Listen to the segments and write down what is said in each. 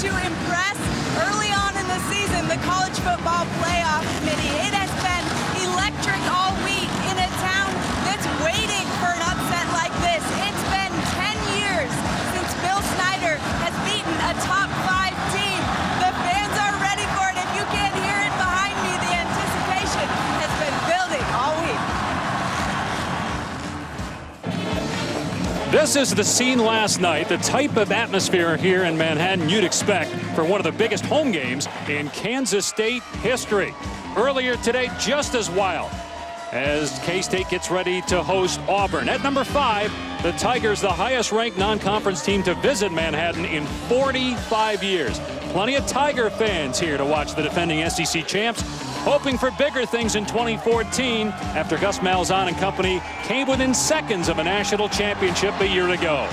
to impress early on in the season, the College Football Playoff Committee. It has been electric all week in a town that's waiting for an upset like this. It's been 10 years since Bill Snyder has beaten a top 5 team. The fans are ready for it. If you can't hear it behind me, the anticipation has been building all week. This is the scene last night, the type of atmosphere here in Manhattan you'd expect for one of the biggest home games in Kansas State history. Earlier today, just as wild as K-State gets ready to host Auburn. At number 5, the Tigers, the highest-ranked non-conference team to visit Manhattan in 45 years. Plenty of Tiger fans here to watch the defending SEC champs, hoping for bigger things in 2014 after Gus Malzahn and company came within seconds of a national championship a year ago.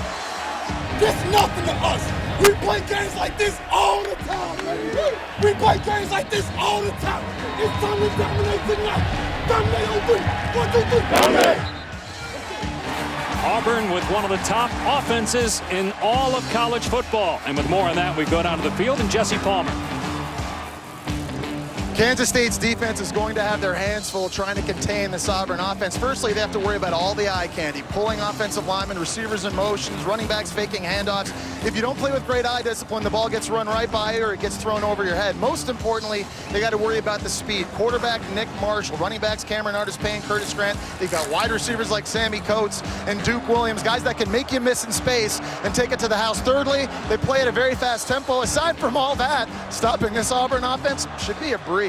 This is nothing to us. We play games like this all the time, baby. We play games like this all the time. It's time to dominate tonight. Dominate on 3. 1, 2, 3. Dominate. Auburn with one of the top offenses in all of college football. And with more on that, we go down to the field and Jesse Palmer. Kansas State's defense is going to have their hands full trying to contain this Auburn offense. Firstly, they have to worry about all the eye candy, pulling offensive linemen, receivers in motions, running backs faking handoffs. If you don't play with great eye discipline, the ball gets run right by you or it gets thrown over your head. Most importantly, they got to worry about the speed. Quarterback Nick Marshall, running backs Cameron Artis-Payne, Curtis Grant. They've got wide receivers like Sammy Coates and Duke Williams, guys that can make you miss in space and take it to the house. Thirdly, they play at a very fast tempo. Aside from all that, stopping this Auburn offense should be a breeze.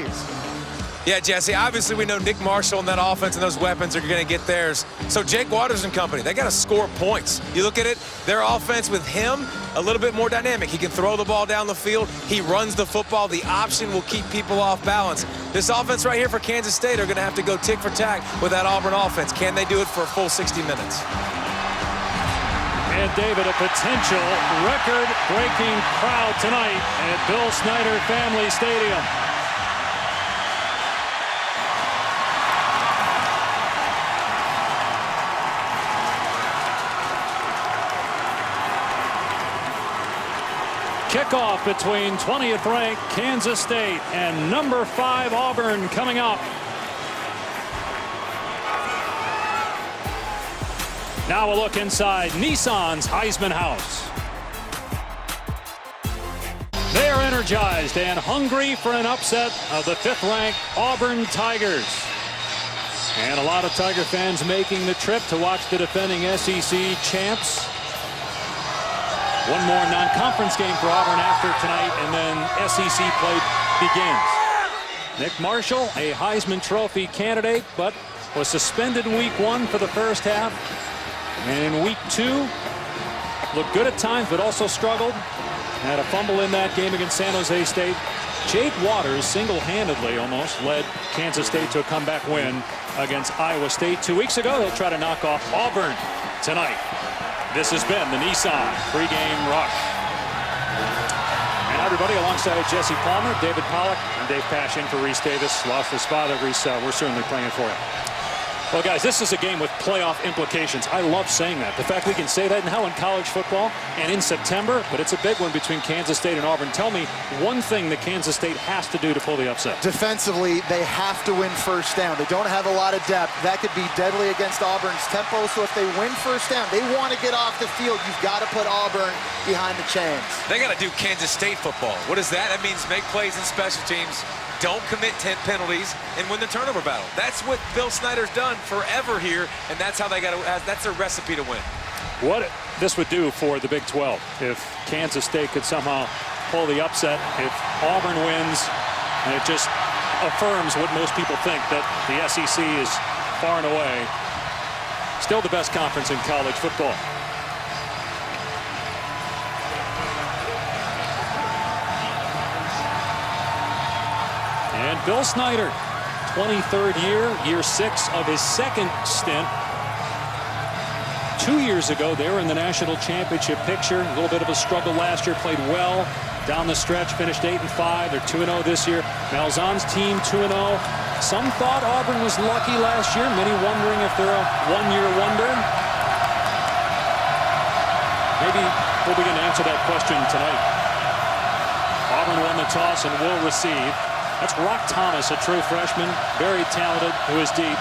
Yeah, Jesse, obviously we know Nick Marshall and that offense and those weapons are going to get theirs. So Jake Waters and company, they got to score points. You look at it, their offense with him, a little bit more dynamic. He can throw the ball down the field. He runs the football. The option will keep people off balance. This offense right here for Kansas State are going to have to go tick for tack with that Auburn offense. Can they do it for a full 60 minutes? And David, a potential record-breaking crowd tonight at Bill Snyder Family Stadium. Kickoff between 20th ranked Kansas State and number 5 Auburn coming up. Now a look inside Nissan's Heisman House. They are energized and hungry for an upset of the 5th ranked Auburn Tigers. And a lot of Tiger fans making the trip to watch the defending SEC champs. One more non-conference game for Auburn after tonight, and then SEC play begins. Nick Marshall, a Heisman Trophy candidate, but was suspended in week 1 for the first half. And in week 2, looked good at times, but also struggled. Had a fumble in that game against San Jose State. Jake Waters single-handedly almost led Kansas State to a comeback win against Iowa State 2 weeks ago. They'll try to knock off Auburn tonight. This has been the Nissan pregame rush. And everybody, alongside Jesse Palmer, David Pollack, and Dave Pash in for Reese Davis. Lost his father, Reese. We're certainly playing for you. Well, guys, this is a game with playoff implications. I love saying that. The fact we can say that now in college football and in September, but it's a big one between Kansas State and Auburn. Tell me one thing that Kansas State has to do to pull the upset. Defensively, they have to win first down. They don't have a lot of depth. That could be deadly against Auburn's tempo. So if they win first down, they want to get off the field. You've got to put Auburn behind the chains. They got to do Kansas State football. What is that? That means make plays in special teams. Don't commit 10 penalties and win the turnover battle. That's what Bill Snyder's done forever here, and that's how they got to. That's their recipe to win. What this would do for the Big 12 if Kansas State could somehow pull the upset, if Auburn wins, and it just affirms what most people think, that the SEC is far and away still the best conference in college football. And Bill Snyder, 23rd year 6 of his second stint. 2 years ago, they were in the national championship picture. A little bit of a struggle last year, played well down the stretch, finished 8-5. They're 2-0 this year. Malzahn's team 2-0. Some thought Auburn was lucky last year, many wondering if they're a one-year wonder. Maybe we'll begin to answer that question tonight. toss and will receive. That's Rock Thomas, a true freshman, very talented, who is deep,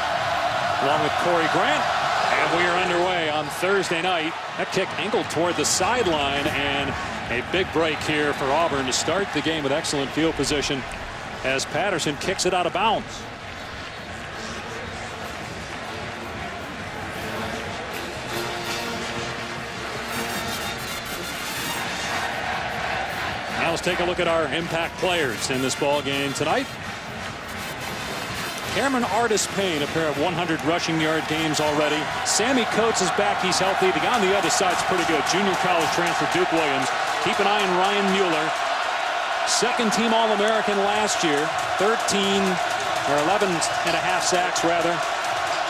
along with Corey Grant. And we are underway on Thursday night. That kick angled toward the sideline, and a big break here for Auburn to start the game with excellent field position as Patterson kicks it out of bounds. Now let's take a look at our impact players in this ball game tonight. Cameron Artis-Payne, a pair of 100 rushing yard games already. Sammy Coates is back. He's healthy. The guy on the other side's pretty good. Junior college transfer Duke Williams. Keep an eye on Ryan Mueller. Second team All-American last year. 11 and a half sacks rather.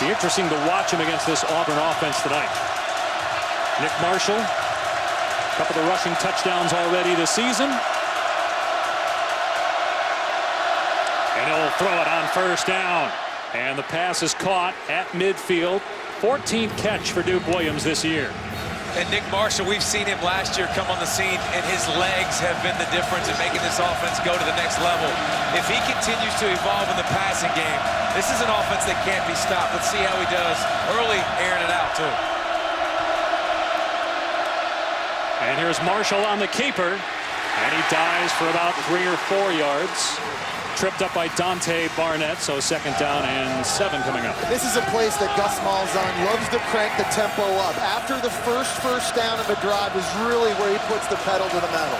Be interesting to watch him against this Auburn offense tonight. Nick Marshall. A couple of rushing touchdowns already this season. And he'll throw it on first down. And the pass is caught at midfield. 14th catch for Duke Williams this year. And Nick Marshall, we've seen him last year come on the scene, and his legs have been the difference in making this offense go to the next level. If he continues to evolve in the passing game, this is an offense that can't be stopped. Let's see how he does early, airing it out, too. And here's Marshall on the keeper. And he dives for about 3 or 4 yards. Tripped up by Dante Barnett, so second down and 7 coming up. This is a place that Gus Malzahn loves to crank the tempo up. After the first down of a drive is really where he puts the pedal to the metal.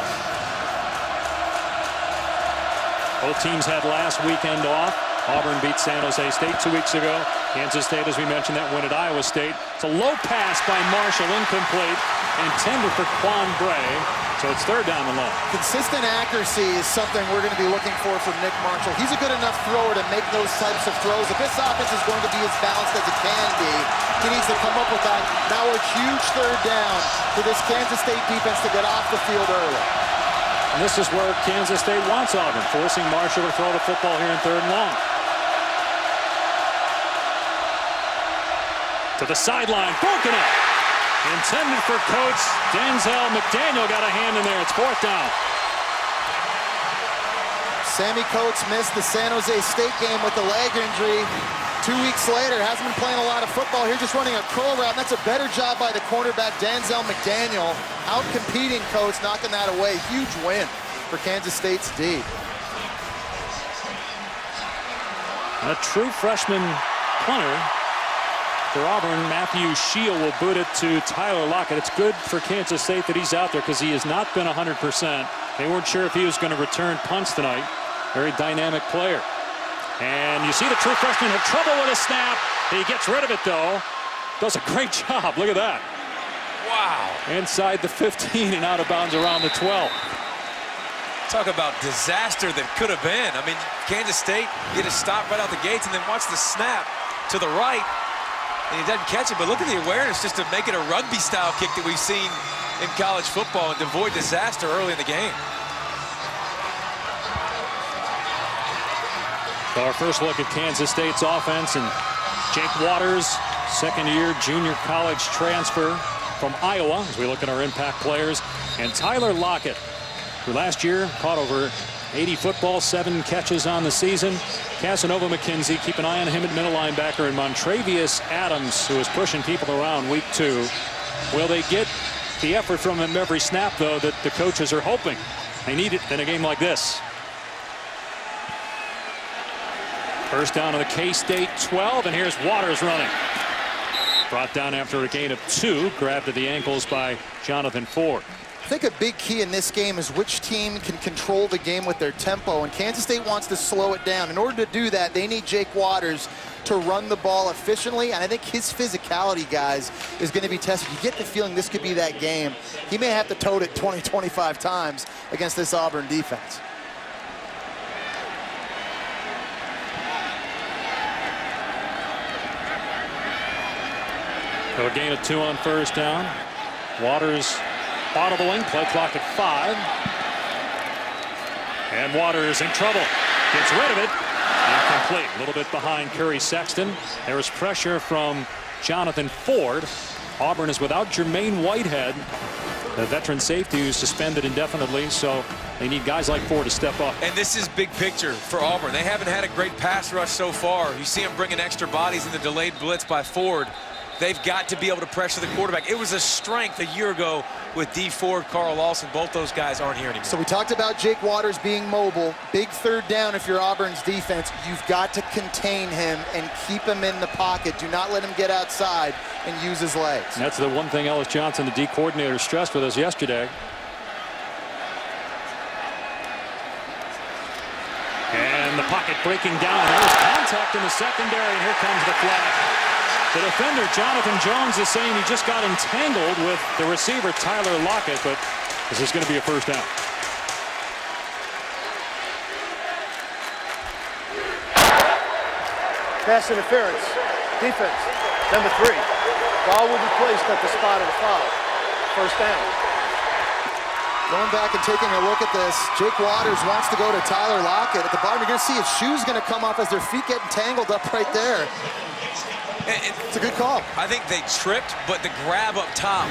Both teams had last weekend off. Auburn beat San Jose State 2 weeks ago. Kansas State, as we mentioned, that win at Iowa State. It's a low pass by Marshall, incomplete, intended for Quan Bray. So it's third down and long. Consistent accuracy is something we're going to be looking for from Nick Marshall. He's a good enough thrower to make those types of throws. If this offense is going to be as balanced as it can be, he needs to come up with that. Now a huge third down for this Kansas State defense to get off the field early. And this is where Kansas State wants Auburn, forcing Marshall to throw the football here in third and long. To the sideline, broken up. Intended for Coates. Denzel McDaniel got a hand in there. It's fourth down. Sammy Coates missed the San Jose State game with the leg injury. 2 weeks later, hasn't been playing a lot of football here, just running a curl route. And that's a better job by the cornerback, Denzel McDaniel, out-competing Coates, knocking that away. Huge win for Kansas State's D. And a true freshman punter for Auburn. Matthew Shield will boot it to Tyler Lockett. It's good for Kansas State that he's out there because he has not been 100%. They weren't sure if he was going to return punts tonight. Very dynamic player. And you see the true freshman have trouble with a snap. He gets rid of it, though. Does a great job. Look at that. Wow. Inside the 15 and out of bounds around the 12. Talk about disaster that could have been. I mean, Kansas State get a stop right out the gates and then watch the snap to the right. And he doesn't catch it, but look at the awareness just to make it a rugby-style kick that we've seen in college football and to avoid disaster early in the game. So our first look at Kansas State's offense, and Jake Waters, second-year junior college transfer from Iowa, as we look at our impact players, and Tyler Lockett, who last year caught over 80 footballs, 7 catches on the season. Casanova McKenzie, keep an eye on him at middle linebacker, and Montravius Adams, who is pushing people around week 2. Will they get the effort from him every snap, though, that the coaches are hoping? They need it in a game like this. First down to the K-State 12, and here's Waters running. Brought down after a gain of 2, grabbed at the ankles by Jonathan Ford. I think a big key in this game is which team can control the game with their tempo, and Kansas State wants to slow it down. In order to do that, they need Jake Waters to run the ball efficiently, and I think his physicality, guys, is going to be tested. You get the feeling this could be that game. He may have to tote it 20, 25 times against this Auburn defense. So a gain of 2 on first down. Waters audible-ing, play clock at 5. And Waters in trouble. Gets rid of it. Incomplete. A little bit behind Curry Sexton. There was pressure from Jonathan Ford. Auburn is without Jermaine Whitehead, the veteran safety who's suspended indefinitely. So They need guys like Ford to step up. And this is big picture for Auburn. They haven't had a great pass rush so far. You see them bringing extra bodies in the delayed blitz by Ford. They've got to be able to pressure the quarterback. It was a strength a year ago with D. Ford, Carl Lawson. Both those guys aren't here anymore. So we talked about Jake Waters being mobile. Big third down if you're Auburn's defense. You've got to contain him and keep him in the pocket. Do not let him get outside and use his legs. And that's the one thing Ellis Johnson, the D coordinator, stressed with us yesterday. And the pocket breaking down. There's contact in the secondary, and here comes the flag. The defender, Jonathan Jones, is saying he just got entangled with the receiver, Tyler Lockett, but this is going to be a first down. Pass interference. Defense. Number 3. Ball will be placed at the spot of the foul. First down. Going back and taking a look at this, Jake Waters wants to go to Tyler Lockett. At the bottom, you're going to see his shoes going to come off as their feet get entangled up right there. It's a good call. I think they tripped, but the grab up top,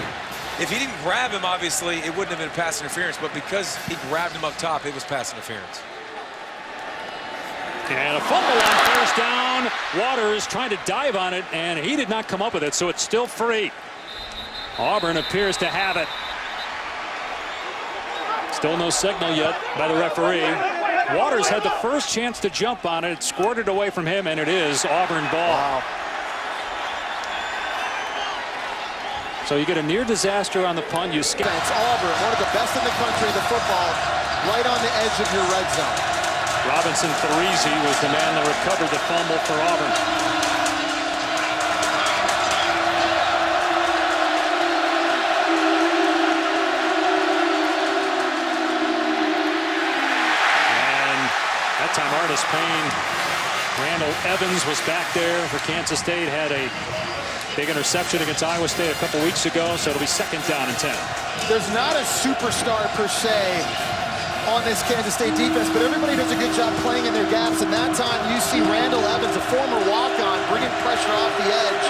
if he didn't grab him, obviously, it wouldn't have been pass interference, but because he grabbed him up top, it was pass interference. And a fumble on first down. Waters trying to dive on it, and he did not come up with it, so it's still free. Auburn appears to have it. Still no signal yet by the referee. Waters had the first chance to jump on it, squirted away from him, and it is Auburn ball. Wow. So you get a near disaster on the punt. You skip. It's Auburn, one of the best in the country in the football, right on the edge of your red zone. Robinson Threezy was the man that recovered the fumble for Auburn. And that time Artis Payne, Randall Evans was back there for Kansas State, had a big interception against Iowa State a couple weeks ago, so it'll be second down and 10. There's not a superstar per se on this Kansas State defense, but everybody does a good job playing in their gaps, and that time you see Randall Evans, a former walk-on, bringing pressure off the edge,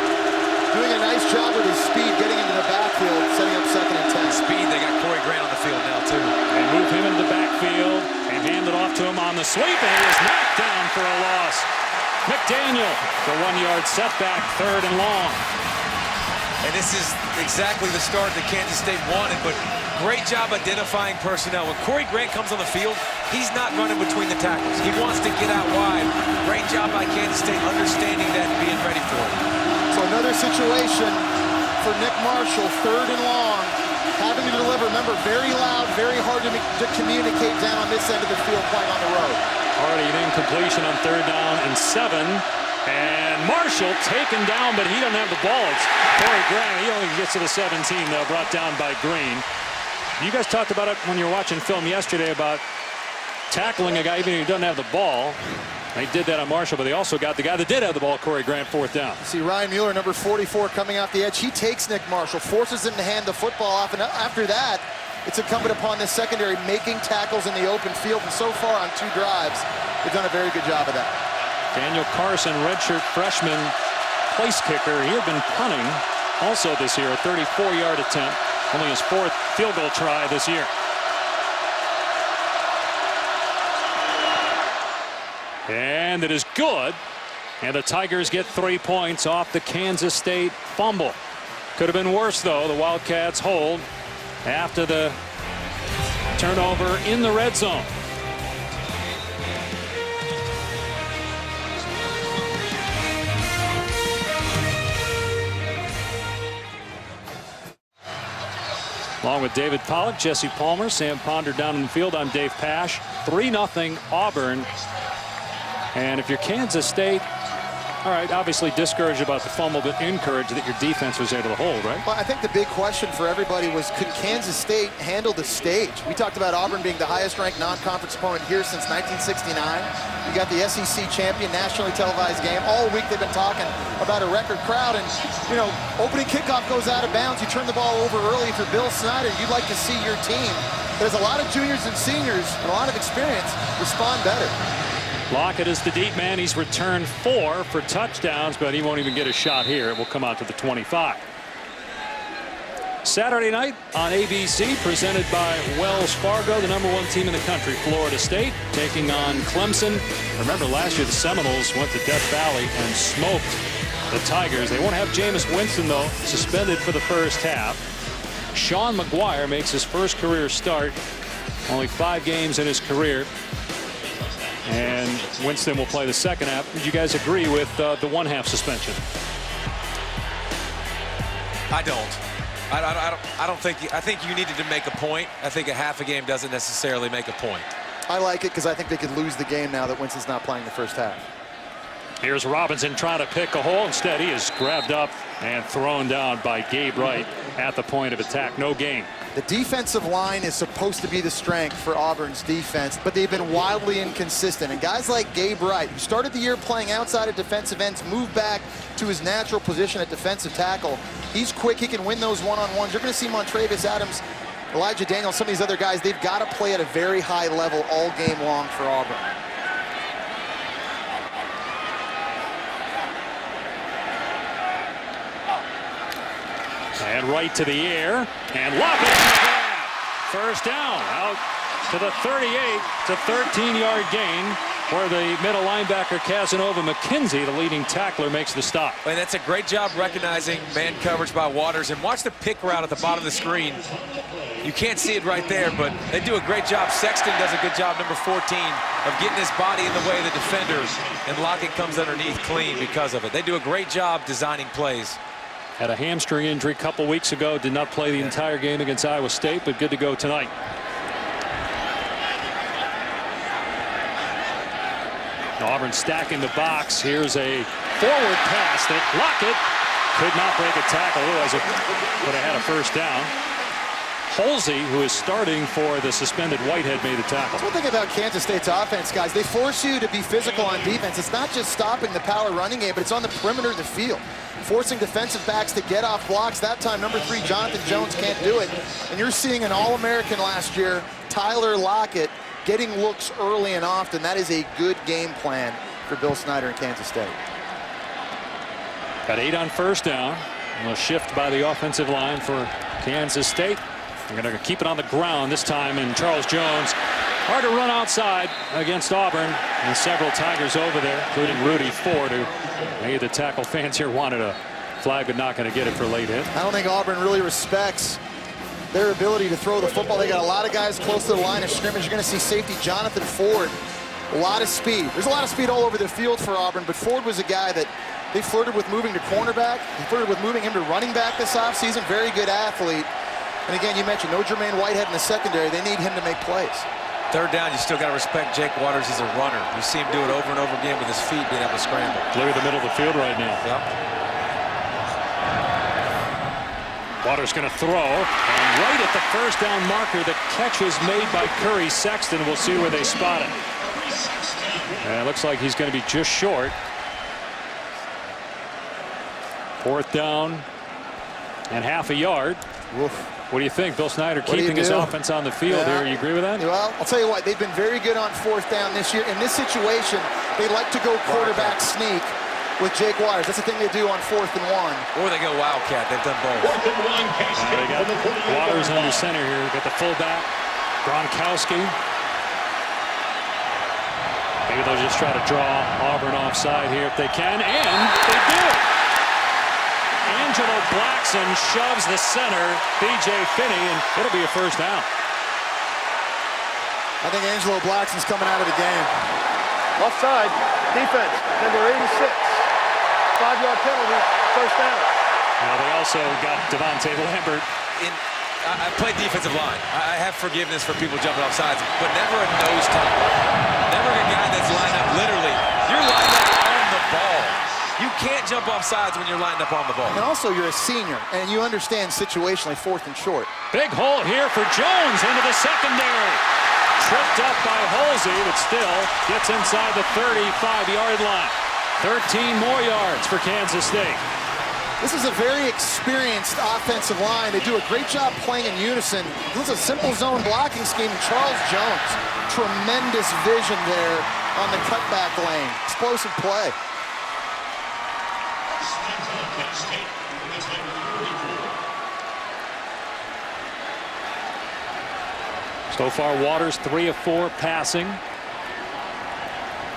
doing a nice job with his speed, getting into the backfield, setting up second and 10. Speed, they got Corey Grant on the field now, too. They move him into the backfield and hand it off to him on the sweep, and he is knocked down for a loss. McDaniel, the 1-yard setback, third and long. And this is exactly the start that Kansas State wanted, but great job identifying personnel. When Corey Grant comes on the field, he's not running between the tackles. He wants to get out wide. Great job by Kansas State understanding that and being ready for it. So another situation for Nick Marshall, third and long, having to deliver. Remember, very loud, very hard to communicate down on this end of the field playing on the road. Already an incompletion on third down and 7. And Marshall taken down, but he doesn't have the ball. It's Corey Grant. He only gets to the 17, though, brought down by Green. You guys talked about it when you were watching film yesterday about tackling a guy even if he doesn't have the ball. They did that on Marshall, but they also got the guy that did have the ball, Corey Grant, fourth down. See Ryan Mueller, number 44, coming off the edge. He takes Nick Marshall, forces him to hand the football off, and after that, it's incumbent upon this secondary making tackles in the open field, and so far on 2 drives, they've done a very good job of that. Daniel Carson, redshirt freshman place kicker. He had been punting also this year, a 34-yard attempt. Only his 4th field goal try this year. And it is good. And the Tigers get 3 points off the Kansas State fumble. Could have been worse, though. The Wildcats hold after the turnover in the red zone. Along with David Pollack, Jesse Palmer, Sam Ponder down in the field, I'm Dave Pash. 3-0 Auburn. And if you're Kansas State, all right, obviously discouraged about the fumble, but encouraged that your defense was able to hold, right? Well, I think the big question for everybody was, could Kansas State handle the stage? We talked about Auburn being the highest-ranked non-conference opponent here since 1969. You got the SEC champion, nationally televised game. All week they've been talking about a record crowd, and, you know, opening kickoff goes out of bounds. You turn the ball over early for Bill Snyder. You'd like to see your team. There's a lot of juniors and seniors and a lot of experience respond better. Lockett is the deep man. He's returned 4 for touchdowns, but he won't even get a shot here. It will come out to the 25. Saturday night on ABC, presented by Wells Fargo, the #1 team in the country, Florida State, taking on Clemson. Remember, last year the Seminoles went to Death Valley and smoked the Tigers. They won't have Jameis Winston, though, suspended for the first half. Sean McGuire makes his first career start. Only 5 games in his career. And Winston will play the second half. Would you guys agree with the 1-half suspension? I don't. I don't think. I think you needed to make a point. I think a half a game doesn't necessarily make a point. I like it because I think they could lose the game now that Winston's not playing the first half. Here's Robinson trying to pick a hole. Instead, he is grabbed up and thrown down by Gabe Wright at the point of attack. No gain. The defensive line is supposed to be the strength for Auburn's defense, but they've been wildly inconsistent. And guys like Gabe Wright, who started the year playing outside of defensive ends, moved back to his natural position at defensive tackle. He's quick. He can win those one-on-ones. You're going to see Montravius Adams, Elijah Daniels, some of these other guys, they've got to play at a very high level all game long for Auburn. And right to the air, and Lockett in the grab. First down, out to the 38. It's a 13-yard gain where the middle linebacker Casanova McKenzie, the leading tackler, makes the stop. And that's a great job recognizing man coverage by Waters. And watch the pick route at the bottom of the screen. You can't see it right there, but they do a great job. Sexton does a good job, number 14, of getting his body in the way of the defenders, and Lockett comes underneath clean because of it. They do a great job designing plays. Had a hamstring injury a couple weeks ago. Did not play the entire game against Iowa State, but good to go tonight. Auburn stacking the box. Here's a forward pass that Lockett could not break a tackle. Otherwise, it would have had a first down. Holsey, who is starting for the suspended Whitehead, made the tackle. That's one thing about Kansas State's offense, guys. They force you to be physical on defense. It's not just stopping the power running game, but it's on the perimeter of the field. Forcing defensive backs to get off blocks. That time, number 3, Jonathan Jones, can't do it. And you're seeing an All-American last year, Tyler Lockett, getting looks early and often. That is a good game plan for Bill Snyder in Kansas State. Got 8 on first down. A shift by the offensive line for Kansas State. They're going to keep it on the ground this time, and Charles Jones, hard to run outside against Auburn, and several Tigers over there, including Rudy Ford, who maybe the tackle fans here wanted a flag, but not going to get it for late hit. I don't think Auburn really respects their ability to throw the football. They got a lot of guys close to the line of scrimmage. You're going to see safety Jonathan Ford, a lot of speed. There's a lot of speed all over the field for Auburn, but Ford was a guy that they flirted with moving to cornerback. They flirted with moving him to running back this offseason. Very good athlete. And again, you mentioned no Jermaine Whitehead in the secondary. They need him to make plays. Third down, you still got to respect Jake Waters. He's a runner. You see him do it over and over again with his feet, being able to scramble. Clear the middle of the field right now. Yep. Waters going to throw, and right at the first down marker, the catch is made by Curry Sexton. We'll see where they spot it. And it looks like he's going to be just short. 4th down and half a yard. Oof. What do you think? Bill Snyder keeping his offense on the field here. You agree with that? Well, I'll tell you what, they've been very good on 4th down this year. In this situation, they like to go quarterback sneak with Jake Waters. That's the thing they do on 4th and 1. Or they go Wildcat. They've done both. They got Waters under center here. Got the fullback, Gronkowski. Maybe they'll just try to draw Auburn offside here if they can, and they do it. Angelo Blackson shoves the center, B.J. Finney, and it'll be a first down. I think Angelo Blackson's coming out of the game. Offside, defense, number 86. 5-yard penalty, first down. Now they also got Devontae Lambert. I play defensive line. I have forgiveness for people jumping off sides, but never a nose tackle. Never a guy that's lined up literally. You're lined up on the ball. You can't jump off sides when you're lined up on the ball. And also, you're a senior, and you understand situationally 4th and short. Big hole here for Jones into the secondary. Tripped up by Holsey, but still gets inside the 35-yard line. 13 more yards for Kansas State. This is a very experienced offensive line. They do a great job playing in unison. This is a simple zone blocking scheme. Charles Jones, tremendous vision there on the cutback lane. Explosive play. So far, Waters 3 of 4 passing.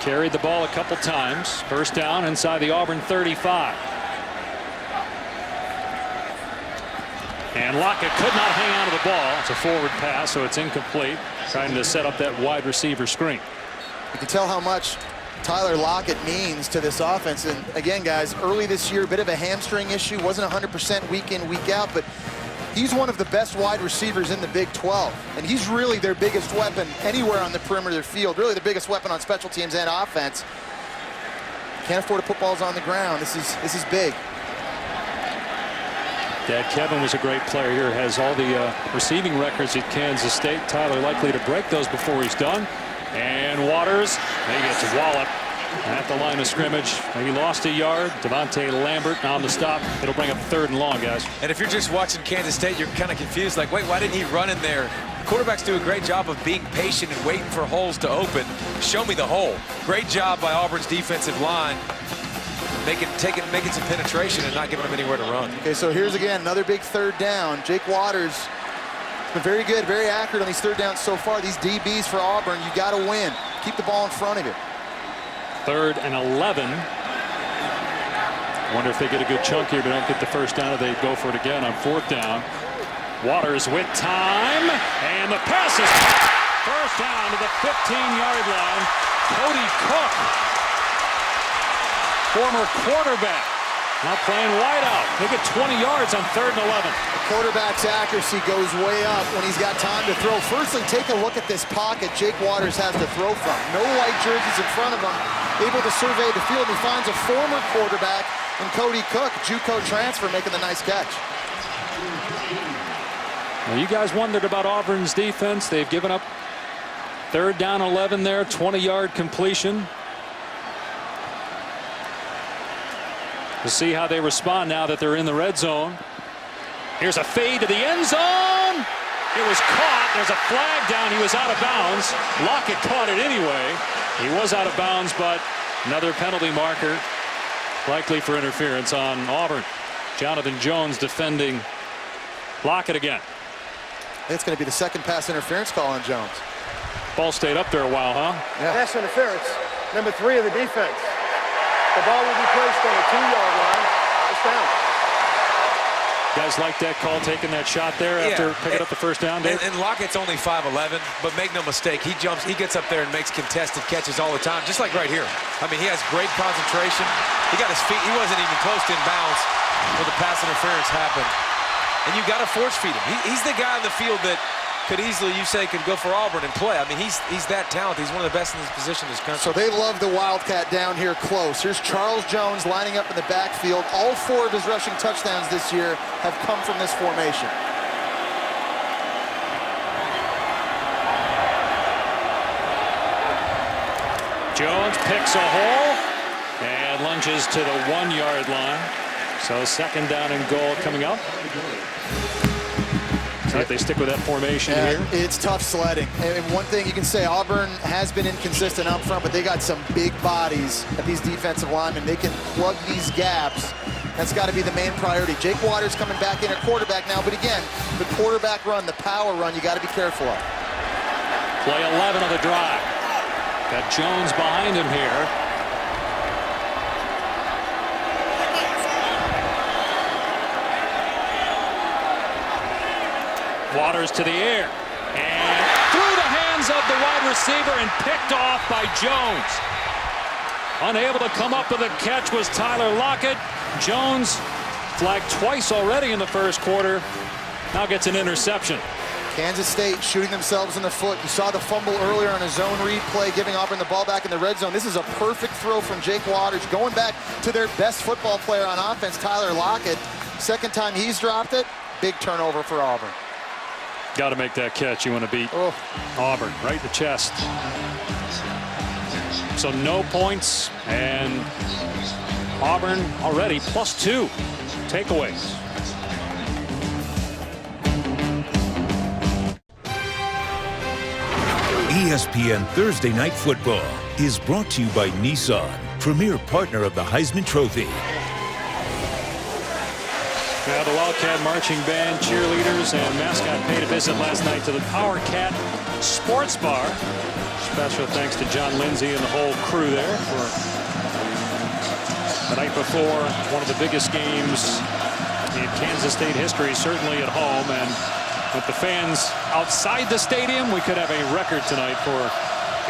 Carried the ball a couple times. First down inside the Auburn 35. And Lockett could not hang on to the ball. It's a forward pass, so it's incomplete. Trying to set up that wide receiver screen. You can tell how much Tyler Lockett means to this offense. And again, guys, early this year, a bit of a hamstring issue. Wasn't 100% week in, week out, but he's one of the best wide receivers in the Big 12. And he's really their biggest weapon anywhere on the perimeter of the field. Really the biggest weapon on special teams and offense. Can't afford to put balls on the ground. This is big. Dad Kevin was a great player here. Has all the receiving records at Kansas State. Tyler likely to break those before he's done. And Waters, he gets walloped at the line of scrimmage. He lost a yard. Devontae Lambert on the stop. It'll bring up 3rd and long, guys. And if you're just watching Kansas State, you're kind of confused. Like, wait, why didn't he run in there? Quarterbacks do a great job of being patient and waiting for holes to open. Show me the hole. Great job by Auburn's defensive line. Making some penetration and not giving them anywhere to run. Okay, so here's again another big 3rd down. Jake Waters has been very good, very accurate on these 3rd downs so far. These DBs for Auburn, you got to win. Keep the ball in front of you. 3rd and 11. Wonder if they get a good chunk here, but don't get the first down, or they go for it again on 4th down. Waters with time, and the pass is first down to the 15-yard line. Cody Cook, former quarterback, now playing wideout. They get 20 yards on 3rd and 11. The quarterback's accuracy goes way up when he's got time to throw. Firstly, take a look at this pocket Jake Waters has to throw from. No white jerseys in front of him. Able to survey the field. He finds a former quarterback in Cody Cook, JUCO transfer, making the nice catch. Well, you guys wondered about Auburn's defense. They've given up 3rd down 11 there, 20-yard completion. We'll see how they respond now that they're in the red zone. Here's a fade to the end zone. It was caught. There's a flag down. He was out of bounds. Lockett caught it anyway. He was out of bounds, but another penalty marker, likely for interference on Auburn. Jonathan Jones defending Lockett again. It's going to be the 2nd pass interference call on Jones. Ball stayed up there a while, huh? Yeah. Pass interference, number 3 of the defense. The ball will be placed on the 2-yard line. It's down. Guys like that call, taking that shot there after picking up the first down, Dave? And Lockett's only 5'11", but make no mistake, he gets up there and makes contested catches all the time, just like right here. I mean, he has great concentration. He got his feet. He wasn't even close to inbounds when the pass interference happened. And you got to force feed him. He's the guy on the field that could easily, you say, could go for Auburn and play. I mean, he's that talented. He's one of the best in this position in this country. So they love the Wildcat down here close. Here's Charles Jones lining up in the backfield. All 4 of his rushing touchdowns this year have come from this formation. Jones picks a hole and lunges to the 1-yard line. So 2nd down and goal coming up. See if they stick with that formation here. It's tough sledding. And one thing you can say, Auburn has been inconsistent up front, but they got some big bodies at these defensive linemen. They can plug these gaps. That's got to be the main priority. Jake Waters coming back in at quarterback now, but again, the quarterback run, the power run, you got to be careful of. Play 11 of the drive. Got Jones behind him here. Waters to the air, and through the hands of the wide receiver and picked off by Jones. Unable to come up with a catch was Tyler Lockett. Jones flagged twice already in the first quarter. Now gets an interception. Kansas State shooting themselves in the foot. You saw the fumble earlier on a zone read play, giving Auburn the ball back in the red zone. This is a perfect throw from Jake Waters, going back to their best football player on offense, Tyler Lockett. 2nd time he's dropped it. Big turnover for Auburn. Got to make that catch. You want to beat Auburn right in the chest. So no points, and Auburn already +2 takeaways. ESPN Thursday Night Football is brought to you by Nissan, premier partner of the Heisman Trophy. Now the Wildcat marching band, cheerleaders, and mascot paid a visit last night to the Power Cat Sports Bar. Special thanks to John Lindsay and the whole crew there for the night before one of the biggest games in Kansas State history, certainly at home. And with the fans outside the stadium, we could have a record tonight for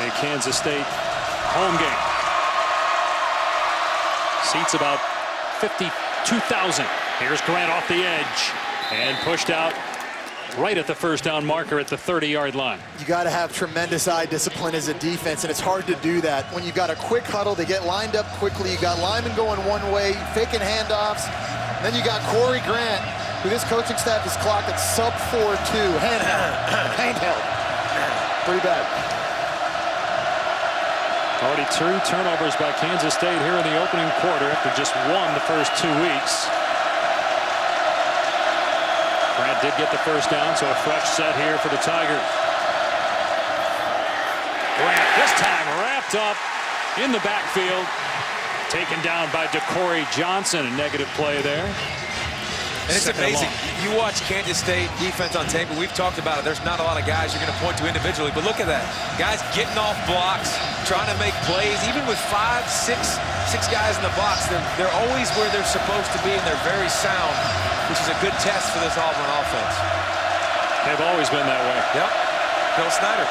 a Kansas State home game. Seats about 52,000. Here's Grant off the edge and pushed out right at the first down marker at the 30-yard line. You got to have tremendous eye discipline as a defense, and it's hard to do that when you've got a quick huddle. They get lined up quickly. You got linemen going one way, faking handoffs. Then you got Corey Grant, who this coaching staff is clocked at sub 4.2. Handheld. Pretty bad. Already 2 turnovers by Kansas State here in the opening quarter after just one the first 2 weeks. Grant did get the first down, so a fresh set here for the Tigers. Grant this time wrapped up in the backfield, taken down by DeCorey Johnson. A negative play there. And it's amazing. You watch Kansas State defense on tape, and we've talked about it. There's not a lot of guys you're going to point to individually, but look at that. Guys getting off blocks, trying to make plays. Even with 5, 6 guys in the box, they're always where they're supposed to be, and they're very sound, which is a good test for this Auburn offense. They've always been that way. Yep. Bill Snyder.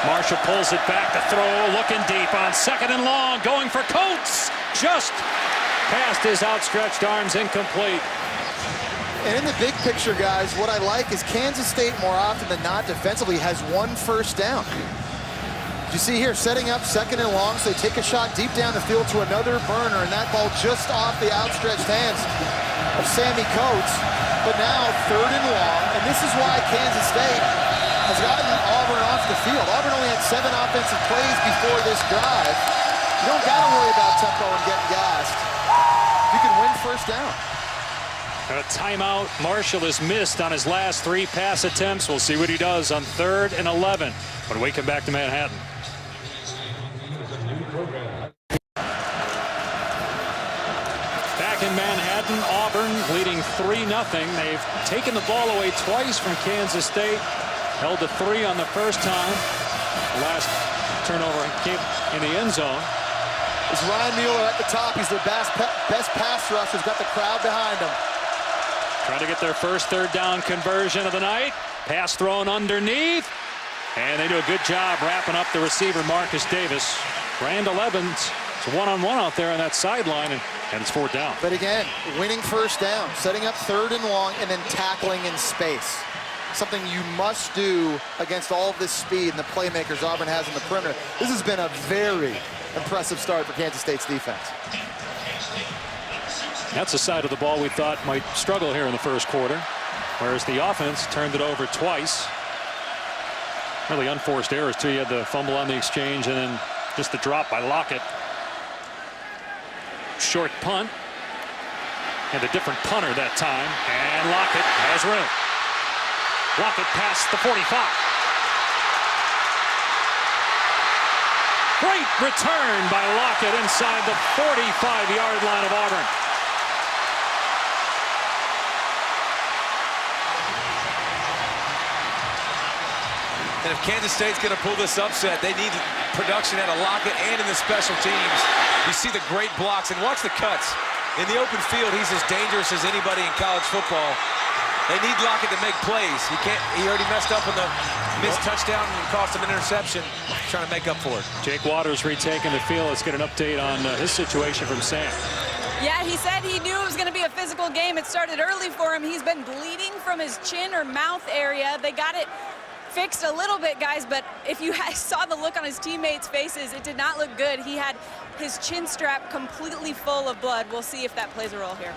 Marshall pulls it back to throw, looking deep on 2nd and long, going for Coates. Just past his outstretched arms, incomplete. And in the big picture, guys, what I like is Kansas State more often than not defensively has 1 first down. You see here, setting up 2nd and long, so they take a shot deep down the field to another burner, and that ball just off the outstretched hands of Sammy Coates. But now 3rd and long, and this is why Kansas State has gotten Auburn off the field. Auburn only had 7 offensive plays before this drive. You don't got to worry about tempo and getting gassed. You can win first down. A timeout. Marshall has missed on his last 3 pass attempts. We'll see what he does on 3rd and 11 when we come back to Manhattan. Back in Manhattan, Auburn leading 3-0. They've taken the ball away twice from Kansas State. Held to 3 on the first time. The last turnover came in the end zone. It's Ryan Mueller at the top. He's their best pass rusher. He's got the crowd behind him. Trying to get their first 3rd down conversion of the night. Pass thrown underneath. And they do a good job wrapping up the receiver, Marcus Davis. Randall Evans, it's a one-on-one out there on that sideline, and it's 4th down. But again, winning first down, setting up 3rd and long, and then tackling in space. Something you must do against all of this speed and the playmakers Auburn has in the perimeter. This has been a very impressive start for Kansas State's defense. That's the side of the ball we thought might struggle here in the first quarter, whereas the offense turned it over twice. Really unforced errors, too. You had the fumble on the exchange and then just the drop by Lockett. Short punt. And a different punter that time. And Lockett has room. Lockett past the 45. Great return by Lockett inside the 45-yard line of Auburn. And if Kansas State's going to pull this upset, they need production out of Lockett and in the special teams. You see the great blocks, and watch the cuts. In the open field, he's as dangerous as anybody in college football. They need Lockett to make plays. He already messed up on the missed touchdown and cost him an interception. Trying to make up for it. Jake Waters retaking the field. Let's get an update on his situation from Sam. Yeah, he said he knew it was going to be a physical game. It started early for him. He's been bleeding from his chin or mouth area. They got it fixed a little bit, guys, but if you saw the look on his teammates' faces, it did not look good. He had his chin strap completely full of blood. We'll see if that plays a role here.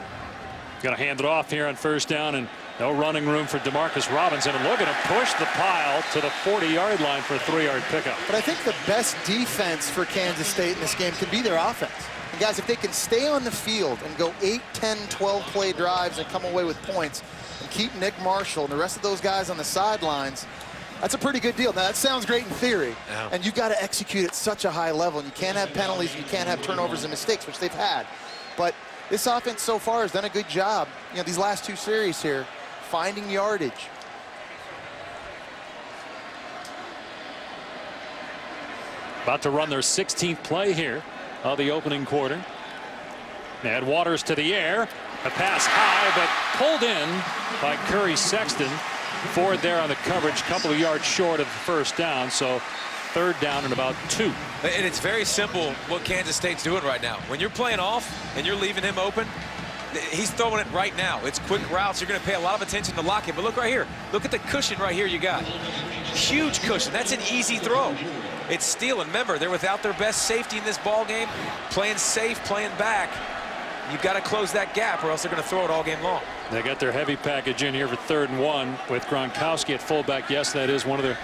Got to hand it off here on 1st down, and no running room for DeMarcus Robinson. And look at him push the pile to the 40-yard line for a 3-yard pickup. But I think the best defense for Kansas State in this game can be their offense. And guys, if they can stay on the field and go 8, 10, 12 play drives and come away with points and keep Nick Marshall and the rest of those guys on the sidelines, that's a pretty good deal. Now, that sounds great in theory, and you've got to execute at such a high level, and you can't have penalties, and you can't have turnovers and mistakes, which they've had. But this offense so far has done a good job. You know, these last 2 series here, finding yardage. About to run their 16th play here of the opening quarter. They had Waters to the air. A pass high, but pulled in by Curry Sexton. Ford there on the coverage, couple of yards short of the first down. So third down and about 2. And it's very simple what Kansas State's doing right now. When you're playing off and you're leaving him open, he's throwing it right now. It's quick routes. You're going to pay a lot of attention to Lockett. But look right here. Look at the cushion right here you got. Huge cushion. That's an easy throw. It's stealing. Remember, they're without their best safety in this ball game. Playing safe, playing back. You've got to close that gap or else they're going to throw it all game long. They got their heavy package in here for 3rd and 1 with Gronkowski at fullback. Yes, that is one of the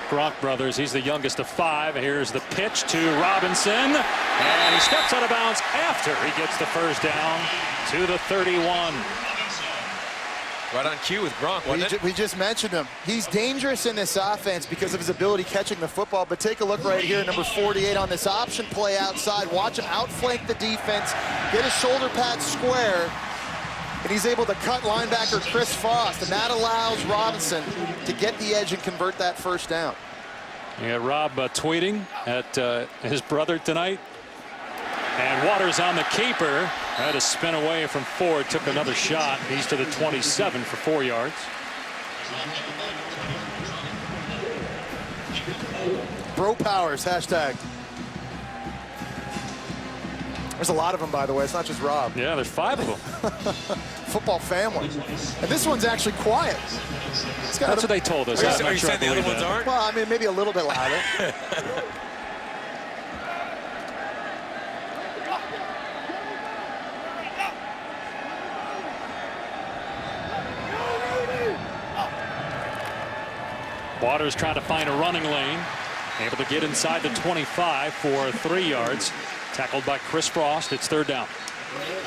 Gronk brothers. He's the youngest of 5. Here's the pitch to Robinson. And he steps out of bounds after he gets the first down to the 31. Right on cue with Gronk, wasn't it? We just mentioned him. He's dangerous in this offense because of his ability catching the football. But take a look right here, number 48 on this option play outside. Watch him outflank the defense, get his shoulder pad square, and he's able to cut linebacker Chris Frost. And that allows Robinson to get the edge and convert that first down. Yeah, Rob tweeting at his brother tonight. And Waters on the keeper. Had to spin away from Ford. Took another shot. He's to the 27 for 4 yards. Bro Powers, hashtag. There's a lot of them, by the way. It's not just Rob. Yeah, there's 5 of them. Football family. And this one's actually quiet. That's what they told us. Are you saying the other ones aren't? Well, I mean, maybe a little bit louder. Waters trying to find a running lane. Able to get inside the 25 for 3 yards. Tackled by Chris Frost. It's 3rd down.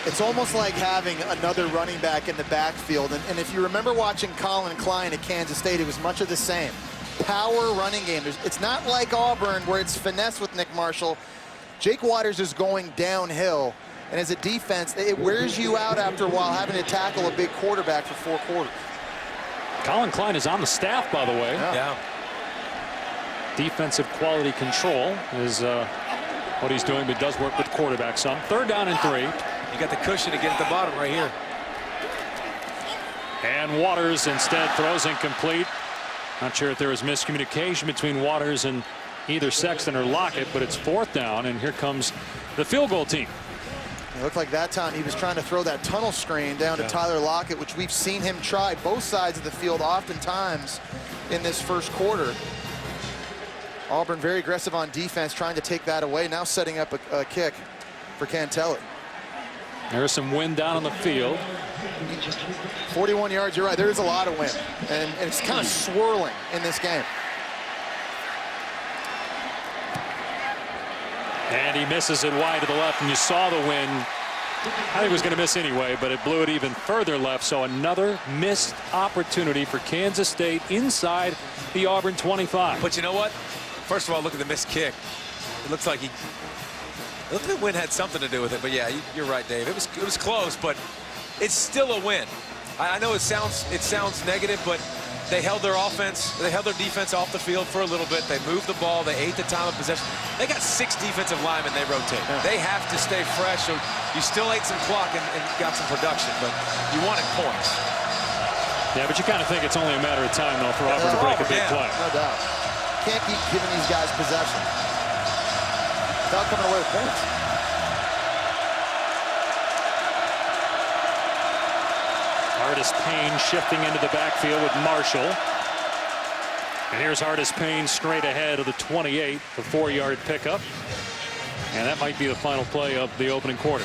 It's almost like having another running back in the backfield. And if you remember watching Colin Klein at Kansas State, it was much of the same. Power running game. It's not like Auburn where it's finesse with Nick Marshall. Jake Waters is going downhill. And as a defense, it wears you out after a while having to tackle a big quarterback for 4 quarters. Colin Klein is on the staff, by the way. Yeah. Defensive quality control is what he's doing, but does work with quarterback some. 3rd down and 3. You got the cushion to get at the bottom right here. And Waters instead throws incomplete. Not sure if there was miscommunication between Waters and either Sexton or Lockett, but it's 4th down, and here comes the field goal team. It looked like that time he was trying to throw that tunnel screen down to Tyler Lockett, which we've seen him try both sides of the field oftentimes in this first quarter. Auburn very aggressive on defense, trying to take that away. Now setting up a kick for Cantelli. There's some wind down on the field. 41 yards, you're right. There is a lot of wind, and it's kind of swirling in this game. And he misses it wide to the left, and you saw the wind. I think it was going to miss anyway, but it blew it even further left. So another missed opportunity for Kansas State inside the Auburn 25. But you know what? First of all, look at the missed kick. It looks like the wind had something to do with it. But yeah, you're right, Dave. It was close, but it's still a win. I know it sounds negative, but they held their defense off the field for a little bit. They moved the ball. They ate the time of possession. They got 6 defensive linemen they rotate. Yeah. They have to stay fresh. So you still ate some clock and got some production, but you wanted points. Yeah, but you kind of think it's only a matter of time, though, for Auburn to break a big play. No doubt. Can't keep giving these guys possession without coming away with points. Hardest Payne shifting into the backfield with Marshall. And here's Hardest Payne straight ahead of the 28, the 4-yard pickup. And that might be the final play of the opening quarter.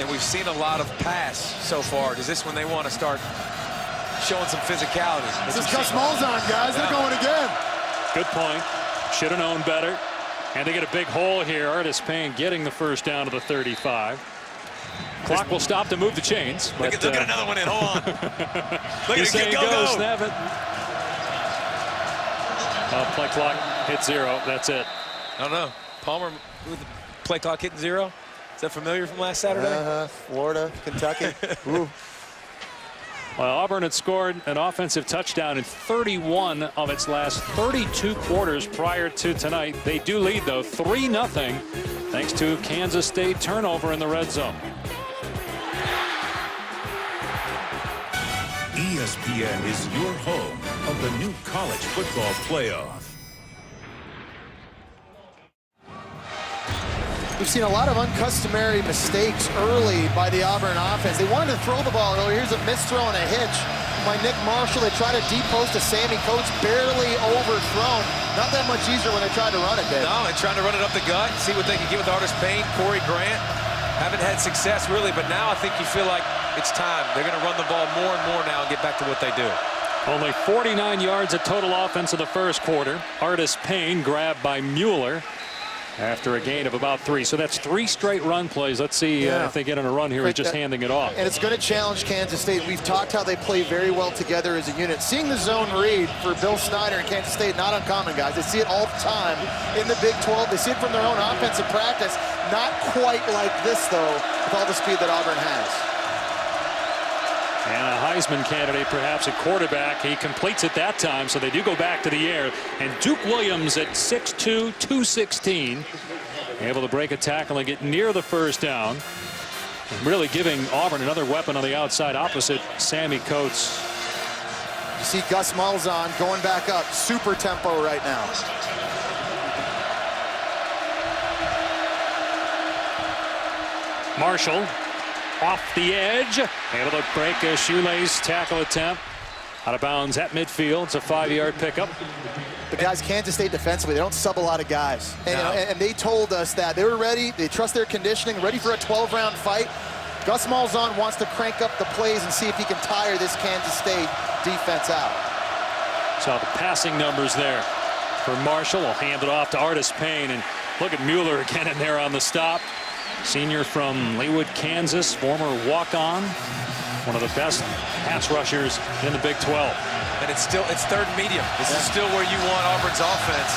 And we've seen a lot of pass so far. Is this when they want to start showing some physicality? This is Gus Malzahn, guys. They're going again. Good point. Should have known better. And they get a big hole here. Hardest Payne getting the first down to the 35. Clock will stop to move the chains. But, look at another one in. Hold on. Look at it. Go. Snap it. Play clock hit 0. That's it. I don't know. Palmer with the play clock hitting 0. Is that familiar from last Saturday? Florida, Kentucky. Ooh. Well, Auburn had scored an offensive touchdown in 31 of its last 32 quarters prior to tonight. They do lead, though, 3-0, thanks to Kansas State turnover in the red zone. ESPN is your home of the new college football playoff. We've seen a lot of uncustomary mistakes early by the Auburn offense. They wanted to throw the ball earlier. Here's a missed throw and a hitch by Nick Marshall. They tried to deep post to Sammy Coates, barely overthrown. Not that much easier when they tried to run it, Dave. No, and trying to run it up the gut, see what they can get with Artis Payne, Corey Grant. Haven't had success, really, but now I think you feel like it's time. They're going to run the ball more and more now and get back to what they do. Only 49 yards of total offense in the first quarter. Artis Payne grabbed by Mueller after a gain of about 3. So that's 3 straight run plays. Let's see if they get on a run here. He's just handing it off. And it's going to challenge Kansas State. We've talked how they play very well together as a unit. Seeing the zone read for Bill Snyder and Kansas State, not uncommon, guys. They see it all the time in the Big 12. They see it from their own offensive practice. Not quite like this, though, with all the speed that Auburn has. And a Heisman candidate, perhaps, at quarterback. He completes it that time, so they do go back to the air. And Duke Williams at 6'2", 216, able to break a tackle and get near the first down. And really giving Auburn another weapon on the outside opposite Sammy Coates. You see Gus Malzahn going back up. Super tempo right now. Marshall off the edge, able to break a shoelace tackle attempt out of bounds at midfield. It's a 5-yard pickup. But guys, Kansas State defensively, they don't sub a lot of guys. And, and they told us that they were ready. They trust their conditioning, ready for a 12-round fight. Gus Malzahn wants to crank up the plays and see if he can tire this Kansas State defense out. So the passing numbers there for Marshall. Will hand it off to Artis Payne, and look at Mueller again in there on the stop. Senior from Leawood, Kansas, former walk-on, one of the best pass rushers in the Big 12. And it's third and medium. This is still where you want Auburn's offense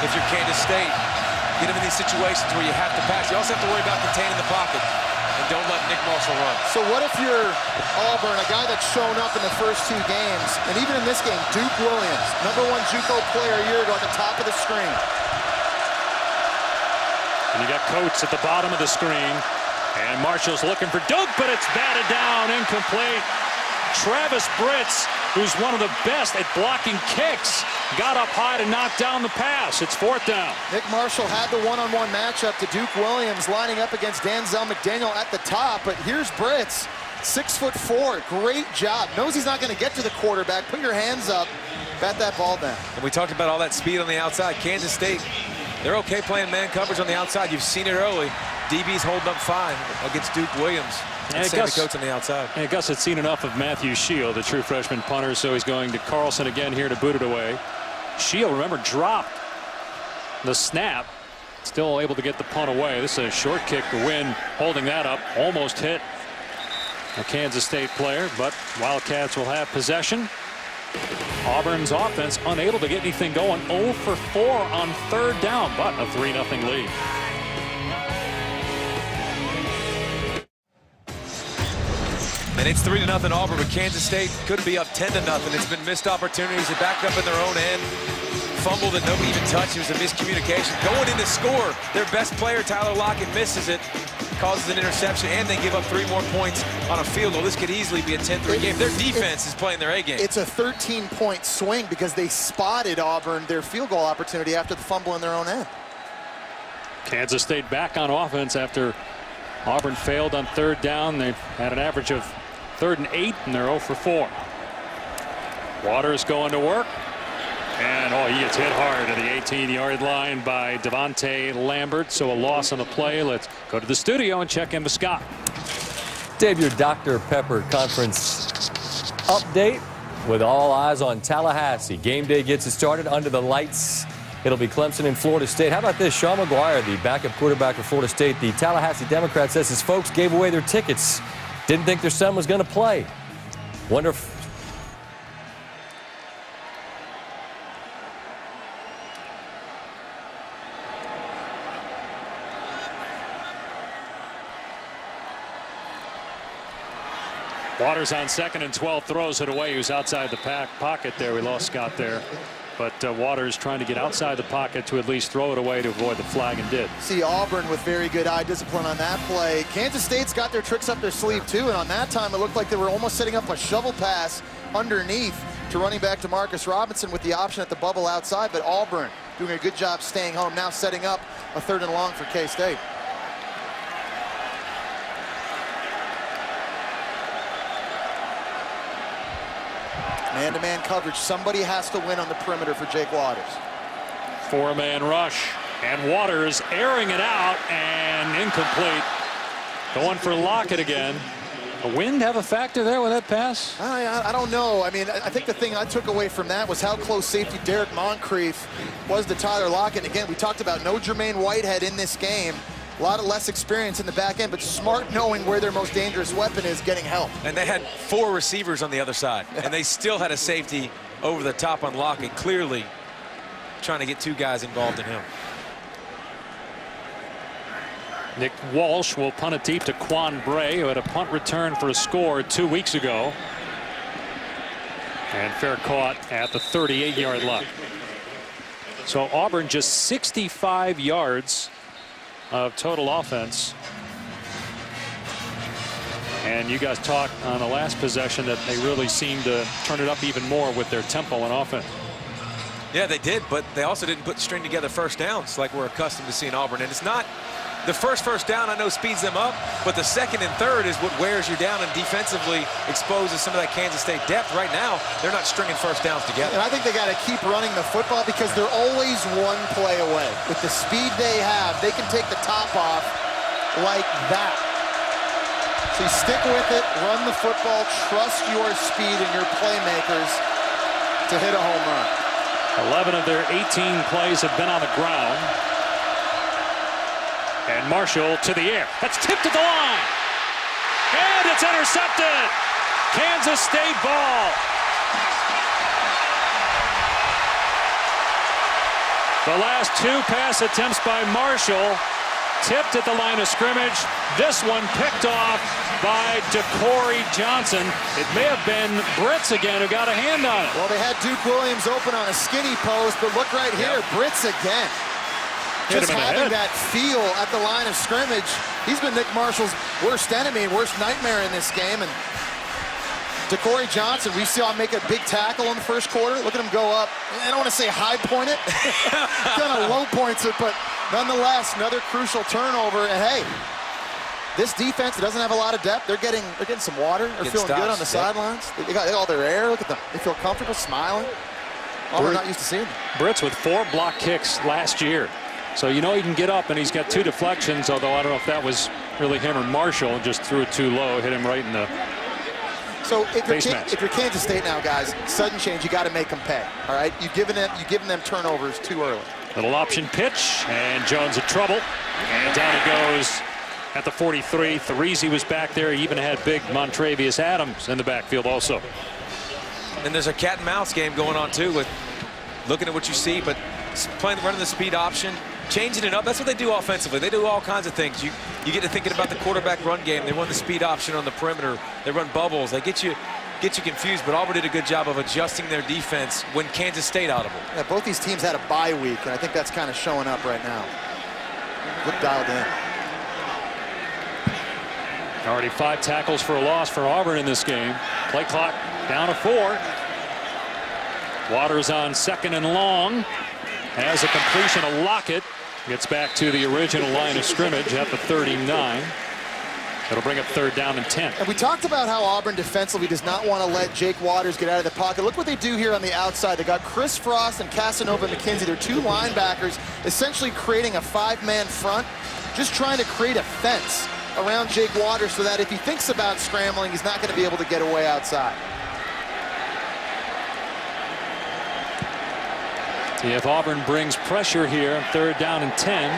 if you're Kansas State. Get them in these situations where you have to pass. You also have to worry about containing the pocket. And don't let Nick Marshall run. So what if you're Auburn, a guy that's shown up in the first 2 games, and even in this game, Duke Williams, #1 JUCO player a year ago at the top of the screen. And you got Coates at the bottom of the screen. And Marshall's looking for Duke, but it's batted down, incomplete. Travis Britz, who's one of the best at blocking kicks, got up high to knock down the pass. It's 4th down. Nick Marshall had the one-on-one matchup to Duke Williams, lining up against Danzel McDaniel at the top. But here's Britz, 6'4", great job. Knows he's not going to get to the quarterback. Put your hands up, bat that ball down. And we talked about all that speed on the outside. Kansas State, they're okay playing man coverage on the outside. You've seen it early. DB's holding up fine against Duke Williams. And Sammy Coates on the outside. And Gus had seen enough of Matthew Shield, the true freshman punter, so he's going to Carlson again here to boot it away. Shield, remember, dropped the snap. Still able to get the punt away. This is a short kick to win. Holding that up. Almost hit a Kansas State player, but Wildcats will have possession. Auburn's offense unable to get anything going. 0 for 4 on 3rd down, but a 3-0 lead. And it's 3-0 Auburn, but Kansas State could be up 10-0. It's been missed opportunities. They backed up in their own end. Fumble that nobody even touched. It was a miscommunication. Going in to score, their best player, Tyler Lockett, misses it, causes an interception, and they give up 3 more points on a field goal. This could easily be a 10-3 game. Their defense is playing their A game. It's a 13-point swing because they spotted Auburn their field goal opportunity after the fumble in their own end. Kansas State back on offense after Auburn failed on 3rd down. They've had an average of 3rd and 8, and they're 0 for 4. Waters going to work. And he gets hit hard at the 18-yard line by Devontae Lambert. So a loss on the play. Let's go to the studio and check in with Scott. Dave, your Dr. Pepper Conference update with all eyes on Tallahassee. Game day gets it started under the lights. It'll be Clemson and Florida State. How about this? Sean McGuire, the backup quarterback for Florida State. The Tallahassee Democrat says his folks gave away their tickets. Didn't think their son was going to play. Wonder if Waters on 2nd and 12, throws it away. He was outside the pocket there. We lost Scott there. But Waters trying to get outside the pocket to at least throw it away to avoid the flag, and did. See Auburn with very good eye discipline on that play. Kansas State's got their tricks up their sleeve too, and on that time it looked like they were almost setting up a shovel pass underneath to running back to Marcus Robinson with the option at the bubble outside, but Auburn doing a good job staying home, now setting up a 3rd and long for K-State. Man-to-man coverage. Somebody has to win on the perimeter for Jake Waters. 4-man rush, and Waters airing it out, and incomplete. Going for Lockett again. The wind have a factor there with that pass? I don't know. I mean, I think the thing I took away from that was how close safety Derek Moncrief was to Tyler Lockett. Again, we talked about no Jermaine Whitehead in this game. A lot of less experience in the back end, but smart knowing where their most dangerous weapon is, getting help. And they had 4 receivers on the other side, and they still had a safety over the top on Lockett, clearly trying to get 2 guys involved in him. Nick Walsh will punt it deep to Quan Bray, who had a punt return for a score 2 weeks ago. And fair caught at the 38-yard line. So Auburn just 65 yards of total offense. And you guys talked on the last possession that they really seemed to turn it up even more with their tempo and offense. Yeah, they did, but they also didn't put string together first downs like we're accustomed to seeing Auburn. And it's not the first down, I know, speeds them up, but the 2nd and 3rd is what wears you down and defensively exposes some of that Kansas State depth. Right now, they're not stringing first downs together. And I think they got to keep running the football because they're always one play away. With the speed they have, they can take the top off like that. So you stick with it, run the football, trust your speed and your playmakers to hit a home run. 11 of their 18 plays have been on the ground. And Marshall to the air. That's tipped at the line. And it's intercepted. Kansas State ball. The last 2 pass attempts by Marshall tipped at the line of scrimmage. This one picked off by DeCorey Johnson. It may have been Britz again who got a hand on it. Well, they had Duke Williams open on a skinny post, but look right here, Britz again. Just having that feel at the line of scrimmage. He's been Nick Marshall's worst enemy and worst nightmare in this game. And DeCorey Johnson, we saw him make a big tackle in the first quarter. Look at him go up. I don't want to say high point it. Kind of low points it, but nonetheless, another crucial turnover. And hey, this defense doesn't have a lot of depth. They're getting some water. They're feeling good on the sidelines. They got all their air. Look at them. They feel comfortable, smiling. We're not used to seeing them. Britz with 4 block kicks last year. So you know he can get up, and he's got 2 deflections, although I don't know if that was really him or Marshall. Just threw it too low, hit him right in the So if face you're Kansas State now, guys, sudden change, you got to make them pay. All right, you've given them turnovers too early. Little option pitch, and Jones in trouble. And down he goes at the 43. Threese was back there. He even had big Montravius Adams in the backfield also. And there's a cat and mouse game going on too, with looking at what you see, but running the speed option, changing it up. That's what they do offensively. They do all kinds of things. You get to thinking about the quarterback run game. They run the speed option on the perimeter. They run bubbles. They get you confused, but Auburn did a good job of adjusting their defense when Kansas State audible. Yeah, both these teams had a bye week, and I think that's kind of showing up right now. Look dialed in. Already 5 tackles for a loss for Auburn in this game. Play clock down to 4. Waters on 2nd and long. Has a completion of Lockett. Gets back to the original line of scrimmage at the 39. That'll bring up 3rd down and 10. And we talked about how Auburn defensively does not want to let Jake Waters get out of the pocket. Look what they do here on the outside. They got Chris Frost and Casanova McKenzie. They're 2 linebackers, essentially creating a 5-man front, just trying to create a fence around Jake Waters so that if he thinks about scrambling, he's not going to be able to get away outside. If Auburn brings pressure here, 3rd down and 10.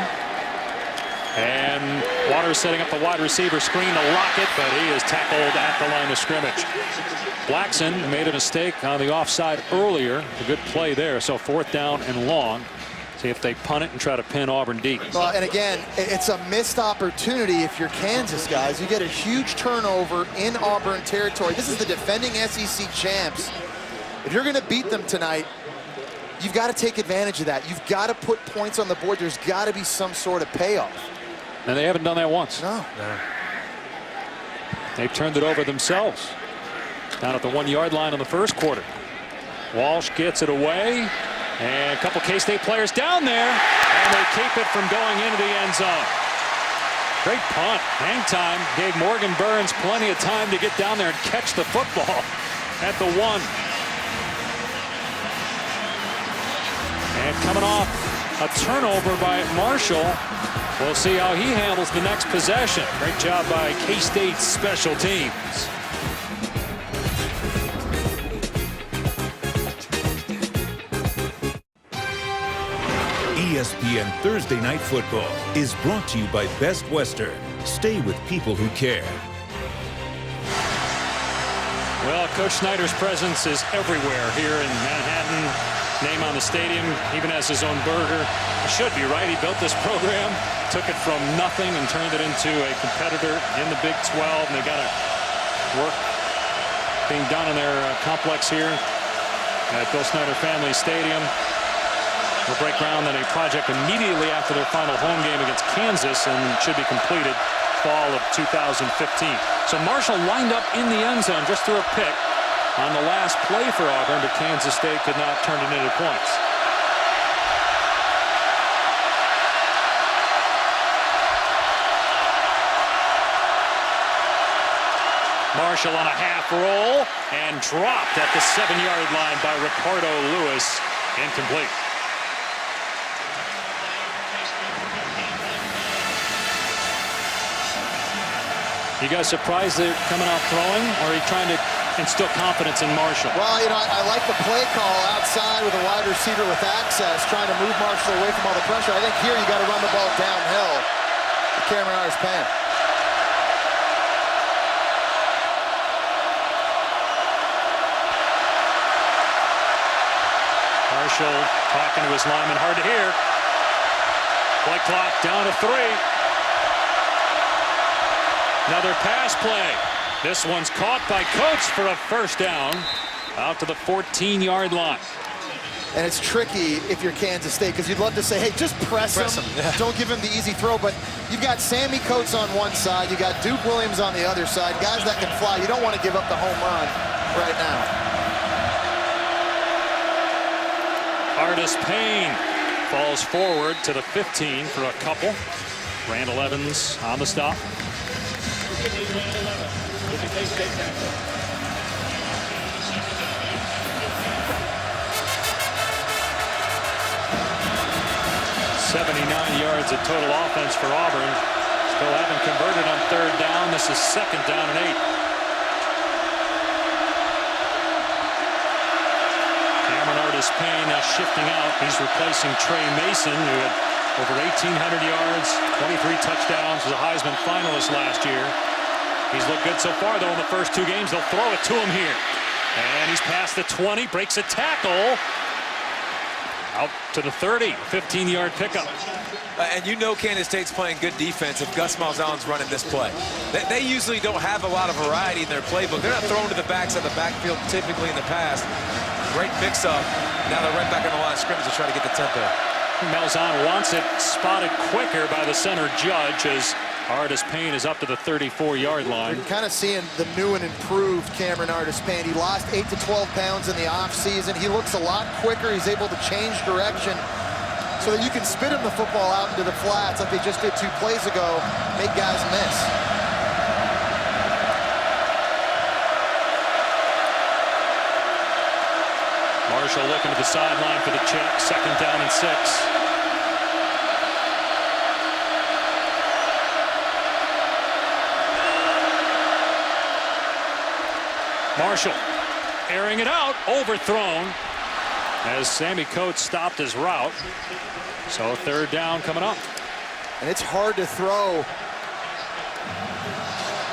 And Waters setting up the wide receiver screen to Lockett, but he is tackled at the line of scrimmage. Blackson made a mistake on the offside earlier. A good play there. So 4th down and long See if they punt it and try to pin Auburn deep. Well, and again, it's a missed opportunity if you're Kansas, guys. You get a huge turnover in Auburn territory. This is the defending SEC champs. If you're going to beat them tonight, you've got to take advantage of that. You've got to put points on the board. There's got to be some sort of payoff. And they haven't done that once. No. They've turned it over themselves. Down at the 1-yard line in the first quarter. Walsh gets it away. And a couple K-State players down there. And they keep it from going into the end zone. Great punt. Hang time gave Morgan Burns plenty of time to get down there and catch the football at the 1. And coming off a turnover by Marshall. We'll see how he handles the next possession. Great job by K-State's special teams. ESPN Thursday Night Football is brought to you by Best Western. Stay with people who care. Well, Coach Snyder's presence is everywhere here in Manhattan. Name on the stadium, even has his own burger. He should be, right? He built this program, took it from nothing and turned it into a competitor in the Big 12. And they got a work being done in their complex here at Bill Snyder Family Stadium. They'll break ground on a project immediately after their final home game against Kansas and should be completed fall of 2015. So Marshall lined up in the end zone just through a pick on the last play for Auburn, but Kansas State could not turn it into points. Marshall on a half roll and dropped at the 7-yard line by Ricardo Lewis. Incomplete. You guys surprised they're coming out throwing, or are you trying to instill confidence in Marshall? Well, you know, I like the play call outside with a wide receiver with access, trying to move Marshall away from all the pressure. I think here you got to run the ball downhill to Cameron Artis-Payne. Marshall talking to his lineman, hard to hear. Play clock down to 3. Another pass play. This one's caught by Coates for a first down out to the 14-yard line. And it's tricky if you're Kansas State because you'd love to say, hey, just press him. Yeah. Don't give him the easy throw. But you've got Sammy Coates on one side. You got Duke Williams on the other side. Guys that can fly. You don't want to give up the home run right now. Artis-Payne falls forward to the 15 for a couple. Randall Evans on the stop. 79 yards of total offense for Auburn. Still haven't converted on 3rd down. This is 2nd down and 8. Cameron Artis-Payne now shifting out. He's replacing Trey Mason, who had over 1,800 yards, 23 touchdowns, was a Heisman finalist last year. He's looked good so far, though, in the first 2 games. They'll throw it to him here. And he's past the 20, breaks a tackle. Out to the 30, 15-yard pickup. And you know Kansas State's playing good defense if Gus Malzahn's running this play. They usually don't have a lot of variety in their playbook. They're not throwing to the backs of the backfield typically in the past. Great mix-up. Now they're right back on the line of scrimmage to try to get the tempo. Malzahn wants it spotted quicker by the center judge as Artis-Payne is up to the 34-yard line. You're kind of seeing the new and improved Cameron Artis-Payne. He lost 8 to 12 pounds in the offseason. He looks a lot quicker. He's able to change direction so that you can spit him the football out into the flats like they just did 2 plays ago, make guys miss. Marshall looking to the sideline for the check. 2nd down and 6. Marshall airing it out, overthrown as Sammy Coates stopped his route. So 3rd down coming up. And it's hard to throw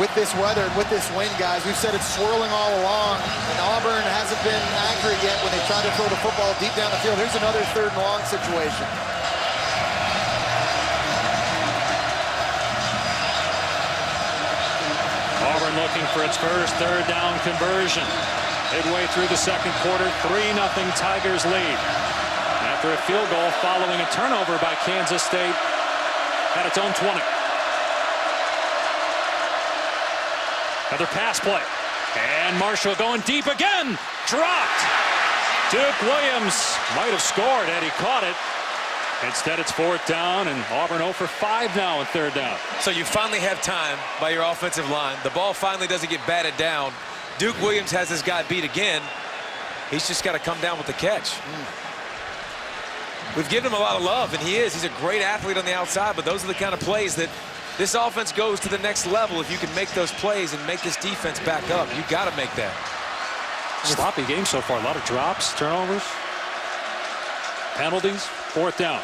with this weather and with this wind, guys. We've said it's swirling all along, and Auburn hasn't been accurate yet when they try to throw the football deep down the field. Here's another 3rd and long situation. Auburn looking for its first 3rd down conversion. Midway through the 2nd quarter, 3-0 Tigers lead. After a field goal following a turnover by Kansas State at its own 20. Another pass play. And Marshall going deep again. Dropped. Duke Williams might have scored had he caught it. Instead, it's 4th down, and Auburn 0 for 5 now on 3rd down. So you finally have time by your offensive line. The ball finally doesn't get batted down. Duke Williams has this guy beat again. He's just got to come down with the catch. We've given him a lot of love, and he's a great athlete on the outside, but those are the kind of plays that this offense goes to the next level. If you can make those plays and make this defense back up, you got to make that. Sloppy game so far. A lot of drops, turnovers, penalties. 4th down.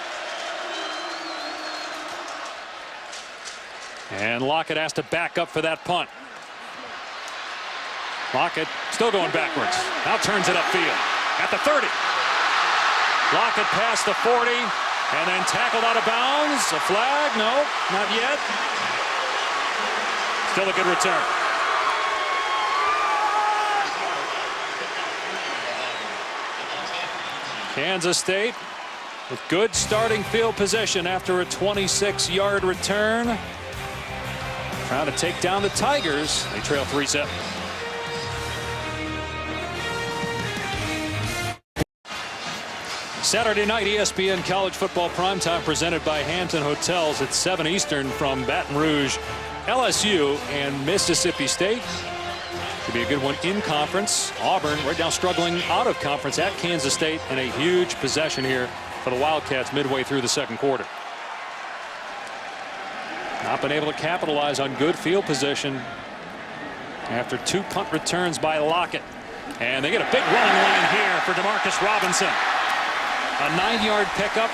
And Lockett has to back up for that punt. Lockett still going backwards. Now turns it upfield at the 30. Lockett past the 40 and then tackled out of bounds. A flag? No, not yet. Still a good return. Kansas State with good starting field position after a 26-yard return. Trying to take down the Tigers. They trail 3-7. Saturday night ESPN College Football Primetime presented by Hampton Hotels at 7 Eastern from Baton Rouge, LSU, and Mississippi State. Could be a good one in conference. Auburn right now struggling out of conference at Kansas State, and a huge possession here for the Wildcats midway through the 2nd quarter. Not been able to capitalize on good field position after 2 punt returns by Lockett. And they get a big running lane here for DeMarcus Robinson. A 9-yard pickup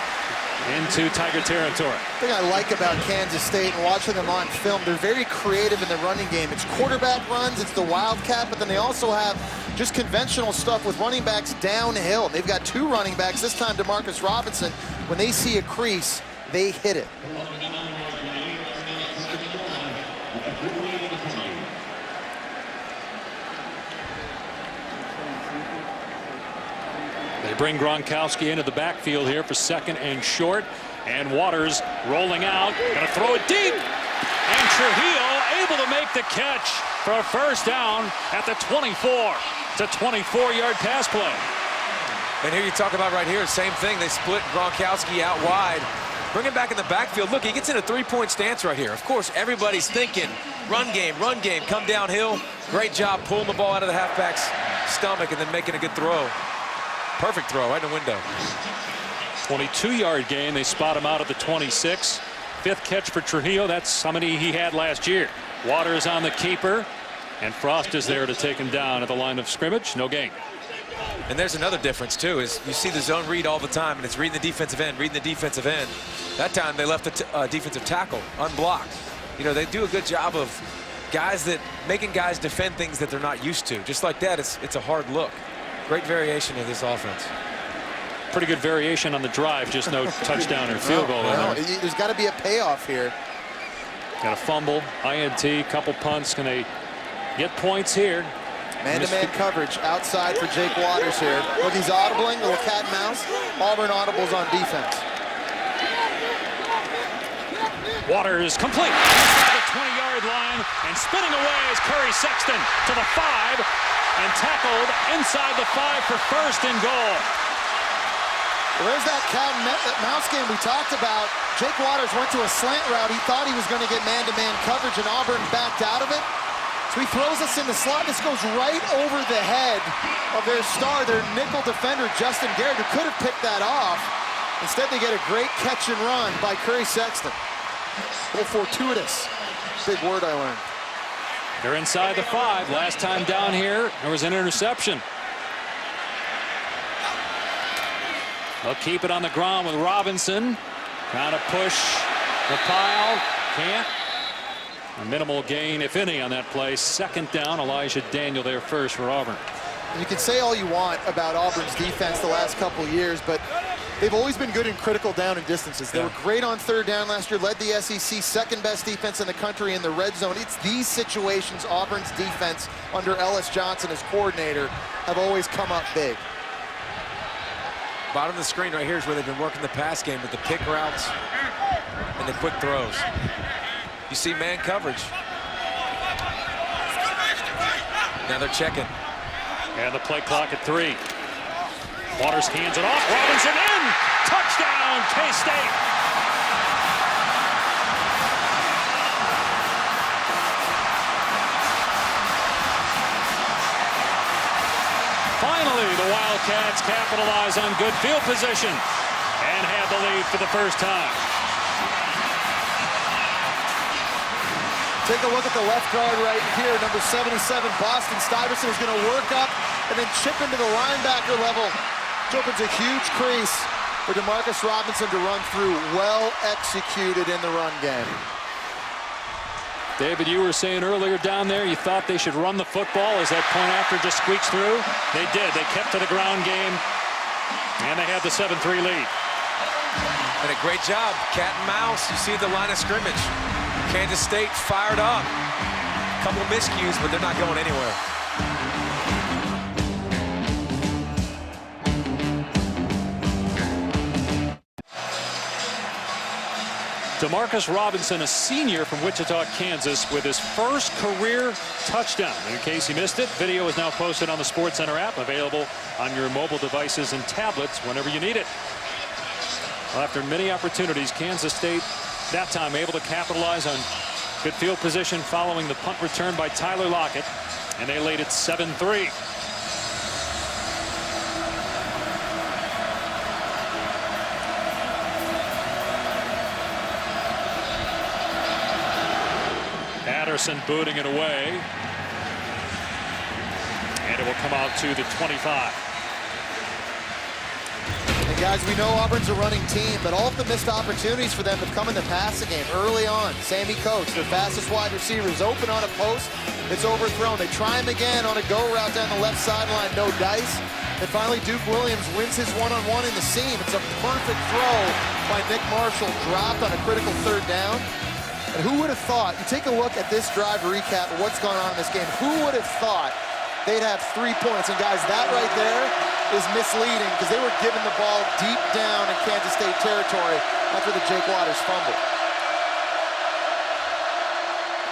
into Tiger territory. The thing I like about Kansas State and watching them on film, they're very creative in the running game. It's quarterback runs, it's the Wildcat, but then they also have just conventional stuff with running backs downhill. They've got 2 running backs, this time DeMarcus Robinson. When they see a crease, they hit it. They bring Gronkowski into the backfield here for 2nd and short. And Waters rolling out. Going to throw it deep. And Trujillo able to make the catch for a 1st down at the 24. It's a 24-yard pass play. And here you talk about right here, same thing. They split Gronkowski out wide. Bring him back in the backfield. Look, he gets in a 3-point stance right here. Of course, everybody's thinking run game, come downhill. Great job pulling the ball out of the halfback's stomach and then making a good throw. Perfect throw right in the window. 22-yard gain. They spot him out at the 26. 5th catch for Trujillo. That's how many he had last year. Waters on the keeper. And Frost is there to take him down at the line of scrimmage. No gain. And there's another difference, too, is you see the zone read all the time, and it's reading the defensive end, That time they left the defensive tackle unblocked. You know, they do a good job of making guys defend things that they're not used to. Just like that, it's a hard look. Great variation of this offense. Pretty good variation on the drive, just no touchdown or field goal. There's got to be a payoff here. Got a fumble, INT, couple punts. Can they get points here? Man-to-man coverage outside for Jake Waters here. Look, he's audibling, little cat and mouse. Auburn audibles on defense. Waters complete inside the 20-yard line and spinning away is Curry Sexton to the 5 and tackled inside the 5 for 1st and goal. Well, there's that cat and mouse game we talked about. Jake Waters went to a slant route. He thought he was going to get man-to-man coverage, and Auburn backed out of it. So he throws us in the slot. This goes right over the head of their star, their nickel defender, Justin Garrett, who could have picked that off. Instead, they get a great catch and run by Curry Sexton. A little fortuitous. Big word I learned. They're inside the 5. Last time down here, there was an interception. They'll keep it on the ground with Robinson. Trying to push the pile. Can't. A minimal gain, if any, on that play. Second down, Elijah Daniel there first for Auburn. You can say all you want about Auburn's defense the last couple years, but they've always been good in critical down and distances. They were great on third down last year, led the SEC, second best defense in the country in the red zone. It's these situations Auburn's defense under Ellis Johnson as coordinator have always come up big. Bottom of the screen right here is where they've been working the pass game with the pick routes and the quick throws. You see man coverage. Now they're checking. And the play clock at 3. Waters hands it off. Robinson in. Touchdown, K-State. Finally, the Wildcats capitalize on good field position and have the lead for the first time. Take a look at the left guard right here, number 77, Boston Stuyvesant is going to work up and then chip into the linebacker level, which opens a huge crease for Demarcus Robinson to run through. Well executed in the run game. David, you were saying earlier down there you thought they should run the football as that point after just squeaks through. They did. They kept to the ground game, and they had the 7-3 lead. And a great job. Cat and mouse. You see the line of scrimmage. Kansas State fired up. A couple miscues, but they're not going anywhere. Demarcus Robinson, a senior from Wichita, Kansas, with his first career touchdown. In case you missed it, video is now posted on the SportsCenter app, available on your mobile devices and tablets whenever you need it. Well, after many opportunities, Kansas State that time able to capitalize on good field position following the punt return by Tyler Lockett, and they laid it 7-3. Patterson booting it away, and it will come out to the 25. And guys, we know Auburn's a running team, but all of the missed opportunities for them have come in the passing game early on. Sammy Coates, their fastest wide receiver, is open on a post. It's overthrown. They try him again on a go route down the left sideline, no dice. And finally, Duke Williams wins his one-on-one in the seam. It's a perfect throw by Nick Marshall, dropped on a critical third down. And who would have thought, you take a look at this drive recap of what's going on in this game, who would have thought they'd have 3 points? And guys, that right there is misleading because they were given the ball deep down in Kansas State territory after the Jake Waters fumble.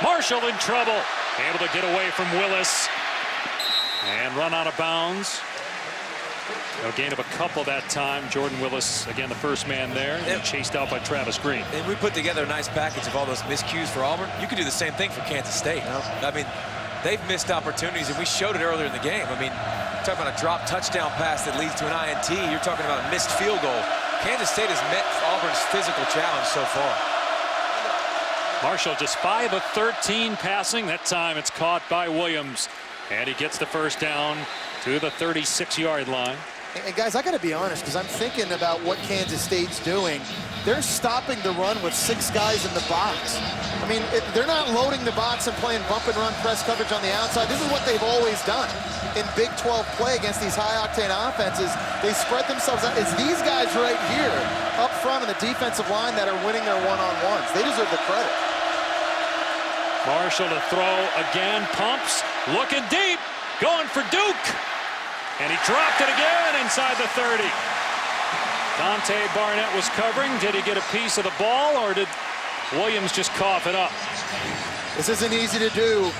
Marshall in trouble, able to get away from Willis and run out of bounds. A gain of a couple that time. Jordan Willis, again, the first man there, and chased out by Travis Green. And we put together a nice package of all those miscues for Auburn. You could do the same thing for Kansas State. I mean, they've missed opportunities, and we showed it earlier in the game. I mean, talking about a drop touchdown pass that leads to an INT. You're talking about a missed field goal. Kansas State has met Auburn's physical challenge so far. Marshall just 5 of 13 passing. That time it's caught by Williams, and he gets the first down to the 36-yard line. And guys, I got to be honest, because I'm thinking about what Kansas State's doing. They're stopping the run with 6 guys in the box. I mean, they're not loading the box and playing bump and run press coverage on the outside. This is what they've always done in Big 12 play against these high-octane offenses. They spread themselves out. It's these guys right here up front on the defensive line that are winning their one-on-ones. They deserve the credit. Marshall to throw again, pumps, looking deep, going for Duke. And he dropped it again inside the 30. Dante Barnett was covering. Did he get a piece of the ball, or did Williams just cough it up? This isn't easy to do.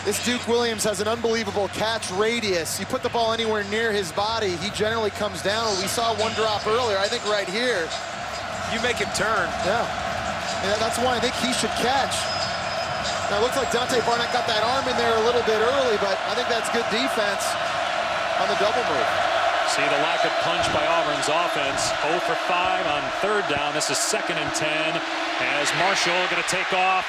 This Duke Williams has an unbelievable catch radius. You put the ball anywhere near his body, he generally comes down. We saw one drop earlier. I think right here. You make him turn. Yeah. And that's why I think he should catch. Now, it looks like Dante Barnett got that arm in there a little bit early, but I think that's good defense on the double move. See the lack of punch by Auburn's offense. 0 for 5 on third down. This is 2nd and 10 as Marshall going to take off.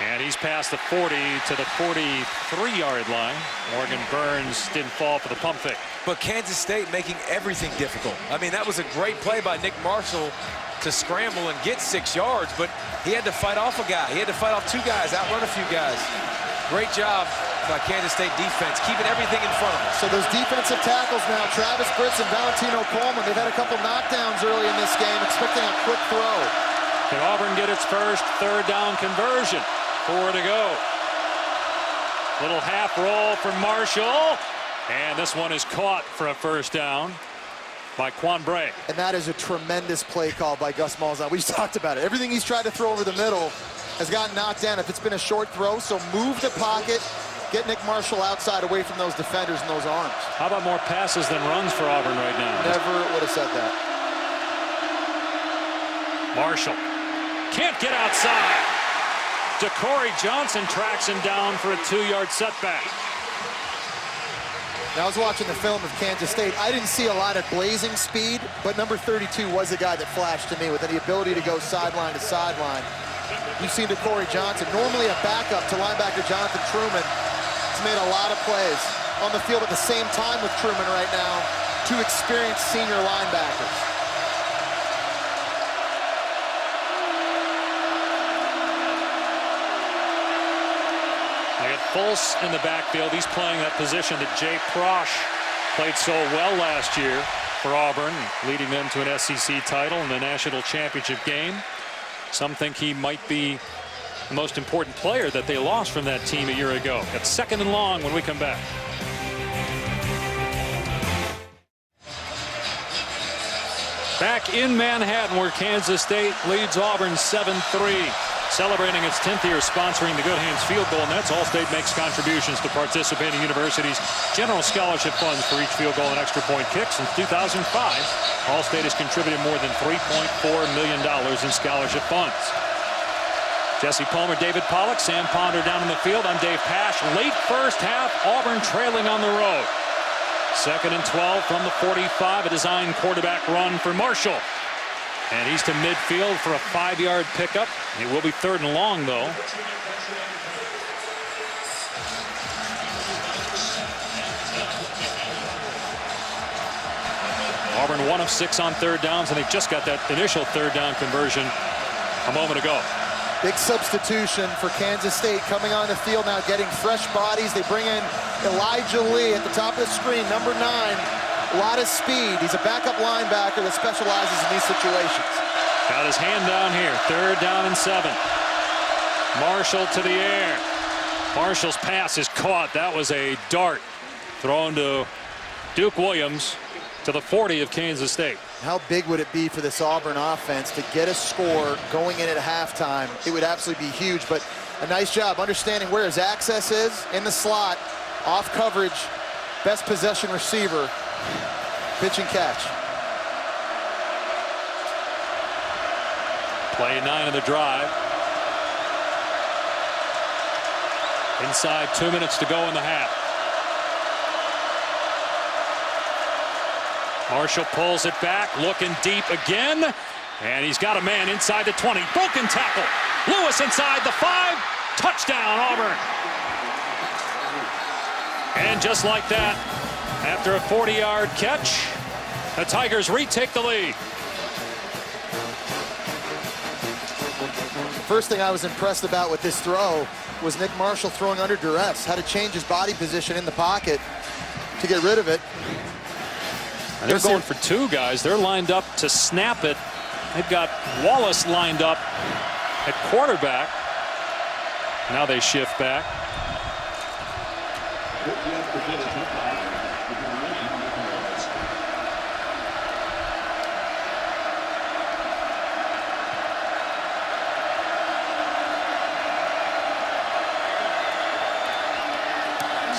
And he's past the 40 to the 43-yard line. Morgan Burns didn't fall for the pump fake. But Kansas State making everything difficult. I mean, that was a great play by Nick Marshall, to scramble and get 6 yards, but he had to fight off a guy. He had to fight off 2 guys, outrun a few guys. Great job by Kansas State defense, keeping everything in front of them. So those defensive tackles now, Travis Britz and Valentino Coleman, they've had a couple knockdowns early in this game, expecting a quick throw. Can Auburn get its first third down conversion? 4 to go. Little half roll for Marshall. And this one is caught for a first down by Quan Bray. And that is a tremendous play call by Gus Malzahn. We just talked about it. Everything he's tried to throw over the middle has gotten knocked down if it's been a short throw. So move the pocket, get Nick Marshall outside away from those defenders and those arms. How about more passes than runs for Auburn right now? Never would have said that. Marshall can't get outside. DeCorey Johnson tracks him down for a 2-yard setback. Now, I was watching the film of Kansas State. I didn't see a lot of blazing speed, but number 32 was the guy that flashed to me with the ability to go sideline to sideline. You've seen DeCorey Johnson, normally a backup to linebacker Jonathan Truman. He's made a lot of plays on the field at the same time with Truman right now, 2 experienced senior linebackers. They got Fultz in the backfield. He's playing that position that Jay Prosch played so well last year for Auburn, leading them to an SEC title in the national championship game. Some think he might be the most important player that they lost from that team a year ago. At 2nd and long when we come back. Back in Manhattan, where Kansas State leads Auburn 7-3. Celebrating its 10th year sponsoring the Good Hands Field Goal Nets, Allstate makes contributions to participating universities' general scholarship funds for each field goal and extra point kick. Since 2005, Allstate has contributed more than $3.4 million in scholarship funds. Jesse Palmer, David Pollock, Sam Ponder down in the field. I'm Dave Pasch. Late first half, Auburn trailing on the road. 2nd and 12 from the 45, a design quarterback run for Marshall. And he's to midfield for a 5-yard pickup. It will be 3rd and long, though. Auburn 1 of 6 on 3rd downs, and they just got that initial 3rd down conversion a moment ago. Big substitution for Kansas State coming on the field now, getting fresh bodies. They bring in Elijah Lee at the top of the screen, number 9. A lot of speed. He's a backup linebacker that specializes in these situations. Got his hand down here. 3rd down and 7. Marshall to the air. Marshall's pass is caught. That was a dart thrown to Duke Williams to the 40 of Kansas State. How big would it be for this Auburn offense to get a score going in at halftime? It would absolutely be huge, but a nice job understanding where his access is in the slot, off coverage, best possession receiver. Pitch and catch. Play 9 of the drive. Inside 2 minutes to go in the half. Marshall pulls it back, looking deep again. And he's got a man inside the 20. Broken tackle. Lewis inside the 5. Touchdown, Auburn. And just like that, after a 40-yard catch, the Tigers retake the lead. First thing I was impressed about with this throw was Nick Marshall throwing under duress. Had to change his body position in the pocket to get rid of it. And they're going for 2 guys. They're lined up to snap it. They've got Wallace lined up at quarterback. Now they shift back.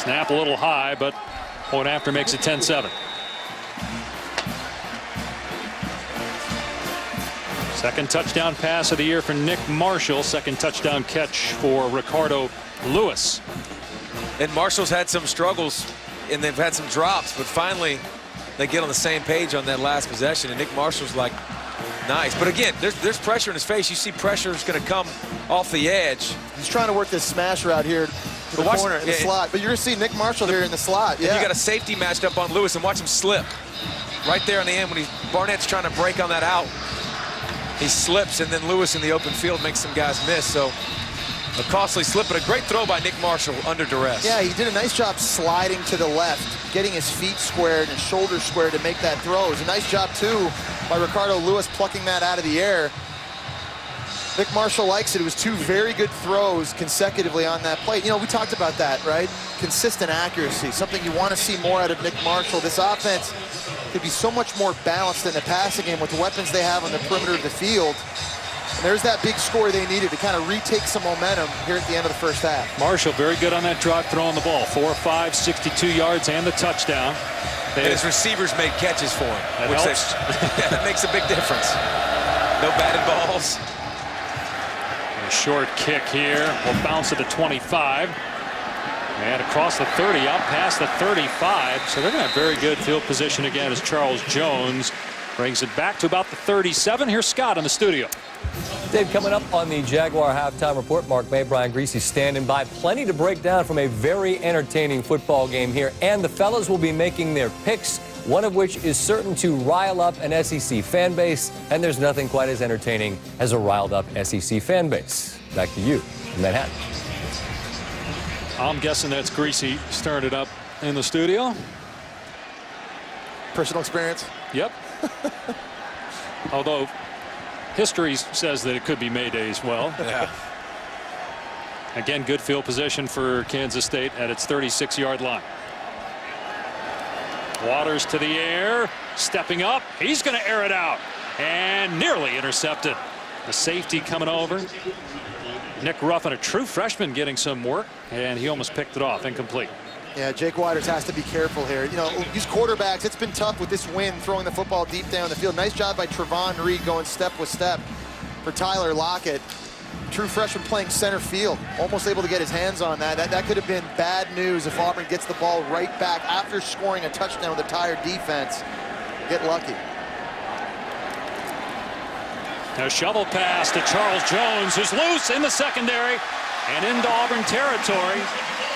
Snap a little high, but point after makes it 10-7. Second touchdown pass of the year for Nick Marshall. Second touchdown catch for Ricardo Lewis. And Marshall's had some struggles, and they've had some drops, but finally they get on the same page on that last possession, and Nick Marshall's like, nice. But again, there's pressure in his face. You see pressure is going to come off the edge. He's trying to work this smash route here to the corner in the slot. But you're going to see Nick Marshall here in the slot. Yeah. You got a safety matched up on Lewis, and watch him slip right there in the end when Barnett's trying to break on that out. He slips, and then Lewis in the open field makes some guys miss. So a costly slip, but a great throw by Nick Marshall under duress. Yeah, he did a nice job sliding to the left, getting his feet squared and shoulders squared to make that throw. It was a nice job, too, by Ricardo Lewis plucking that out of the air. Nick Marshall likes it. It was two very good throws consecutively on that play. You know, we talked about that, right? Consistent accuracy, something you want to see more out of Nick Marshall. This offense could be so much more balanced in the passing game with the weapons they have on the perimeter of the field. And there's that big score they needed to kind of retake some momentum here at the end of the first half. Marshall very good on that drive, throwing the ball. 4 of 5, 62 yards, and the touchdown. And his receivers made catches for him. That helps. That makes a big difference. No batted balls. A short kick here will bounce to the 25. And across the 30, out past the 35. So they're going to have very good field position again as Charles Jones brings it back to about the 37. Here's Scott in the studio. Dave, coming up on the Jaguar halftime report, Mark May, Brian Greasy standing by. Plenty to break down from a very entertaining football game here. And the fellas will be making their picks, one of which is certain to rile up an SEC fan base. And there's nothing quite as entertaining as a riled up SEC fan base. Back to you in Manhattan. I'm guessing that's Greasy stirring it up in the studio. Personal experience? Yep. Although history says that it could be Mayday as well. Yeah. Again, good field position for Kansas State at its 36-yard line. Waters to the air, stepping up. He's going to air it out and nearly intercepted. The safety coming over. Nick Ruffin, a true freshman, getting some work, and he almost picked it off. Incomplete. Yeah, Jake Waters has to be careful here. You know, these quarterbacks, it's been tough with this wind throwing the football deep down the field. Nice job by Trevon Reed going step with step for Tyler Lockett. True freshman playing center field. Almost able to get his hands on that. That could have been bad news if Auburn gets the ball right back after scoring a touchdown with a tired defense. Get lucky. A shovel pass to Charles Jones, who's loose in the secondary and into Auburn territory.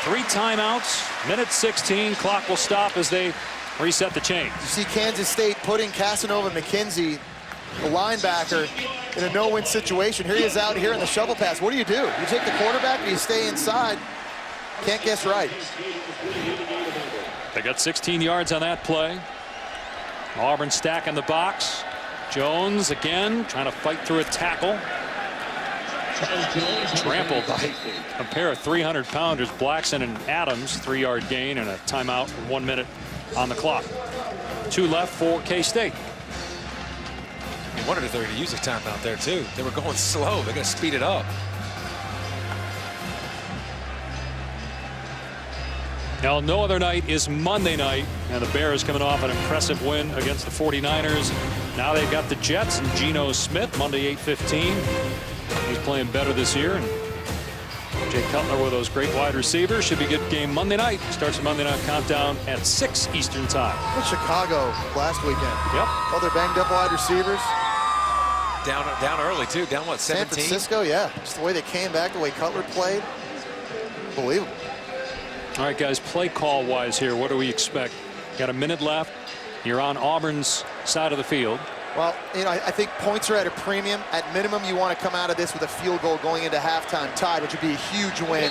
3 timeouts, minute 16. Clock will stop as they reset the chains. You see Kansas State putting Casanova McKenzie, the linebacker, in a no-win situation. Here he is out here in the shovel pass. What do? You take the quarterback or you stay inside? Can't guess right. They got 16 yards on that play. Auburn stacking the box. Jones again trying to fight through a tackle. Trampled by a pair of 300-pounders, Blackson and Adams. 3-yard gain and a timeout, 1 minute on the clock. 2 left for K-State. I wondered if they were going to use a timeout there too. They were going slow. They're going to speed it up. Now, no other night is Monday night, and the Bears coming off an impressive win against the 49ers. Now they've got the Jets and Geno Smith, Monday 8:15. He's playing better this year, and Jay Cutler with those great wide receivers. Should be a good game Monday night. Starts the Monday night countdown at 6 Eastern time. In Chicago last weekend. Yep. All their banged up wide receivers. Down early too. Down what, 17? San Francisco, yeah. Just the way they came back, the way Cutler played. Unbelievable. All right, guys, play call wise here, what do we expect? Got a minute left. You're on Auburn's side of the field. Well, you know, I think points are at a premium. At minimum, you want to come out of this with a field goal going into halftime tied, which would be a huge win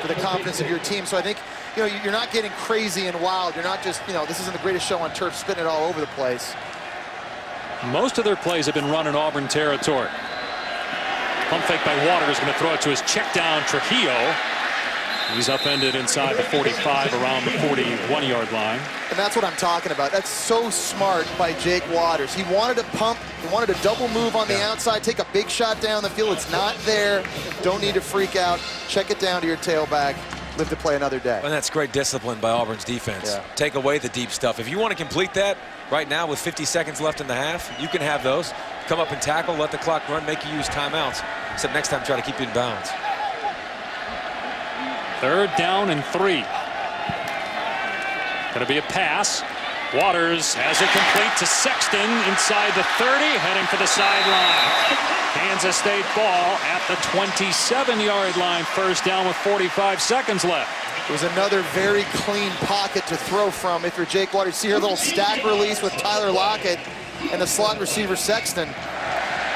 for the confidence of your team. So I think, you know, you're not getting crazy and wild. You're not just, you know, this isn't the greatest show on turf, spinning it all over the place. Most of their plays have been run in Auburn territory. Pump fake by Waters, going to throw it to his check down Trujillo. He's upended inside the 45, around the 41-yard line. And that's what I'm talking about. That's so smart by Jake Waters. He wanted to pump. He wanted to double move on the outside, take a big shot down the field. It's not there. Don't need to freak out. Check it down to your tailback. Live to play another day. And that's great discipline by Auburn's defense. Yeah. Take away the deep stuff. If you want to complete that right now with 50 seconds left in the half, you can have those. Come up and tackle, let the clock run, make you use timeouts. Except next time, try to keep you in bounds. 3rd down and 3. Going to be a pass. Waters has it complete to Sexton inside the 30, heading for the sideline. Kansas State ball at the 27-yard line. 1st down with 45 seconds left. It was another very clean pocket to throw from if you're Jake Waters. See her little stack release with Tyler Lockett and the slot receiver Sexton.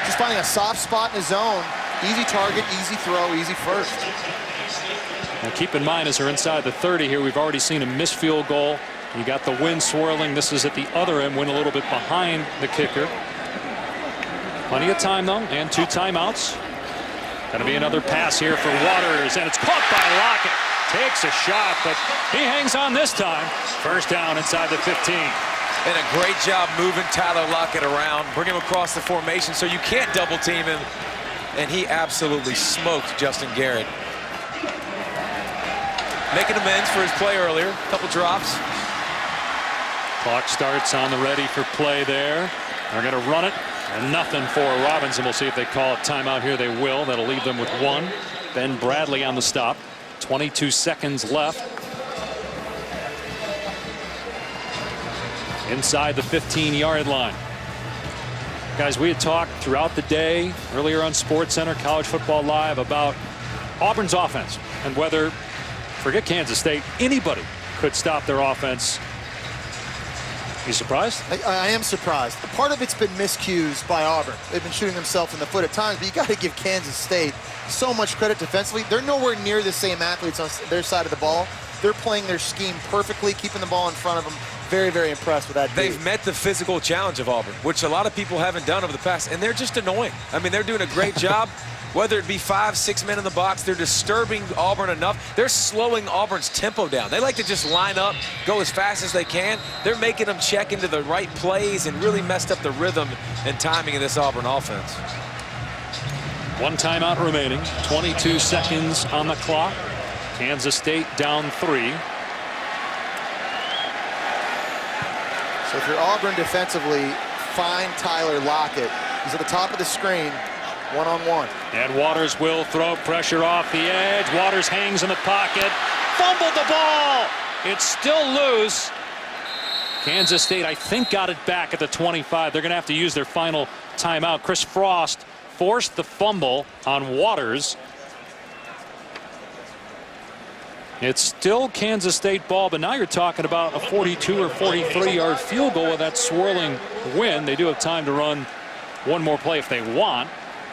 just finding a soft spot in his zone. Easy target, easy throw, easy first. Now keep in mind, as they're inside the 30 here, we've already seen a missed field goal. You got the wind swirling. This is at the other end, went a little bit behind the kicker. Plenty of time, though, and 2 timeouts. Going to be another pass here for Waters, and it's caught by Lockett. Takes a shot, but he hangs on this time. First down inside the 15. And a great job moving Tyler Lockett around, bring him across the formation so you can't double team him. And he absolutely smoked Justin Garrett. Making amends for his play earlier. A couple drops. Clock starts on the ready for play there. They're going to run it, and nothing for Robinson. We'll see if they call a timeout here. They will. That'll leave them with 1. Ben Bradley on the stop. 22 seconds left. Inside the 15-yard line. Guys, we had talked throughout the day, earlier on SportsCenter, College Football Live, about Auburn's offense and whether, forget Kansas State, anybody could stop their offense. You surprised? I am surprised. Part of it's been miscues by Auburn. They've been shooting themselves in the foot at times, but you got to give Kansas State so much credit defensively. They're nowhere near the same athletes on their side of the ball. They're playing their scheme perfectly, keeping the ball in front of them. Very, very impressed with that. They've met the physical challenge of Auburn, which a lot of people haven't done over the past, and they're just annoying. I mean, they're doing a great job. Whether it be 5, 6 men in the box, they're disturbing Auburn enough. They're slowing Auburn's tempo down. They like to just line up, go as fast as they can. They're making them check into the right plays and really messed up the rhythm and timing of this Auburn offense. 1 timeout remaining. 22 seconds on the clock. Kansas State down 3. So if you're Auburn defensively, find Tyler Lockett. He's at the top of the screen, one-on-one. And Waters will throw pressure off the edge. Waters hangs in the pocket. Fumbled the ball. It's still loose. Kansas State, I think, got it back at the 25. They're going to have to use their final timeout. Chris Frost forced the fumble on Waters. It's still Kansas State ball, but now you're talking about a 42 or 43-yard field goal with that swirling wind. They do have time to run one more play if they want.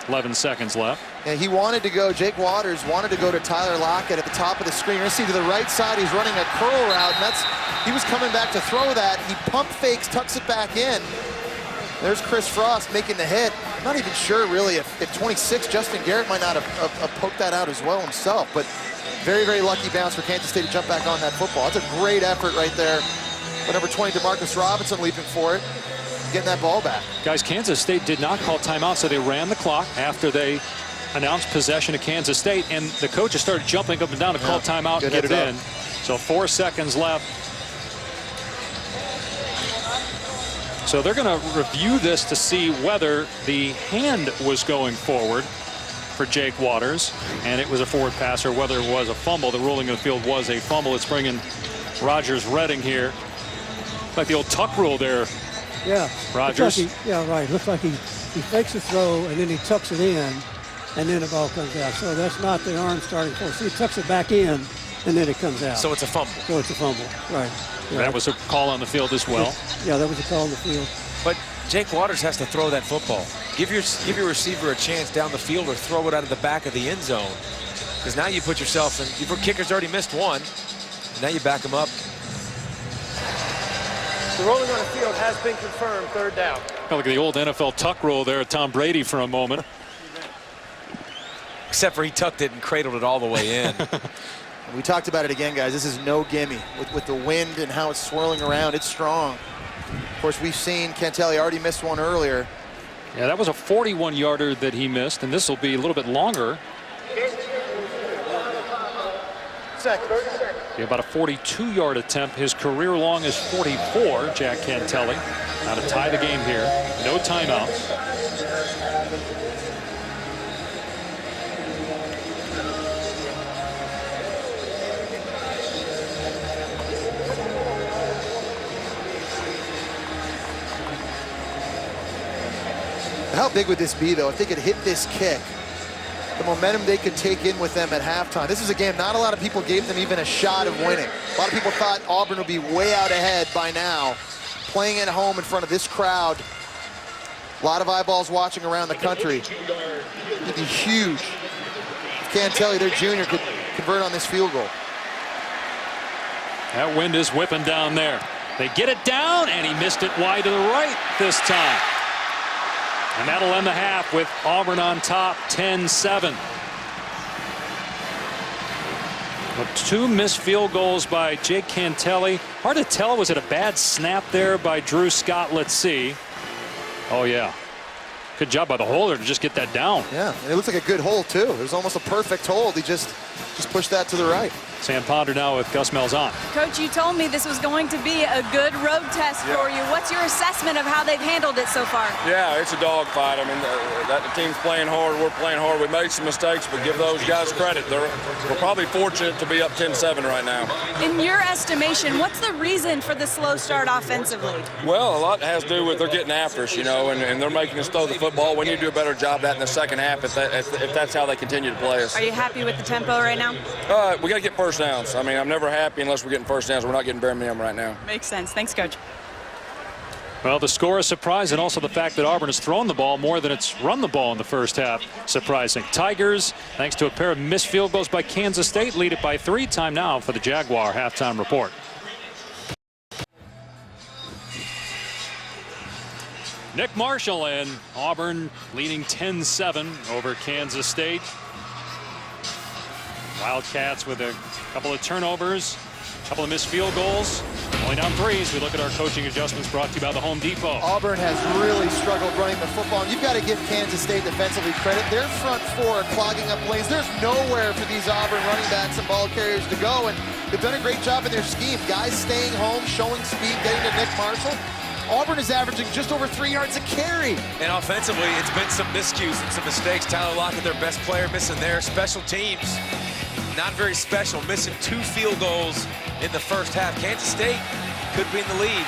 11 seconds left. Yeah, he wanted to go, Jake Waters wanted to go to Tyler Lockett at the top of the screen. You're going to see to the right side, he's running a curl route, and he was coming back to throw that. He pump fakes, tucks it back in. There's Chris Frost making the hit. I'm not even sure, really, if 26, Justin Garrett might not have poked that out as well himself, but very, very lucky bounce for Kansas State to jump back on that football. That's a great effort right there. But number 20, DeMarcus Robinson leaping for it, getting that ball back. Guys, Kansas State did not call timeout, so they ran the clock after they announced possession of Kansas State, and the coaches started jumping up and down to call timeout and get it in. So 4 seconds left. So they're going to review this to see whether the hand was going forward for Jake Waters, and it was a forward pass, or whether it was a fumble. The ruling in the field was a fumble. It's bringing Rogers Redding here. Like the old tuck rule there. Yeah. Rogers. Yeah, right. Looks like he fakes the throw, and then he tucks it in, and then the ball comes out. So that's not the arm starting force. He tucks it back in, and then it comes out. So it's a fumble. So it's a fumble, right. Yeah. That was a call on the field as well. Yeah, that was a call on the field. But Jake Waters has to throw that football. Give your receiver a chance down the field, or throw it out of the back of the end zone. Because now you put yourself in, your kicker's already missed one. Now you back him up. The rolling on the field has been confirmed. 3rd down. Look at the old NFL tuck rule there at Tom Brady for a moment. Except for he tucked it and cradled it all the way in. We talked about it again, guys. This is no gimme. With the wind and how it's swirling around, it's strong. Of course, we've seen Cantelli already missed one earlier. Yeah, that was a 41-yarder that he missed, and this will be a little bit longer. Yeah, about a 42-yard attempt. His career long is 44, Jack Cantelli. Now to tie the game here. No timeouts. How big would this be, though, if they could hit this kick? The momentum they could take in with them at halftime. This is a game not a lot of people gave them even a shot of winning. A lot of people thought Auburn would be way out ahead by now. Playing at home in front of this crowd A lot of eyeballs watching around the country. It'd be huge. Can't tell you their junior could convert on this field goal. That wind is whipping down there. They get it down, and he missed it wide to the right this time. And that'll end the half with Auburn on top, 10-7. But 2 missed field goals by Jake Cantelli. Hard to tell, was it a bad snap there by Drew Scott? Let's see. Oh, yeah. Good job by the holder to just get that down. Yeah, and it looks like a good hold, too. It was almost a perfect hold. He just pushed that to the right. Sam Ponder now with Gus Malzahn. Coach, you told me this was going to be a good road test for you. What's your assessment of how they've handled it so far? Yeah, it's a dogfight. I mean, the team's playing hard. We're playing hard. We made some mistakes, but give those guys credit. We're probably fortunate to be up 10-7 right now. In your estimation, what's the reason for the slow start offensively? Well, a lot has to do with they're getting after us, you know, and they're making us throw the football. We need to do a better job of that in the second half if that's how they continue to play us. Are you happy with the tempo right now? We got to get first downs. I mean, I'm never happy unless we're getting first downs. We're not getting bare minimum right now. Makes sense. Thanks, Coach. Well, the score is surprising, and also the fact that Auburn has thrown the ball more than it's run the ball in the first half. Surprising. Tigers, thanks to a pair of missed field goals by Kansas State, lead it by 3. Time now for the Jaguar halftime report. Nick Marshall and Auburn leading 10-7 over Kansas State. Wildcats with a couple of turnovers, a couple of missed field goals, only down 3s. We look at our coaching adjustments brought to you by the Home Depot. Auburn has really struggled running the football, and you've got to give Kansas State defensively credit. Their front 4 are clogging up lanes. There's nowhere for these Auburn running backs and ball carriers to go, and they've done a great job in their scheme. Guys staying home, showing speed, getting to Nick Marshall. Auburn is averaging just over 3 yards a carry. And offensively, it's been some miscues and some mistakes. Tyler Lockett, their best player, missing their special teams. Not very special, missing 2 field goals in the first half. Kansas State could be in the lead,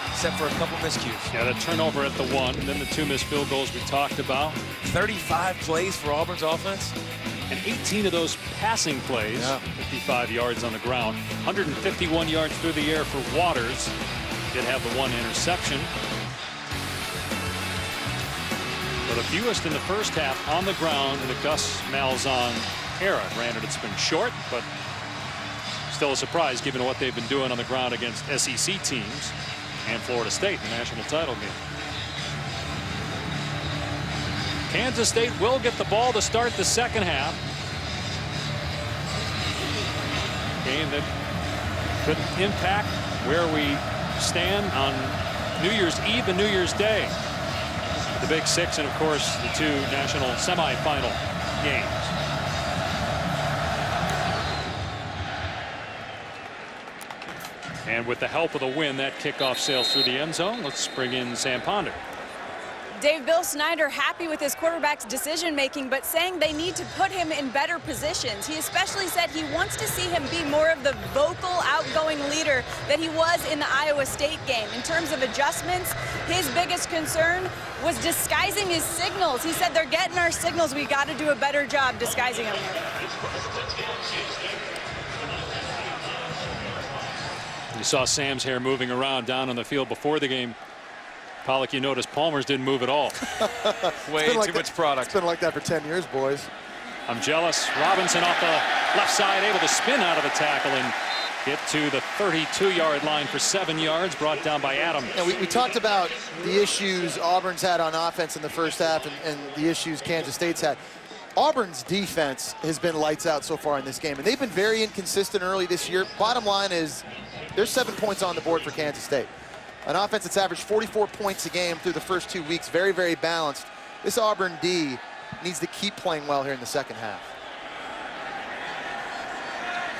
except for a couple miscues. Yeah, the turnover at the 1, and then the 2 missed field goals we talked about. 35 plays for Auburn's offense. And 18 of those passing plays, 55 yards on the ground. 151 yards through the air for Waters. Did have the 1 interception. But the fewest in the first half on the ground in the Gus Malzahn era. Granted, it's been short, but still a surprise given what they've been doing on the ground against SEC teams and Florida State in the national title game. Kansas State will get the ball to start the second half. Game that could impact where we stand on New Year's Eve and New Year's Day. The Big Six and, of course, the 2 national semifinal games. And with the help of the win, that kickoff sails through the end zone. Let's bring in Sam Ponder. Dave, Bill Snyder happy with his quarterback's decision-making, but saying they need to put him in better positions. He especially said he wants to see him be more of the vocal, outgoing leader that he was in the Iowa State game. In terms of adjustments, his biggest concern was disguising his signals. He said, they're getting our signals. We got to do a better job disguising them. You saw Sam's hair moving around down on the field before the game. Pollock, you noticed Palmer's didn't move at all. Way too much product. It's been like that for 10 years, boys. I'm jealous. Robinson off the left side, able to spin out of the tackle and get to the 32-yard line for 7 yards, brought down by Adams. Yeah, we talked about the issues Auburn's had on offense in the first half and the issues Kansas State's had. Auburn's defense has been lights out so far in this game, and they've been very inconsistent early this year. Bottom line is there's 7 points on the board for Kansas State. An offense that's averaged 44 points a game through the first 2 weeks. Very, very balanced. This Auburn D needs to keep playing well here in the second half.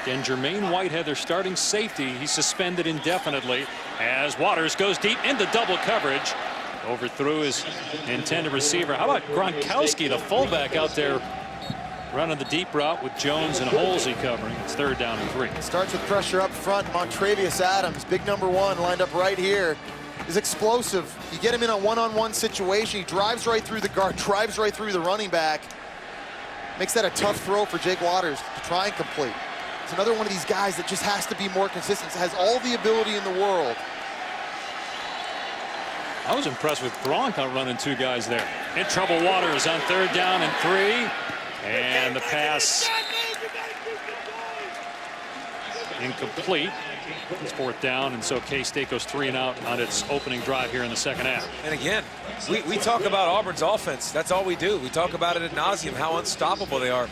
Again, Jermaine Whitehead, their starting safety, he's suspended indefinitely as Waters goes deep into double coverage. Overthrew his intended receiver. How about Gronkowski, the fullback, out there running the deep route with Jones and Holsey covering. It's 3rd down and 3. Starts with pressure up front. Montravius Adams, big number 1, lined up right here, is explosive. You get him in a one-on-one situation. He drives right through the guard, drives right through the running back. Makes that a tough throw for Jake Waters to try and complete. It's another one of these guys that just has to be more consistent. Has all the ability in the world. I was impressed with Gronk running 2 guys there. In trouble, Waters on 3rd down and 3. And the pass incomplete. It's 4th down, and so K-State goes 3 and out on its opening drive here in the second half. And again, we talk about Auburn's offense. That's all we do. We talk about it ad nauseum, how unstoppable they are.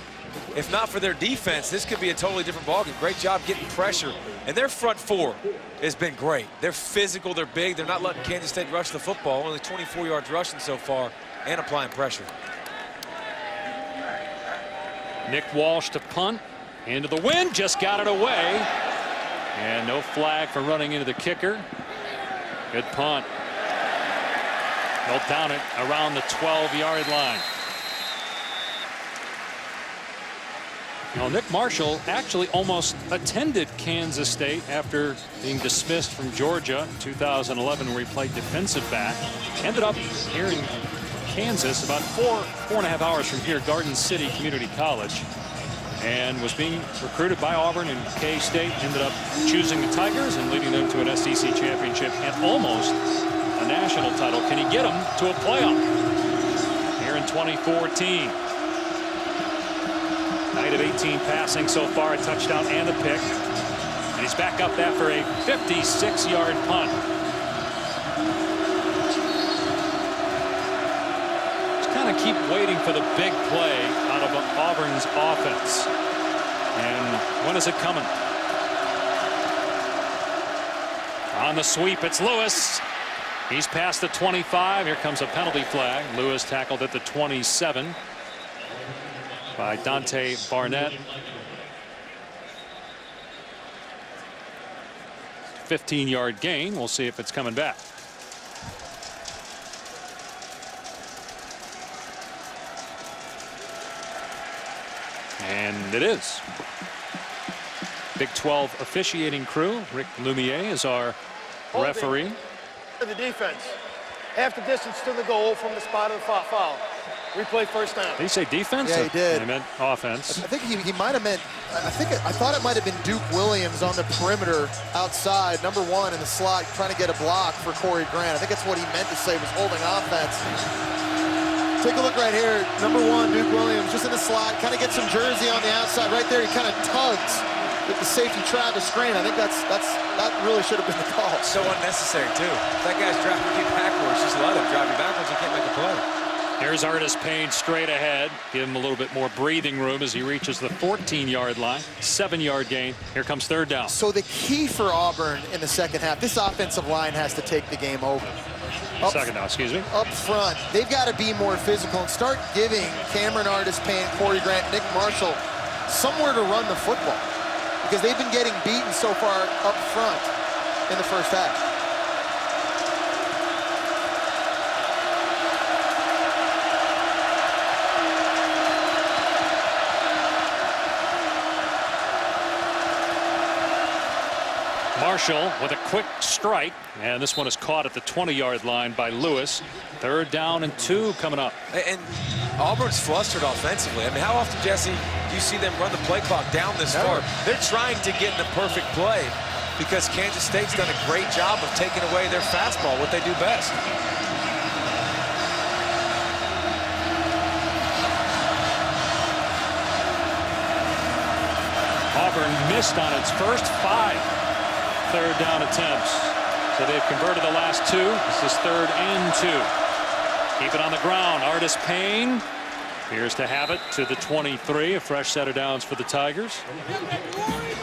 If not for their defense, this could be a totally different ballgame. Great job getting pressure. And their front 4 has been great. They're physical, they're big, they're not letting Kansas State rush the football. Only 24 yards rushing so far and applying pressure. Nick Walsh to punt. Into the wind, just got it away. And no flag for running into the kicker. Good punt. They'll down it around the 12-yard line. Now, Nick Marshall actually almost attended Kansas State after being dismissed from Georgia in 2011, where he played defensive back. Ended up here in Kansas, about 4.5 hours from here, Garden City Community College, and was being recruited by Auburn and K-State. Ended up choosing the Tigers and leading them to an SEC championship and almost a national title. Can he get them to a playoff here in 2014? Night of 18 passing so far, a touchdown and a pick. And he's back up after a 56-yard punt. Just kind of keep waiting for the big play out of Auburn's offense. And when is it coming? On the sweep, it's Lewis. He's past the 25. Here comes a penalty flag. Lewis tackled at the 27. By Dante Barnett. 15-yard gain. We'll see if it's coming back. And it is. Big 12 officiating crew. Rick Lumiere is our referee. The defense. Half the distance to the goal from the spot of the foul. Replay first down. Did he say defense? Yeah, he did. He meant offense. I think he might have meant, I thought it might have been Duke Williams on the perimeter outside, number 1 in the slot, trying to get a block for Corey Grant. I think that's what he meant to say, was holding offense. Take a look right here. Number 1, Duke Williams, just in the slot, kind of gets some jersey on the outside. Right there, he kind of tugs with the safety Travis Green. I think that really should have been the call. So unnecessary, too. If that guy's driving you backwards, just let him drive you backwards. You can't make a play. Here's Artis Payne straight ahead. Give him a little bit more breathing room as he reaches the 14-yard line. 7-yard gain. Here comes 3rd down. So the key for Auburn in the second half, this offensive line has to take the game over. Second down, excuse me. Up front, they've got to be more physical and start giving Cameron Artis Payne, Corey Grant, Nick Marshall somewhere to run the football, because they've been getting beaten so far up front in the first half. Marshall with a quick strike, and this one is caught at the 20-yard line by Lewis. 3rd down and 2 coming up. And Auburn's flustered offensively. I mean, how often, Jesse, do you see them run the play clock down this far? They're trying to get in the perfect play because Kansas State's done a great job of taking away their fastball, what they do best. Auburn missed on its first 5 3rd down attempts. So they've converted the last 2. This is 3rd and 2. Keep it on the ground. Artis Payne appears to have it to the 23. A fresh set of downs for the Tigers.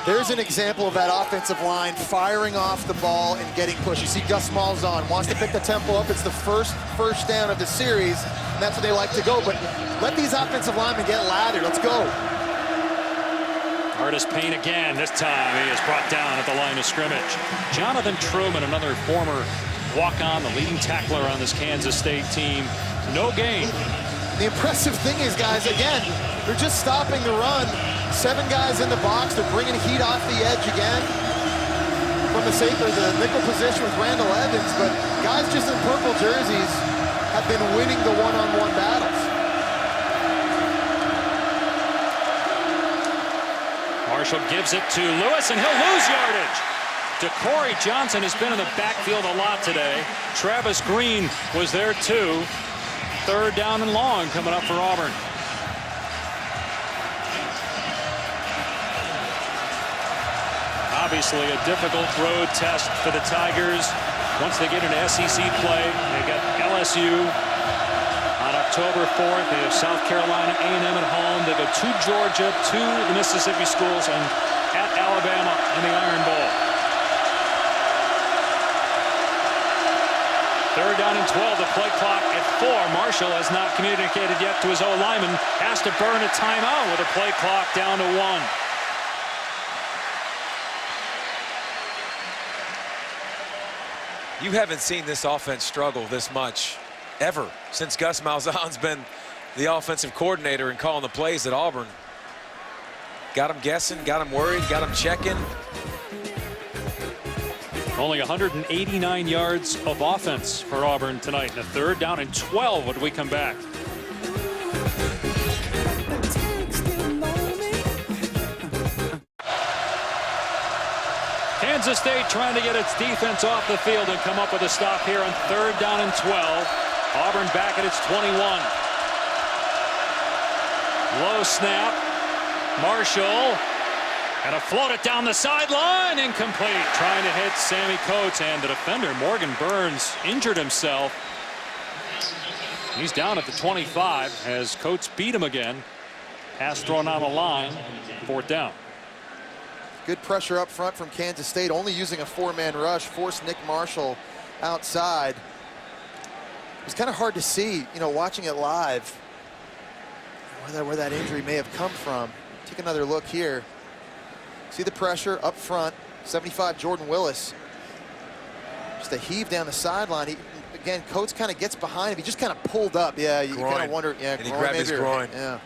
There's an example of that offensive line firing off the ball and getting pushed. You see Gus Malzahn wants to pick the tempo up. It's the first down of the series, and that's what they like to go. But let these offensive linemen get lathered. Let's go. Artis Payne again. This time he is brought down at the line of scrimmage. Jonathan Truman, another former walk-on, the leading tackler on this Kansas State team. No gain. The impressive thing is, guys, again, they're just stopping the run. 7 guys in the box. They're bringing heat off the edge again from the nickel position with Randall Evans. But guys just in purple jerseys have been winning the one-on-one battles. Marshall gives it to Lewis, and he'll lose yardage. DeCorey Johnson has been in the backfield a lot today. Travis Green was there too. 3rd down and long coming up for Auburn. Obviously a difficult road test for the Tigers. Once they get into SEC play, they got LSU on October 4th. They have South Carolina A&M at home. They go to Georgia, to the Mississippi schools, and at Alabama in the Iron Bowl. 3rd down and 12. The play clock at 4. Marshall has not communicated yet to his O-lineman. Has to burn a timeout with a play clock down to 1. You haven't seen this offense struggle this much ever since Gus Malzahn's been the offensive coordinator and calling the plays at Auburn. Got him guessing, got him worried, got him checking. Only 189 yards of offense for Auburn tonight. And a 3rd down and 12 when we come back. Kansas State trying to get its defense off the field and come up with a stop here on 3rd down and 12. Auburn back at its 21. Low snap. Marshall. And a float it down the sideline. Incomplete. Trying to hit Sammy Coates. And the defender, Morgan Burns, injured himself. He's down at the 25 as Coates beat him again. Pass thrown on the line. 4th down. Good pressure up front from Kansas State, only using a 4-man rush, forced Nick Marshall outside. It was kind of hard to see, you know, watching it live, where that injury may have come from. Take another look here. See the pressure up front, 75 Jordan Willis. Just a heave down the sideline. Again, Coates kind of gets behind him. He just kind of pulled up. Yeah, you kind of wonder. Yeah, and he grabbed his groin. Yeah.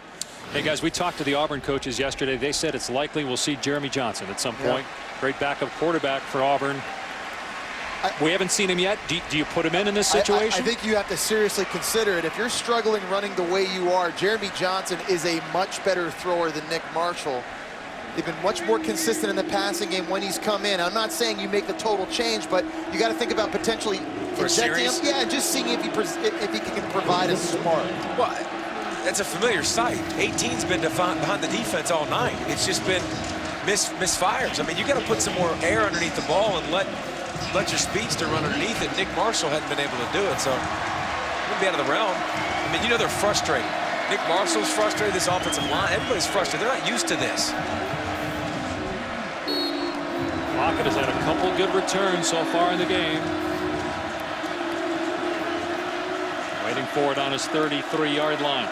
Hey guys, we talked to the Auburn coaches yesterday. They said it's likely we'll see Jeremy Johnson at some point. Great backup quarterback for Auburn. We haven't seen him yet. Do you put him in this situation? I think you have to seriously consider it. If you're struggling running the way you are, Jeremy Johnson is a much better thrower than Nick Marshall. They've been much more consistent in the passing game when he's come in. I'm not saying you make the total change, but you got to think about potentially injecting him. Yeah, and just seeing if he can provide a spark. Well, that's a familiar sight. 18's been behind the defense all night. It's just been misfires. I mean, you got to put some more air underneath the ball and let your speedster run underneath it. Nick Marshall hadn't been able to do it, so it wouldn't be out of the realm. I mean, you know they're frustrated. Nick Marshall's frustrated. This offensive line, everybody's frustrated. They're not used to this. Lockett has had a couple good returns so far in the game. Waiting for it on his 33-yard line.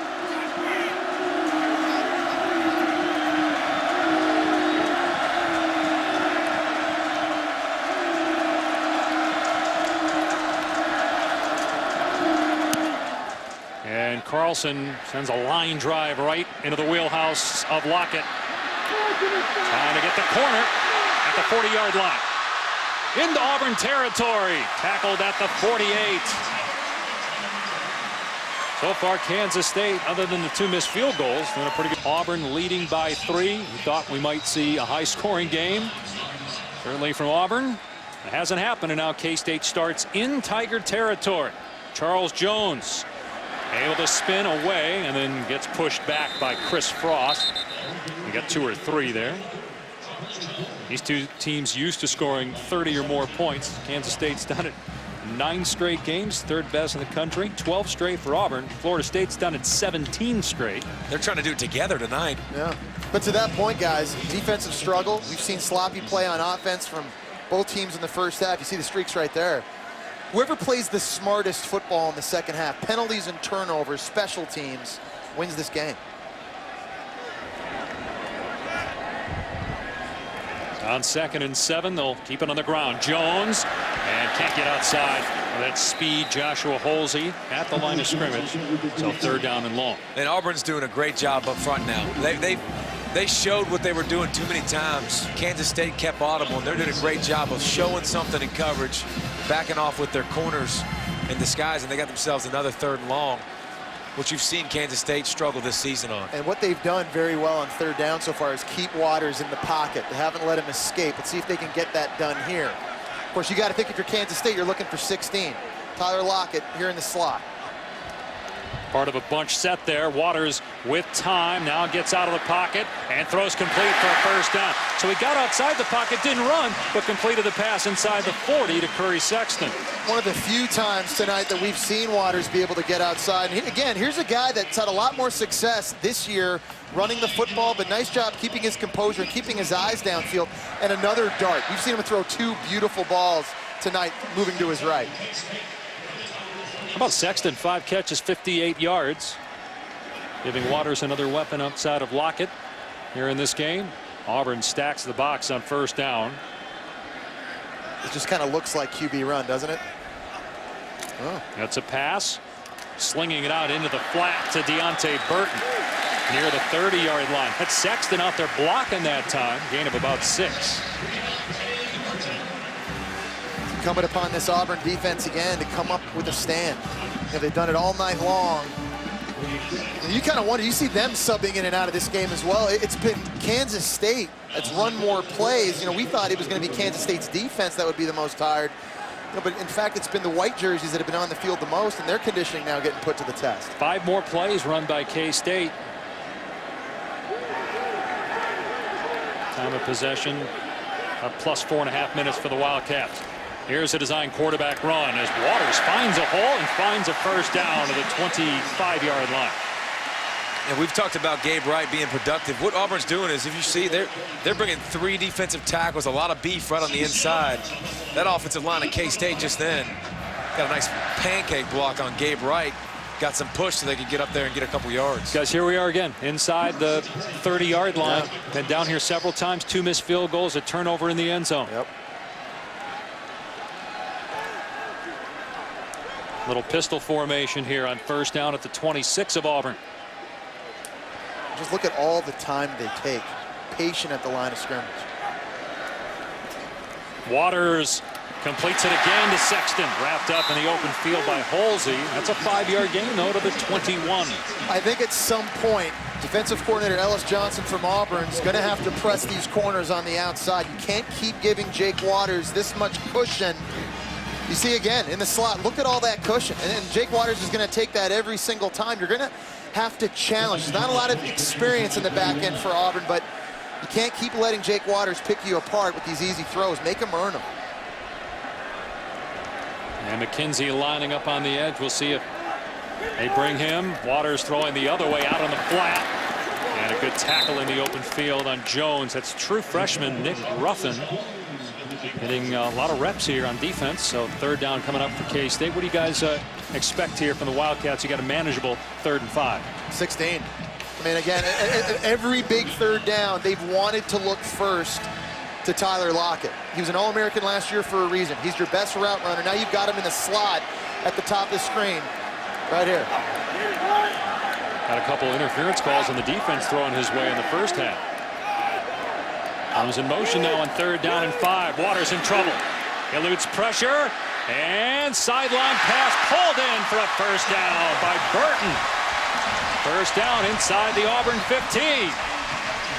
And Carlson sends a line drive right into the wheelhouse of Lockett. Trying to get the corner at the 40-yard line. Into Auburn territory. Tackled at the 48. So far, Kansas State, other than the 2 missed field goals, doing a pretty good. Auburn leading by 3. We thought we might see a high-scoring game. Certainly from Auburn. It hasn't happened, and now K-State starts in Tiger territory. Charles Jones able to spin away and then gets pushed back by Chris Frost. We got 2 or 3 there. These 2 teams used to scoring 30 or more points. Kansas State's done it 9 straight games, 3rd best in the country. 12 straight for Auburn. Florida State's done it 17 straight. They're trying to do it together tonight. Yeah, but to that point, guys, defensive struggle. We've seen sloppy play on offense from both teams in the first half. You see the streaks right there. Whoever plays the smartest football in the second half, penalties and turnovers, special teams, wins this game. On 2nd and 7, they'll keep it on the ground. Jones, and can't get outside. That speed, Joshua Holsey at the line of scrimmage. So 3rd down and long. And Auburn's doing a great job up front now. They showed what they were doing too many times. Kansas State kept audible, and they're doing a great job of showing something in coverage, backing off with their corners in disguise, and they got themselves another 3rd and long. what you've seen Kansas State struggle this season on. And what they've done very well on third down so far is keep Waters in the pocket. They haven't let him escape. Let's see if they can get that done here. Of course, you got to think if you're Kansas State, you're looking for 16. Tyler Lockett here in the slot. Part of a bunch set there. Waters with time now gets out of the pocket and throws complete for a first down. So he got outside the pocket, didn't run, but completed the pass inside the 40 to Curry Sexton. One of the few times tonight that we've seen Waters be able to get outside. And again, here's a guy that's had a lot more success this year running the football, but nice job keeping his composure and keeping his eyes downfield. And another dart. We've seen him throw 2 beautiful balls tonight, moving to his right. How about Sexton? 5 catches, 58 yards. Giving Waters another weapon outside of Lockett here in this game. Auburn stacks the box on first down. It just kind of looks like QB run, doesn't it? Oh. That's a pass. Slinging it out into the flat to Deontay Burton near the 30-yard line. That's Sexton out there blocking that time. Gain of about 6. Coming upon this Auburn defense again to come up with a stand. You know, they've done it all night long. And you kind of wonder, you see them subbing in and out of this game as well. It's been Kansas State that's run more plays. You know, we thought it was going to be Kansas State's defense that would be the most tired. You know, but in fact, it's been the white jerseys that have been on the field the most, and their conditioning now getting put to the test. 5 more plays run by K-State. Time of possession, plus 4.5 minutes for the Wildcats. Here's a design quarterback run as Waters finds a hole and finds a first down to the 25-yard line. And we've talked about Gabe Wright being productive. What Auburn's doing is, if you see, they're bringing 3 defensive tackles, a lot of beef right on the inside. That offensive line of K-State just then got a nice pancake block on Gabe Wright. Got some push so they could get up there and get a couple yards. Guys, here we are again inside the 30-yard line. Yeah. Been down here several times. 2 missed field goals, a turnover in the end zone. Yep. Little pistol formation here on first down at the 26 of Auburn. Just look at all the time they take. Patient at the line of scrimmage. Waters completes it again to Sexton. Wrapped up in the open field by Halsey. That's a 5-yard gain, though, to the 21. I think at some point, defensive coordinator Ellis Johnson from Auburn is going to have to press these corners on the outside. You can't keep giving Jake Waters this much cushion. You see again in the slot, look at all that cushion. And Jake Waters is going to take that every single time. You're going to have to challenge. There's not a lot of experience in the back end for Auburn, but you can't keep letting Jake Waters pick you apart with these easy throws. Make him earn them. And McKenzie lining up on the edge. We'll see if they bring him. Waters throwing the other way out on the flat. And a good tackle in the open field on Jones. That's true freshman Nick Ruffin. Getting a lot of reps here on defense. So third down coming up for K-State. What do you guys expect here from the Wildcats? You got a manageable 3rd and 5. 16. I mean, again, every big third down, they've wanted to look first to Tyler Lockett. He was an All-American last year for a reason. He's your best route runner. Now you've got him in the slot at the top of the screen right here. Got a couple interference calls on the defense throwing his way in the first half. Comes in motion now on 3rd down and 5. Waters in trouble. Eludes pressure. And sideline pass pulled in for a first down by Burton. First down inside the Auburn 15.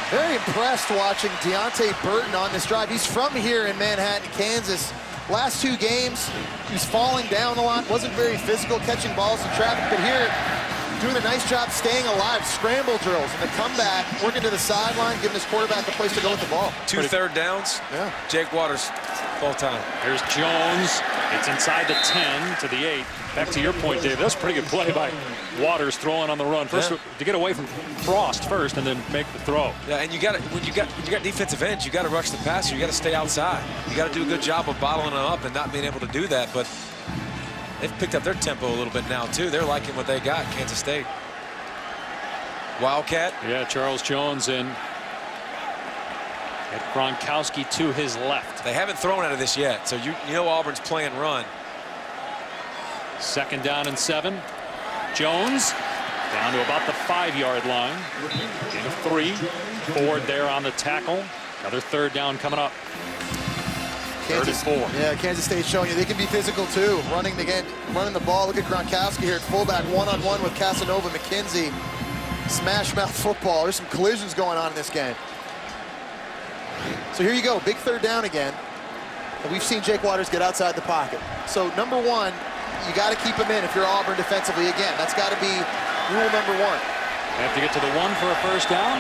Very impressed watching Deontay Burton on this drive. He's from here in Manhattan, Kansas. Last 2 games, he was falling down a lot, wasn't very physical, catching balls in traffic, but here, doing a nice job staying alive, scramble drills, and the comeback, working to the sideline, giving his quarterback a place to go with the ball. 2 third downs. Yeah. Jake Waters, full time. Here's Jones. It's inside the 10 to the 8. Back to your point, Dave. That's a pretty good play by Waters throwing on the run. First, to get away from Frost first, and then make the throw. Yeah, and you got to when you got defensive ends, you got to rush the passer. You got to stay outside. You got to do a good job of bottling them up and not being able to do that. But they've picked up their tempo a little bit now too. They're liking what they got. Kansas State. Wildcat. Yeah, Charles Jones and Gronkowski to his left. They haven't thrown out of this yet, so you know Auburn's playing run. 2nd down and 7. Jones down to about the 5-yard line. Gain of 3. Ford there on the tackle. Another 3rd down coming up. Kansas, 34. yeah, Kansas State showing you they can be physical too. Running the ball. Look at Gronkowski here at fullback, one-on-one with Casanova McKenzie. Smash mouth football. There's some collisions going on in this game. So here you go, big third down again. And we've seen Jake Waters get outside the pocket. So number one, you got to keep him in if you're Auburn defensively. Again, that's got to be rule number one. Have to get to the 1 for a first down.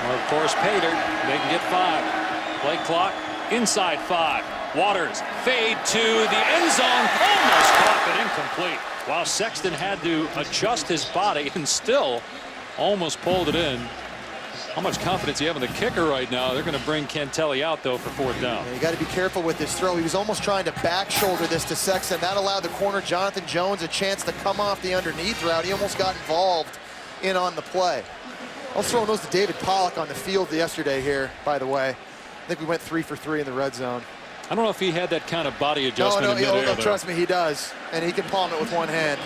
Or of course, Pater, they can get 5. Play clock inside 5. Waters fade to the end zone, almost caught but incomplete. Wow, Sexton had to adjust his body and still almost pulled it in. How much confidence do you have in the kicker right now? They're going to bring Cantelli out, though, for 4th down. Yeah, you got to be careful with this throw. He was almost trying to back shoulder this to Sexton. That allowed the corner, Jonathan Jones, a chance to come off the underneath route. He almost got involved in on the play. I was throwing those to David Pollock on the field yesterday here, by the way. I think we went 3 for 3 in the red zone. I don't know if he had that kind of body adjustment. No, trust me, he does. And he can palm it with one hand.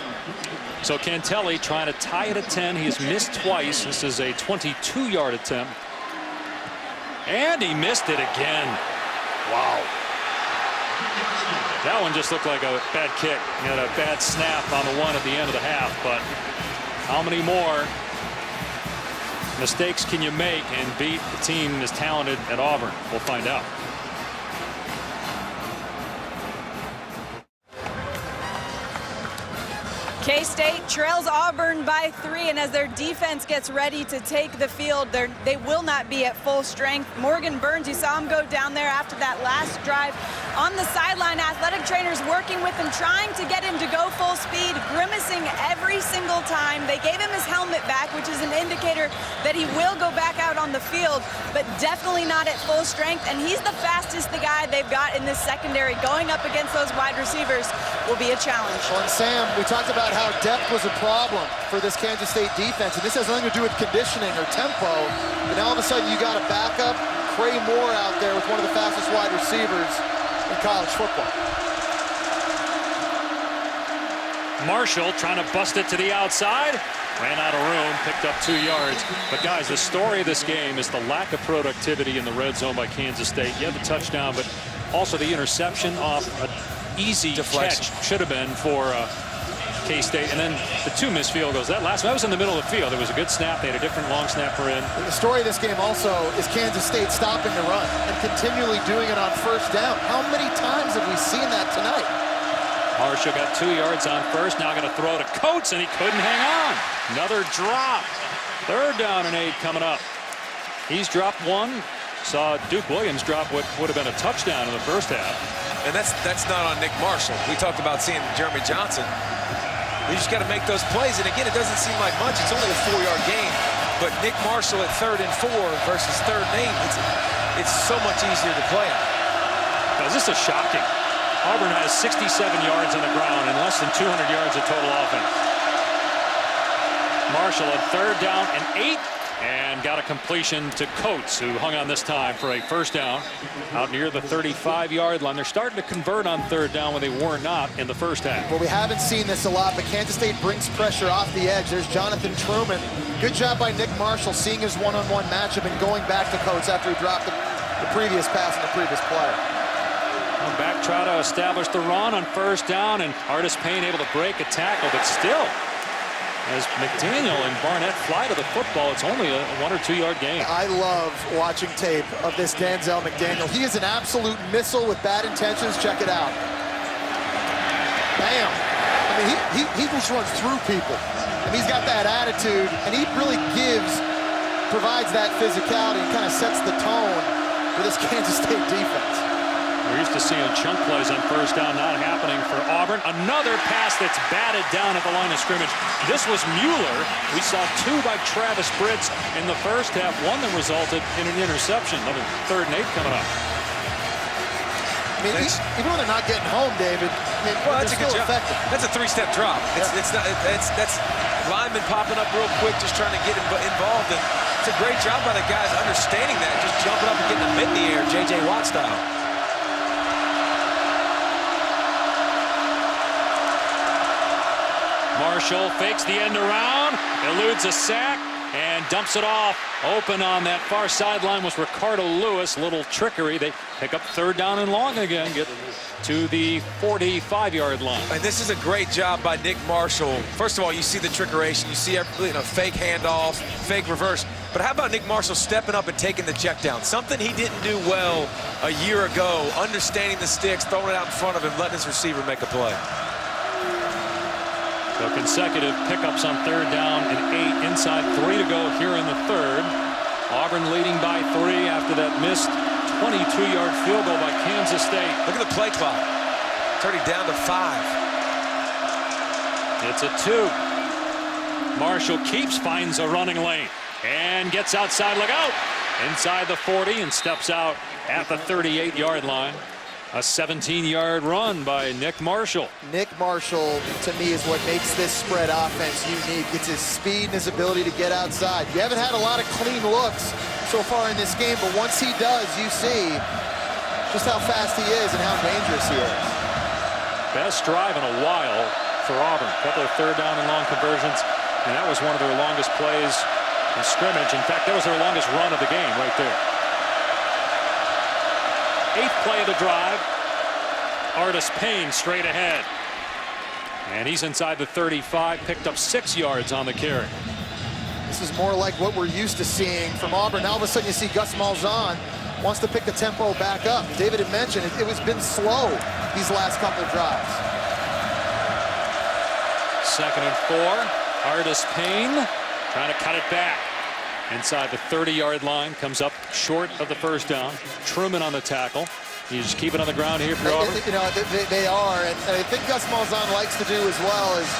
So Cantelli trying to tie it at 10. He has missed twice. This is a 22-yard attempt. And he missed it again. Wow. That one just looked like a bad kick. He had a bad snap on the one at the end of the half. But how many more mistakes can you make and beat the team as talented at Auburn? We'll find out. K-State trails Auburn by 3, and as their defense gets ready to take the field, they will not be at full strength. Morgan Burns, you saw him go down there after that last drive on the sideline. Athletic trainers working with him, trying to get him to go full speed, grimacing every single time. They gave him his helmet back, which is an indicator that he will go back out on the field, but definitely not at full strength. And he's the fastest guy they've got in this secondary. Going up against those wide receivers will be a challenge. Well, and Sam, we talked about how depth was a problem for this Kansas State defense, and this has nothing to do with conditioning or tempo. But now all of a sudden you got a backup, Trey Moore out there with one of the fastest wide receivers in college football. Marshall trying to bust it to the outside. Ran out of room, picked up 2 yards. But guys, the story of this game is the lack of productivity in the red zone by Kansas State. You had the touchdown, but also the interception off an easy catch should have been for K-State, and then the 2 missed field goals. That last one, that was in the middle of the field. It was a good snap. They had a different long snapper in. The story of this game also is Kansas State stopping the run and continually doing it on first down. How many times have we seen that tonight? Marshall got 2 yards on first. Now going to throw to Coates, and he couldn't hang on. Another drop. 3rd down and 8 coming up. He's dropped 1. Saw Duke Williams drop what would have been a touchdown in the first half. And that's not on Nick Marshall. We talked about seeing Jeremy Johnson. You just got to make those plays. And again, it doesn't seem like much. It's only a 4-yard gain. But Nick Marshall at 3rd and 4 versus 3rd and 8, it's so much easier to play on. Now, this is shocking. Auburn has 67 yards on the ground and less than 200 yards of total offense. Marshall at 3rd down and 8. And got a completion to Coates, who hung on this time for a first down out near the 35-yard line. They're starting to convert on 3rd down when they were not in the first half. Well, we haven't seen this a lot, but Kansas State brings pressure off the edge. There's Jonathan Truman. Good job by Nick Marshall seeing his one-on-one matchup and going back to Coates after he dropped the previous pass in the previous play. Back try to establish the run on first down, and Artis Payne able to break a tackle, but still, as McDaniel and Barnett fly to the football, it's only a 1 or 2 yard gain. I love watching tape of this Danzel McDaniel. He is an absolute missile with bad intentions. Check it out. Bam. I mean, he just runs through people. And he's got that attitude, and he really provides that physicality and kind of sets the tone for this Kansas State defense. We're used to seeing chunk plays on first down, not happening for Auburn. Another pass that's batted down at the line of scrimmage. This was Mueller. We saw 2 by Travis Britz in the first half, 1 that resulted in an interception. Another 3rd and 8 coming up. I mean, even when they're not getting home, David, well, that's a good job. Effective. That's a 3-step drop. Yeah. That's linemen popping up real quick, just trying to get involved. And it's a great job by the guys understanding that, just jumping up and getting them in the air, J.J. Watt style. Marshall fakes the end around, eludes a sack, and dumps it off. Open on that far sideline was Ricardo Lewis. Little trickery. They pick up 3rd down and long again. Get to the 45-yard line. And this is a great job by Nick Marshall. First of all, you see the trickeration. You see fake handoff, fake reverse. But how about Nick Marshall stepping up and taking the check down? Something he didn't do well a year ago, understanding the sticks, throwing it out in front of him, letting his receiver make a play. So consecutive pickups on 3rd down and 8 inside 3 to go here in the 3rd. Auburn leading by 3 after that missed 22-yard field goal by Kansas State. Look at the play clock. It's already down to 5. It's a 2. Marshall finds a running lane and gets outside. Look out! Inside the 40 and steps out at the 38-yard line. A 17-yard run by Nick Marshall. Nick Marshall, to me, is what makes this spread offense unique. It's his speed and his ability to get outside. You haven't had a lot of clean looks so far in this game, but once he does, you see just how fast he is and how dangerous he is. Best drive in a while for Auburn. A couple of 3rd down and long conversions, and that was one of their longest plays in scrimmage. In fact, that was their longest run of the game right there. 8th play of the drive. Artis Payne straight ahead. And he's inside the 35, picked up 6 yards on the carry. This is more like what we're used to seeing from Auburn. Now all of a sudden you see Gus Malzahn wants to pick the tempo back up. David had mentioned it was been slow these last couple of drives. 2nd and 4. Artis Payne trying to cut it back. Inside the 30-yard line, comes up short of the 1st down. Truman on the tackle. You just keep it on the ground here for Auburn. You know, they are, and I think Gus Malzahn likes to do as well is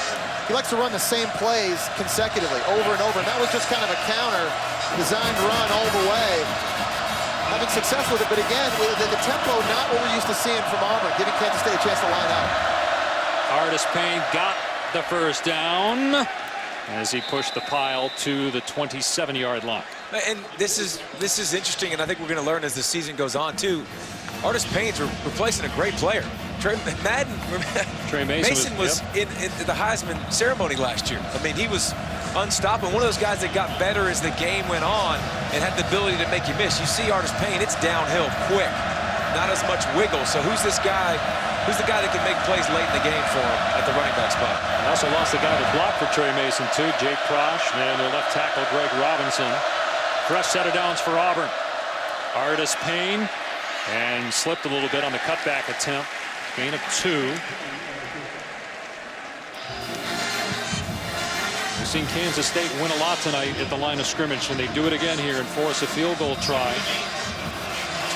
he likes to run the same plays consecutively over and over. And that was just kind of a counter designed run all the way. Having success with it, but again, the tempo not what we're used to seeing from Auburn, giving Kansas State a chance to line out. Artis Payne got the 1st down as he pushed the pile to the 27-yard line. And this is interesting, and I think we're going to learn as the season goes on too. Artis Payne's replacing a great player. Trey Mason was in the Heisman ceremony last year. I mean, he was unstoppable. One of those guys that got better as the game went on and had the ability to make you miss. You see Artis Payne, it's downhill quick, not as much wiggle. So who's this guy? Who's the guy that can make plays late in the game for him at the running back spot? And also lost the guy that blocked for Trey Mason too, Jake Prosch, and their left tackle Greg Robinson. Fresh set of downs for Auburn. Artis Payne, and slipped a little bit on the cutback attempt. Gain of 2. We've seen Kansas State win a lot tonight at the line of scrimmage, and they do it again here and force a field goal try.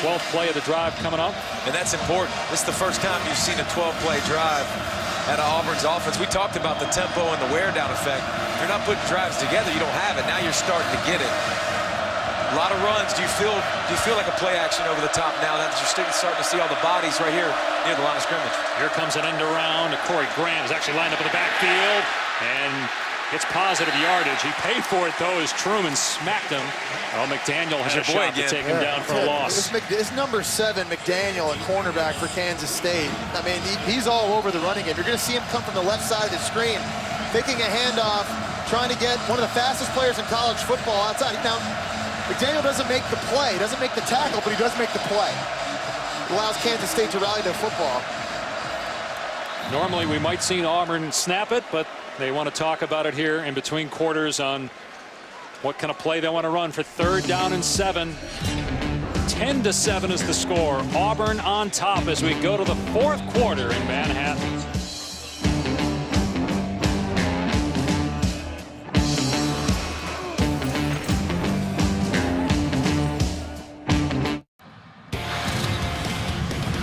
12th play of the drive coming up. And that's important. This is the first time you've seen a 12-play drive out of Auburn's offense. We talked about the tempo and the wear-down effect. If you're not putting drives together, you don't have it. Now you're starting to get it. A lot of runs. Do you feel like a play action over the top now that you're starting to see all the bodies right here near the line of scrimmage? Here comes an end around. Corey Graham is actually lined up in the backfield and gets positive yardage. He paid for it, though, as Truman smacked him. Oh, McDaniel had a shot to take him down for a loss. This number 7, McDaniel, a cornerback for Kansas State. I mean, he's all over the running game. You're going to see him come from the left side of the screen, taking a handoff, trying to get one of the fastest players in college football outside. Now, McDaniel doesn't make the play, doesn't make the tackle, but he does make the play. It allows Kansas State to rally their football. Normally, we might see Auburn snap it, but they want to talk about it here in between quarters on what kind of play they want to run for 3rd down and 7. 10-7 is the score. Auburn on top as we go to the 4th quarter in Manhattan.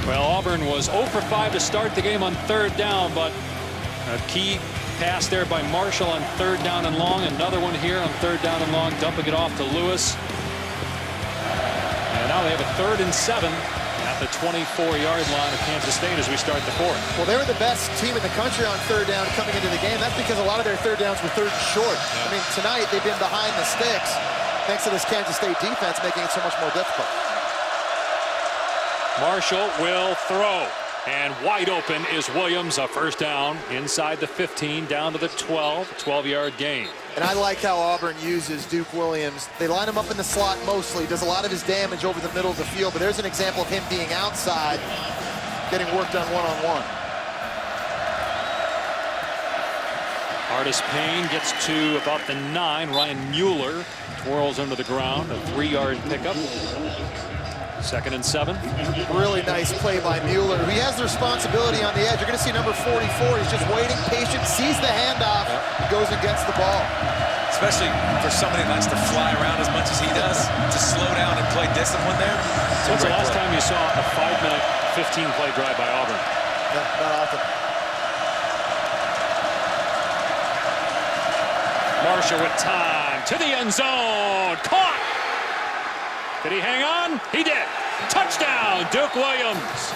Well, Auburn was 0 for 5 to start the game on 3rd down, but a key pass there by Marshall on 3rd down and long. Another one here on 3rd down and long, dumping it off to Lewis. And now they have a 3rd and 7 at the 24-yard line of Kansas State as we start the 4th. Well, they were the best team in the country on 3rd down coming into the game. That's because a lot of their 3rd downs were 3rd and short. Yeah. I mean, tonight they've been behind the sticks thanks to this Kansas State defense making it so much more difficult. Marshall will throw. And wide open is Williams. A first down inside the 15, down to the 12-yard gain. And I like how Auburn uses Duke Williams. They line him up in the slot mostly. Does a lot of his damage over the middle of the field. But there's an example of him being outside, getting work done one-on-one. Artis Payne gets to about the 9. Ryan Mueller twirls into the ground. A 3-yard pickup. 2nd and 7. Really nice play by Mueller. He has the responsibility on the edge. You're going to see number 44. He's just waiting, patient, sees the handoff, goes and gets the ball. Especially for somebody that likes to fly around as much as he does, to slow down and play discipline there. When's the last time you saw a 5-minute, 15-play drive by Auburn? Yeah, not often. Marshall with time to the end zone. Caught! Did he hang on? He did. Touchdown, Duke Williams.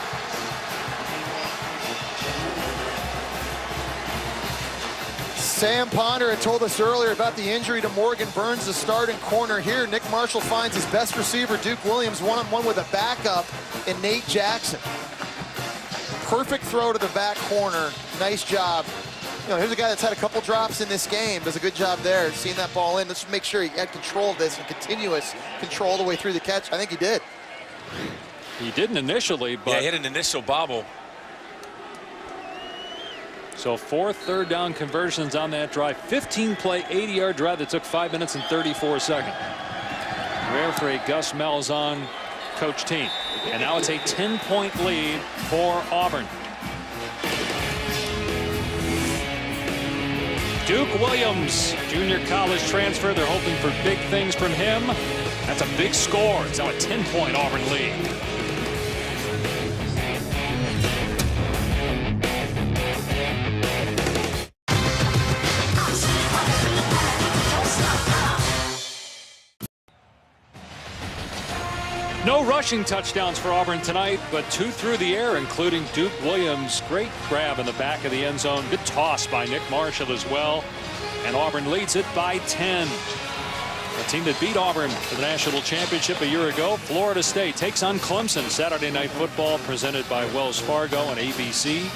Sam Ponder had told us earlier about the injury to Morgan Burns, the starting corner here. Nick Marshall finds his best receiver, Duke Williams, one-on-one with a backup in Nate Jackson. Perfect throw to the back corner. Nice job. You know, here's a guy that's had a couple drops in this game. Does a good job there, seeing that ball in. Let's make sure he had control of this and continuous control all the way through the catch. I think he did. He didn't initially, but... Yeah, he had an initial bobble. So 4 third-down conversions on that drive. 15-play, 80-yard drive that took 5 minutes and 34 seconds. Rare for a Gus Malzahn coach team. And now it's a 10-point lead for Auburn. Duke Williams, junior college transfer. They're hoping for big things from him. That's a big score. It's now a 10-point Auburn lead. No rushing touchdowns for Auburn tonight, but 2 through the air, including Duke Williams. Great grab in the back of the end zone. Good toss by Nick Marshall as well. And Auburn leads it by 10. The team that beat Auburn for the national championship a year ago, Florida State, takes on Clemson. Saturday Night Football presented by Wells Fargo and ABC.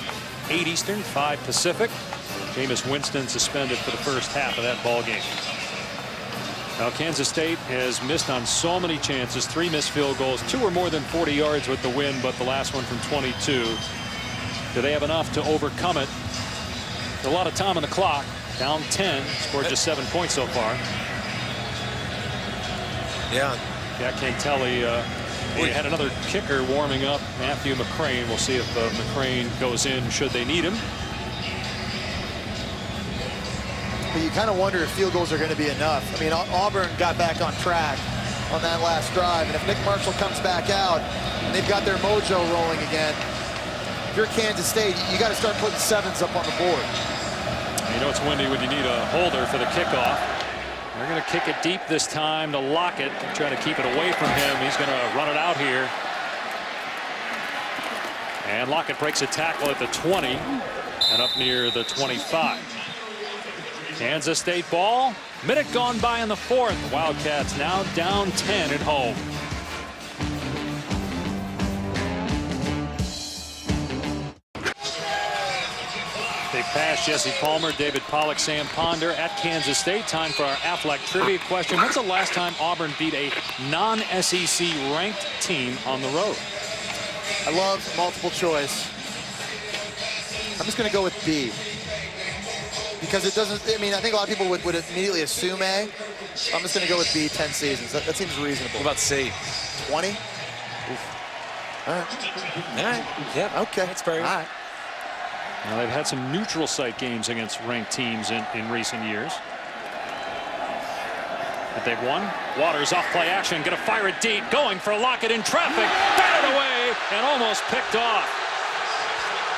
8 Eastern, 5 Pacific. Jameis Winston suspended for the first half of that ball game. Now, Kansas State has missed on so many chances. 3 missed field goals. 2 were more than 40 yards with the win, but the last one from 22. Do they have enough to overcome it? A lot of time on the clock. Down 10. Scored just 7 points so far. Yeah. Jack Cantelli had another kicker warming up, Matthew McCrane. We'll see if McCrane goes in should they need him. But you kind of wonder if field goals are going to be enough. I mean, Auburn got back on track on that last drive, and if Nick Marshall comes back out and they've got their mojo rolling again, if you're Kansas State, you got to start putting 7s up on the board. You know it's windy when you need a holder for the kickoff. They're going to kick it deep this time to Lockett, trying to keep it away from him. He's going to run it out here. And Lockett breaks a tackle at the 20 and up near the 25. Kansas State ball. Minute gone by in the 4th. Wildcats now down 10 at home. Big pass, Jesse Palmer, David Pollock, Sam Ponder at Kansas State. Time for our Aflac trivia question. When's the last time Auburn beat a non-SEC ranked team on the road? I love multiple choice. I'm just going to go with B. Because it doesn't, I mean, I think a lot of people would immediately assume A. I'm just going to go with B, 10 seasons. That seems reasonable. What about C? 20? Oof. All right. All right. Yep. Okay. That's fair. All right. Now, they've had some neutral site games against ranked teams in recent years. But they've won. Waters off play action, gonna fire it deep, going for Lockett in traffic, batted away and almost picked off.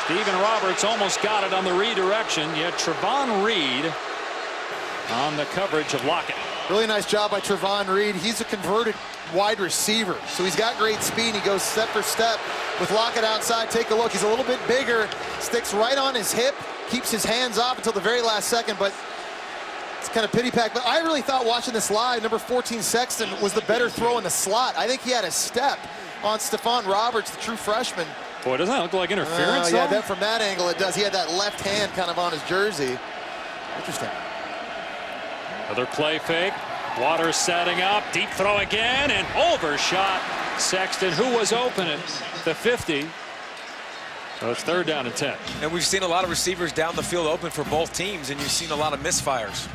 Stephen Roberts almost got it on the redirection, yet Trevon Reed on the coverage of Lockett. Really nice job by Trevon Reed. He's a converted wide receiver, so he's got great speed. He goes step for step with Lockett outside. Take a look. He's a little bit bigger, sticks right on his hip, keeps his hands off until the very last second, but it's kind of pity-pack. But I really thought watching this live, number 14 Sexton was the better throw in the slot. I think he had a step on Stephon Roberts, the true freshman, Boy, doesn't that look like interference? Yeah, that, from that angle it does. He had that left hand kind of on his jersey. Interesting. Another play fake. Waters setting up. Deep throw again and overshot Sexton, who was open at the 50. So it's 3rd down and 10. And we've seen a lot of receivers down the field open for both teams, and you've seen a lot of misfires.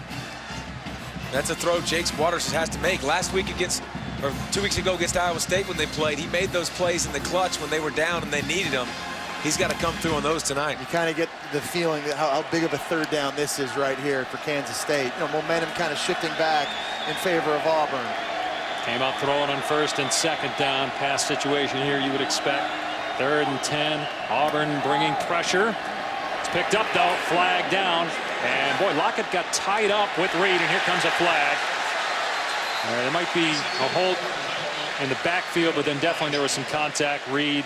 That's a throw Jake Waters has to make. Last week or 2 weeks ago against Iowa State when they played, he made those plays in the clutch when they were down and they needed him. He's got to come through on those tonight. You kind of get the feeling that how big of a 3rd down this is right here for Kansas State. You know, momentum kind of shifting back in favor of Auburn. Came out throwing on 1st and 2nd down. Pass situation here you would expect. 3rd and 10. Auburn bringing pressure. It's picked up though. Flag down. And boy, Lockett got tied up with Reed, and here comes a flag. There might be a hold in the backfield, but then definitely there was some contact. Reed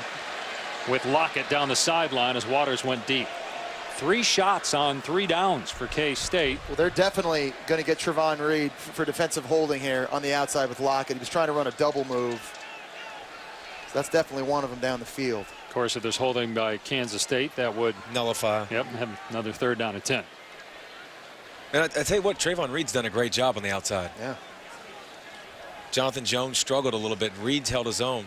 with Lockett down the sideline as Waters went deep. 3 shots on 3 downs for K-State. Well, they're definitely going to get Trevon Reed for defensive holding here on the outside with Lockett. He was trying to run a double move. So that's definitely one of them down the field. Of course, if there's holding by Kansas State, that would nullify. Yep, have another 3rd down and 10. And I tell you what, Trevon Reed's done a great job on the outside. Yeah. Jonathan Jones struggled a little bit. Reed's held his own.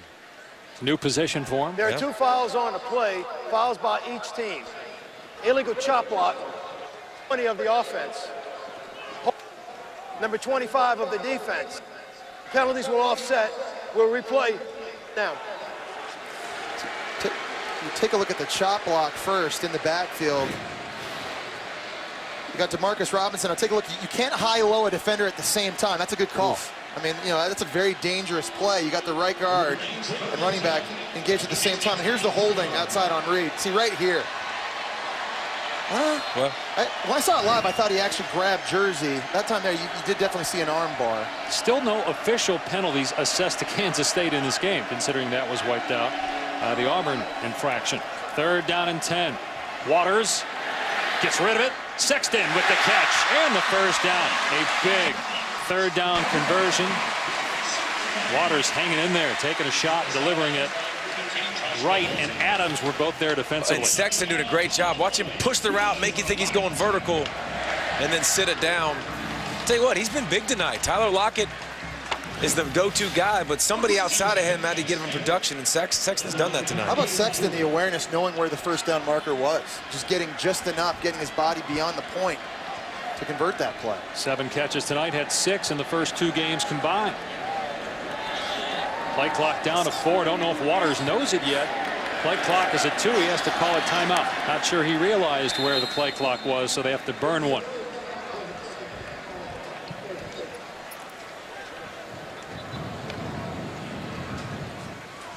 New position for him. There are 2 fouls on the play, fouls by each team. Illegal chop block, 20 of the offense. Number 25 of the defense. Penalties will offset. We'll replay now. You take a look at the chop block first in the backfield. You got DeMarcus Robinson. Now take a look. You can't high-low a defender at the same time. That's a good call. Oof. I mean, you know, that's a very dangerous play. You got the right guard and running back engaged at the same time. And here's the holding outside on Reed. See right here. Well, when I saw it live, I thought he actually grabbed Jersey. That time there, you did definitely see an arm bar. Still no official penalties assessed to Kansas State in this game, considering that was wiped out. The Auburn infraction. 3rd down and 10. Waters gets rid of it. Sexton with the catch and the 1st down. A big 3rd down conversion. Waters hanging in there, taking a shot and delivering it. Wright and Adams were both there defensively. And Sexton doing a great job. Watch him push the route, make you think he's going vertical, and then sit it down. Tell you what, he's been big tonight. Tyler Lockett is the go-to guy, but somebody outside of him had to give him production, and Sexton's done that tonight. How about Sexton, the awareness, knowing where the 1st down marker was? Just getting just enough, getting his body beyond the point to convert that play. 7 catches tonight, had 6 in the first 2 games combined. Play clock down to 4. Don't know if Waters knows it yet. Play clock is at 2. He has to call a timeout. Not sure he realized where the play clock was, so they have to burn one.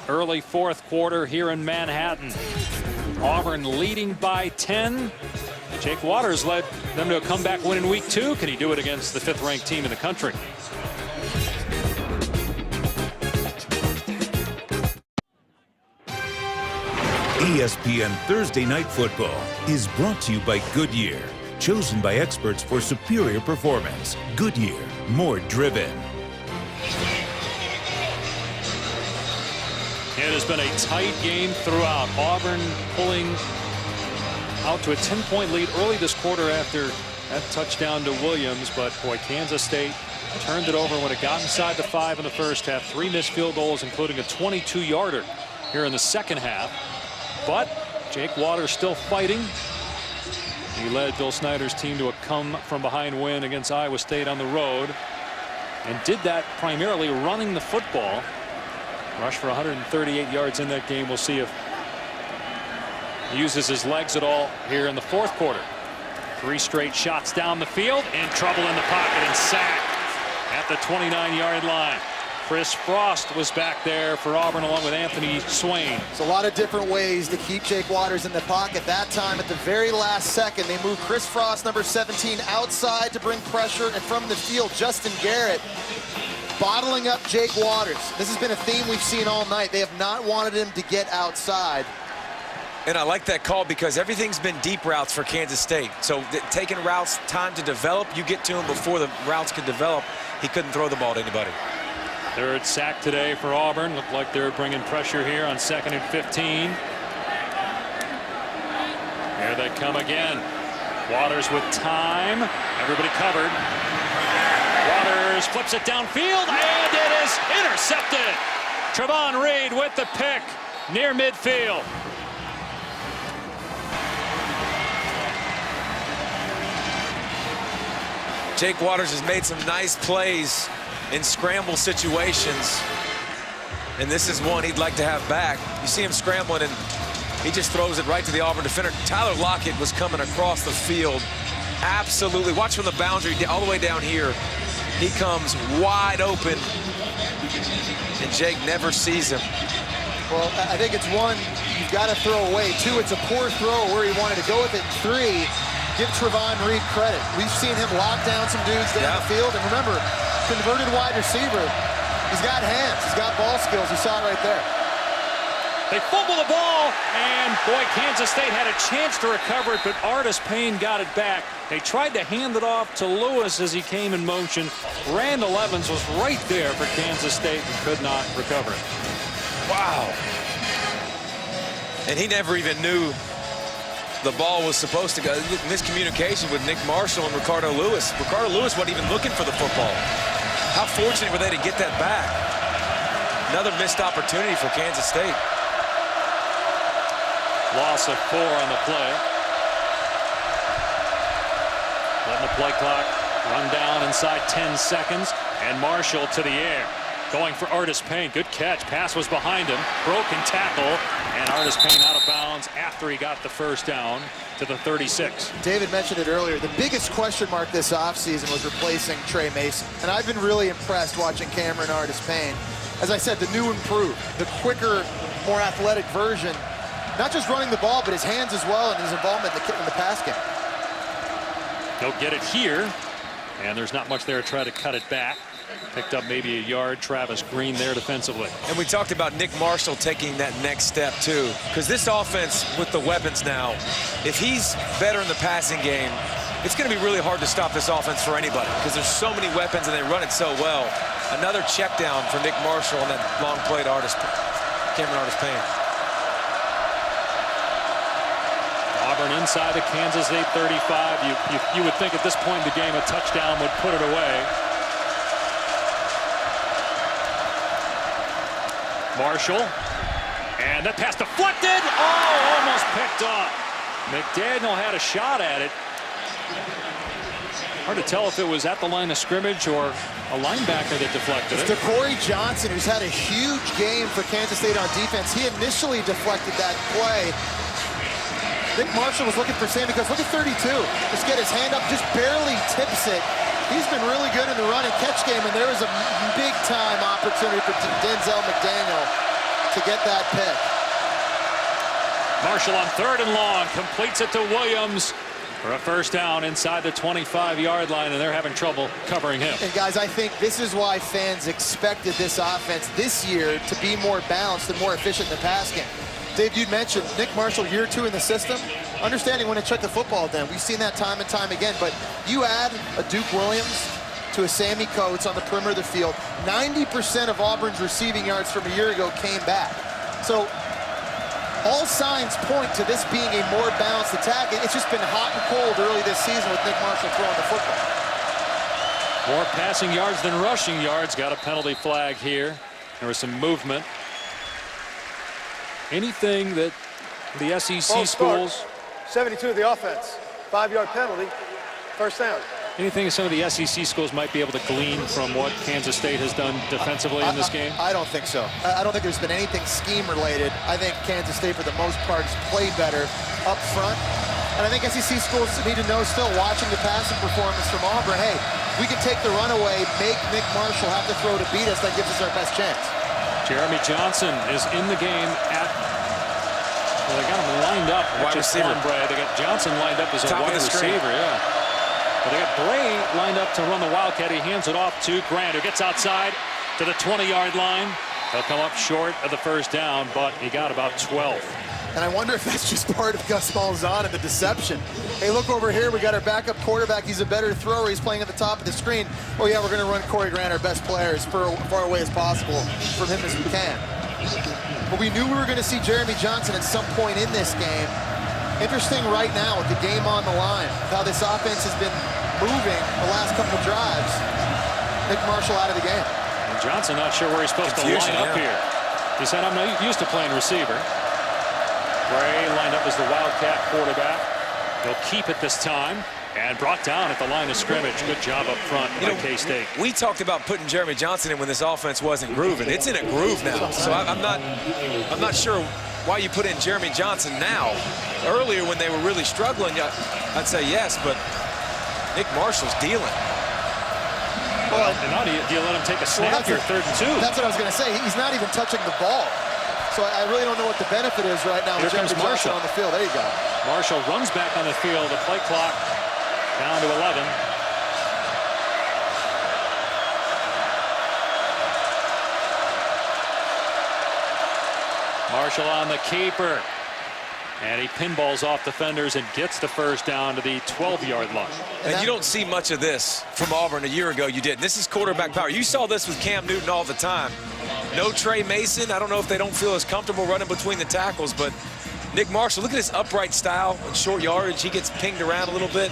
Early 4th quarter here in Manhattan. Auburn leading by 10. Jake Waters led them to a comeback win in week 2. Can he do it against the 5th-ranked team in the country? ESPN Thursday Night Football is brought to you by Goodyear, chosen by experts for superior performance. Goodyear, more driven. It has been a tight game throughout. Auburn pulling out to a 10-point lead early this quarter after that touchdown to Williams, but boy, Kansas State turned it over when it got inside the 5 in the first half. 3 missed field goals, including a 22-yarder here in the second half. But Jake Waters still fighting. He led Bill Snyder's team to a come-from-behind win against Iowa State on the road, and did that primarily running the football. Rushed for 138 yards in that game. We'll see if he uses his legs at all here in the 4th quarter. 3 straight shots down the field, in trouble in the pocket and sacked at the 29-yard line. Chris Frost was back there for Auburn along with Anthony Swain. It's a lot of different ways to keep Jake Waters in the pocket. That time at the very last second, they moved Chris Frost, number 17, outside to bring pressure, and from the field, Justin Garrett bottling up Jake Waters. This has been a theme we've seen all night. They have not wanted him to get outside. And I like that call because everything's been deep routes for Kansas State. So taking routes, time to develop, you get to him before the routes could develop. He couldn't throw the ball to anybody. 3rd sack today for Auburn. Looked like they're bringing pressure here on 2nd and 15. Here they come again. Waters with time. Everybody covered. Waters flips it downfield, and it is intercepted. Trevon Reed with the pick near midfield. Jake Waters has made some nice plays in scramble situations, and this is one he'd like to have back. You see him scrambling, and he just throws it right to the Auburn defender. Tyler Lockett was coming across the field. Absolutely. Watch from the boundary all the way down here. He comes wide open, and Jake never sees him. Well, I think it's one, you've got to throw away. Two, it's a poor throw where he wanted to go with it. Three, give Trevon Reed credit. We've seen him lock down some dudes down the field. And remember, converted wide receiver, he's got hands, he's got ball skills. You saw it right there. They fumble the ball, and boy, Kansas State had a chance to recover it, but Artis Payne got it back. They tried to hand it off to Lewis as he came in motion. Randall Evans was right there for Kansas State and could not recover it. Wow. And he never even knew the ball was supposed to go. Miscommunication with Nick Marshall and Ricardo Lewis. Ricardo Lewis wasn't even looking for the football. How fortunate were they to get that back? Another missed opportunity for Kansas State. Loss of 4 on the play. Letting the play clock run down inside 10 seconds. And Marshall to the air. Going for Artis Payne. Good catch. Pass was behind him. Broken tackle. And Artis Payne out of bounds after he got the first down to the 36. David mentioned it earlier. The biggest question mark this offseason was replacing Trey Mason. And I've been really impressed watching Cameron Artis Payne. As I said, the new improved, the quicker, more athletic version. Not just running the ball, but his hands as well and his involvement in the pass game. He'll get it here. And there's not much there to try to cut it back. Picked up maybe a yard. Travis Green there defensively. And we talked about Nick Marshall taking that next step too, because this offense with the weapons now, if he's better in the passing game, it's going to be really hard to stop this offense for anybody because there's so many weapons and they run it so well. Another check down for Nick Marshall on that long play to Cameron Artis Payne. Auburn inside the Kansas State 35. You would think at this point in the game a touchdown would put it away. Marshall, and that pass deflected. Oh, almost picked off. McDaniel had a shot at it. Hard to tell if it was at the line of scrimmage or a linebacker that deflected it. It's Corey Johnson, who's had a huge game for Kansas State on defense. He initially deflected that play. Nick Marshall was looking for Sammy because look at 32. Just get his hand up, just barely tips it. He's been really good in the run and catch game, and there was a big-time opportunity for Denzel McDaniel to get that pick. Marshall on 3rd and long, completes it to Williams for a first down inside the 25-yard line, and they're having trouble covering him. And guys, I think this is why fans expected this offense this year to be more balanced and more efficient in the pass game. Dave, you mentioned Nick Marshall, year 2 in the system. Understanding when to check the football then. We've seen that time and time again. But you add a Duke Williams to a Sammy Coates on the perimeter of the field. 90% of Auburn's receiving yards from a year ago came back. So all signs point to this being a more balanced attack. It's just been hot and cold early this season with Nick Marshall throwing the football. More passing yards than rushing yards. Got a penalty flag here. There was some movement. Anything that the SEC schools... 72 of the offense. 5-yard penalty. First down. Anything some of the SEC schools might be able to glean from what Kansas State has done defensively in this game? I don't think so. I don't think there's been anything scheme-related. I think Kansas State, for the most part, has played better up front. And I think SEC schools need to know, still watching the passing performance from Auburn, hey, we can take the run away, make Nick Marshall have to throw to beat us. That gives us our best chance. Jeremy Johnson is in the game at... Well, they got him lined up. Wide receiver. They got Johnson lined up as a wide receiver, yeah. But they got Bray lined up to run the Wildcat. He hands it off to Grant, who gets outside to the 20-yard line. He'll come up short of the first down, but he got about 12. And I wonder if that's just part of Gus Malzahn and the deception. Hey, look over here. We got our backup quarterback. He's a better thrower. He's playing at the top of the screen. Oh, yeah, we're going to run Corey Grant, our best player, as far away as possible from him as we can. But we knew we were going to see Jeremy Johnson at some point in this game. Interesting right now with the game on the line, how this offense has been moving the last couple of drives. Nick Marshall out of the game. And Johnson not sure where he's supposed to line up here. He said, I'm not used to playing receiver. Gray lined up as the Wildcat quarterback. He'll keep it this time. And brought down at the line of scrimmage. Good job up front by K-State. We talked about putting Jeremy Johnson in when this offense wasn't grooving. It's in a groove now. So I'm not sure why you put in Jeremy Johnson now. Earlier when they were really struggling, I'd say yes, but Nick Marshall's dealing. Well, and now do you let him take a snap here, 3rd and 2? That's what I was going to say. He's not even touching the ball. So I really don't know what the benefit is right now with Jeremy Johnson on the field. There you go. Marshall runs back on the field. The play clock down to 11. Marshall on the keeper. And he pinballs off defenders and gets the first down to the 12-yard line. And you don't see much of this from Auburn. A year ago you did. This is quarterback power. You saw this with Cam Newton all the time. No Trey Mason. I don't know if they don't feel as comfortable running between the tackles, but Nick Marshall, look at his upright style and short yardage. He gets pinged around a little bit.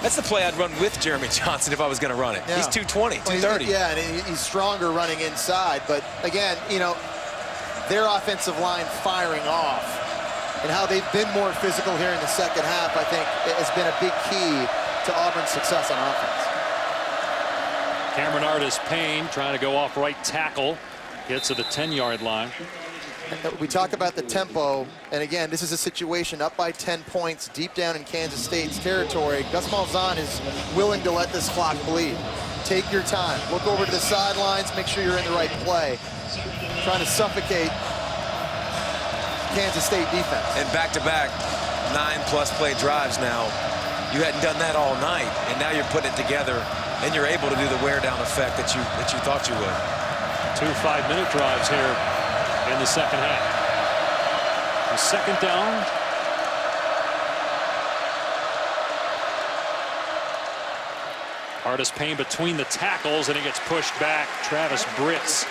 That's the play I'd run with Jeremy Johnson if I was going to run it. Yeah. He's 220, 230. Yeah, and he's stronger running inside. But again, you know, their offensive line firing off and how they've been more physical here in the second half, I think, has been a big key to Auburn's success on offense. Cameron Artis-Payne trying to go off right tackle. Gets to the 10-yard line. We talk about the tempo, and again, this is a situation up by 10 points deep down in Kansas State's territory. Gus Malzahn is willing to let this clock bleed. Take your time. Look over to the sidelines. Make sure you're in the right play. Trying to suffocate Kansas State defense. And back-to-back 9+ play drives now. You hadn't done that all night, and now you're putting it together, and you're able to do the wear-down effect that you thought you would. 2 5-minute drives here in the second half. The second down. Artis-Payne between the tackles, and he gets pushed back. Travis Britz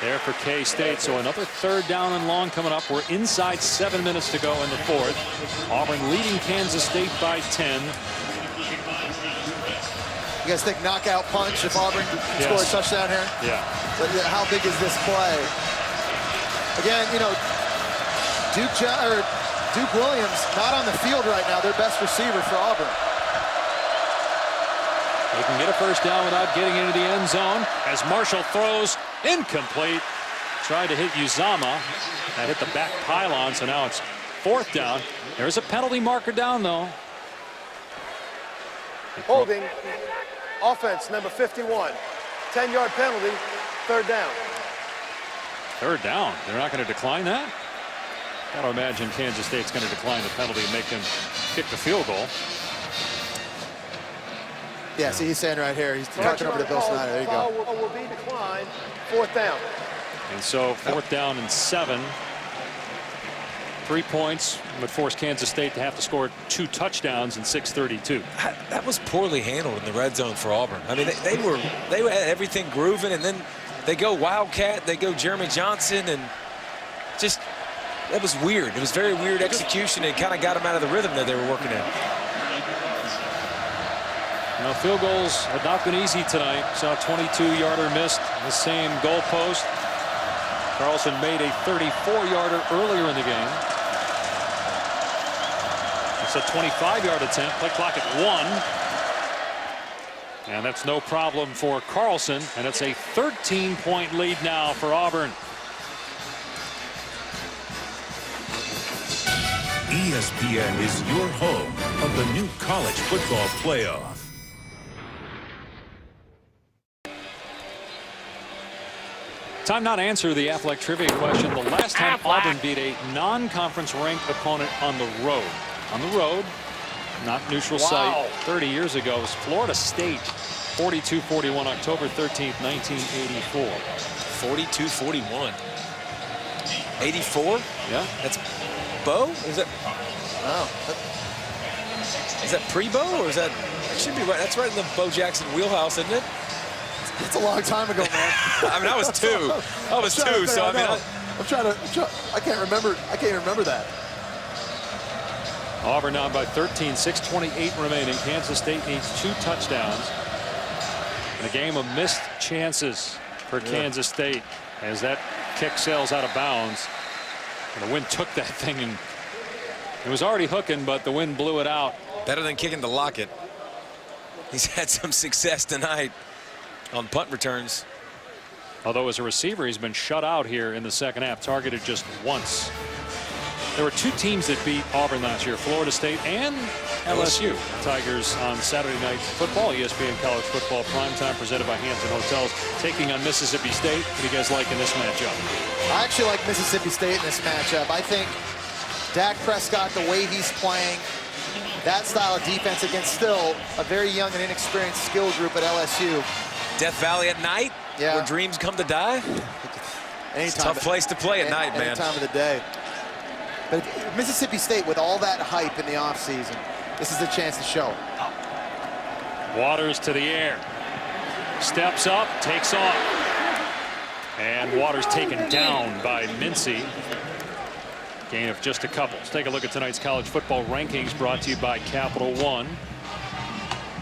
there for K-State. So another 3rd down and long coming up. We're inside 7 minutes to go in the 4th. Auburn leading Kansas State by 10. You guys think knockout punch if Auburn score a touchdown here? Yeah. But how big is this play? Again, you know, Duke Williams not on the field right now. Their best receiver for Auburn. They can get a first down without getting into the end zone as Marshall throws incomplete. Tried to hit Uzama. That hit the back pylon, so now it's 4th down. There's a penalty marker down, though. Holding. Offense, number 51. 10-yard penalty, 3rd down. 3rd down. They're not going to decline that? Got to imagine Kansas State's going to decline the penalty and make them kick the field goal. Yeah, see, he's saying right here. He's talking over to Bill Snyder. There you go. Will be declined. 4th down. And so 4th down and 7. 3 points would force Kansas State to have to score 2 touchdowns in 6:32. That was poorly handled in the red zone for Auburn. I mean, they had everything grooving, and then they go Wildcat, they go Jeremy Johnson, and just that was weird. It was very weird execution. It kind of got them out of the rhythm that they were working in. You know, field goals have not been easy tonight. Saw a 22-yarder missed the same goalpost. Carlson made a 34-yarder earlier in the game. It's a 25-yard attempt. Play clock at 1. And that's no problem for Carlson. And it's a 13-point lead now for Auburn. ESPN is your home of the new college football playoff. Time now to answer the Aflac trivia question. The last time Auburn beat a non-conference ranked opponent on the road, not neutral site, 30 years ago, was Florida State, 42-41, October 13th, 1984. 42-41. 84? Yeah. That's Bo? Is that? Oh. Is that pre-Bo or is that? It should be right. That's right in the Bo Jackson wheelhouse, isn't it? It's a long time ago, man. I mean, I was 2. I was 2, so I mean, I can't remember that. Auburn now by 13, 6:28 remaining. Kansas State needs 2 touchdowns. And a game of missed chances for Kansas State as that kick sails out of bounds. And the wind took that thing, and it was already hooking, but the wind blew it out. Better than kicking to Lockett. He's had some success tonight on punt returns. Although as a receiver, he's been shut out here in the second half, targeted just once. There were 2 teams that beat Auburn last year, Florida State and LSU. Tigers on Saturday Night Football, ESPN College Football Primetime, presented by Hampton Hotels, taking on Mississippi State. What do you guys like in this matchup? I actually like Mississippi State in this matchup. I think Dak Prescott, the way he's playing, that style of defense against still a very young and inexperienced skill group at LSU. Death Valley at night, where dreams come to die. It's a tough place to play at night, man. Any time of the day. But Mississippi State, with all that hype in the offseason, this is a chance to show it. Waters to the air. Steps up, takes off. And Waters taken down by Mincy. Gain of just a couple. Let's take a look at tonight's college football rankings, brought to you by Capital One.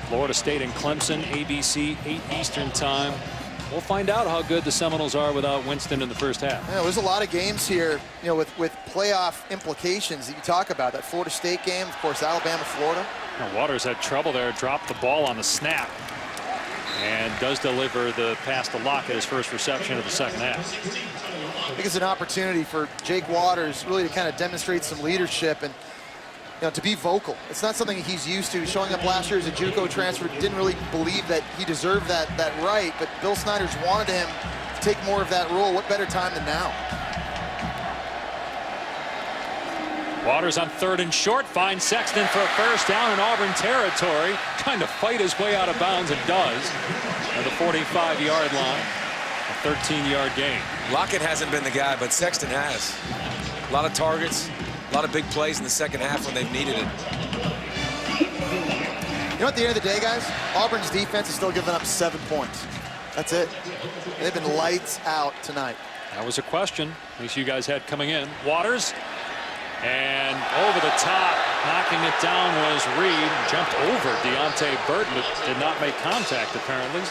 Florida State and Clemson, ABC, 8 Eastern time. We'll find out how good the Seminoles are without Winston in the first half. Yeah, there's a lot of games here, you know, with playoff implications that you talk about. That Florida State game, of course, Alabama, Florida. Now, Waters had trouble there, dropped the ball on the snap, and does deliver the pass to Lockett, his first reception of the second half. I think it's an opportunity for Jake Waters really to kind of demonstrate some leadership and, you know, to be vocal. It's not something he's used to. Showing up last year as a JUCO transfer, didn't really believe that he deserved that right, but Bill Snyder's wanted him to take more of that role. What better time than now? Waters on 3rd and short, finds Sexton for a first down in Auburn territory, trying to fight his way out of bounds, and does, at the 45-yard line. A 13-yard gain. Lockett hasn't been the guy, but Sexton has. A lot of targets, a lot of big plays in the second half when they've needed it. You know, at the end of the day, guys, Auburn's defense is still giving up 7 points. That's it. They've been lights out tonight. That was a question, at least you guys had coming in. Waters, and over the top, knocking it down was Reed. Jumped over Deontay Burton, but did not make contact, apparently.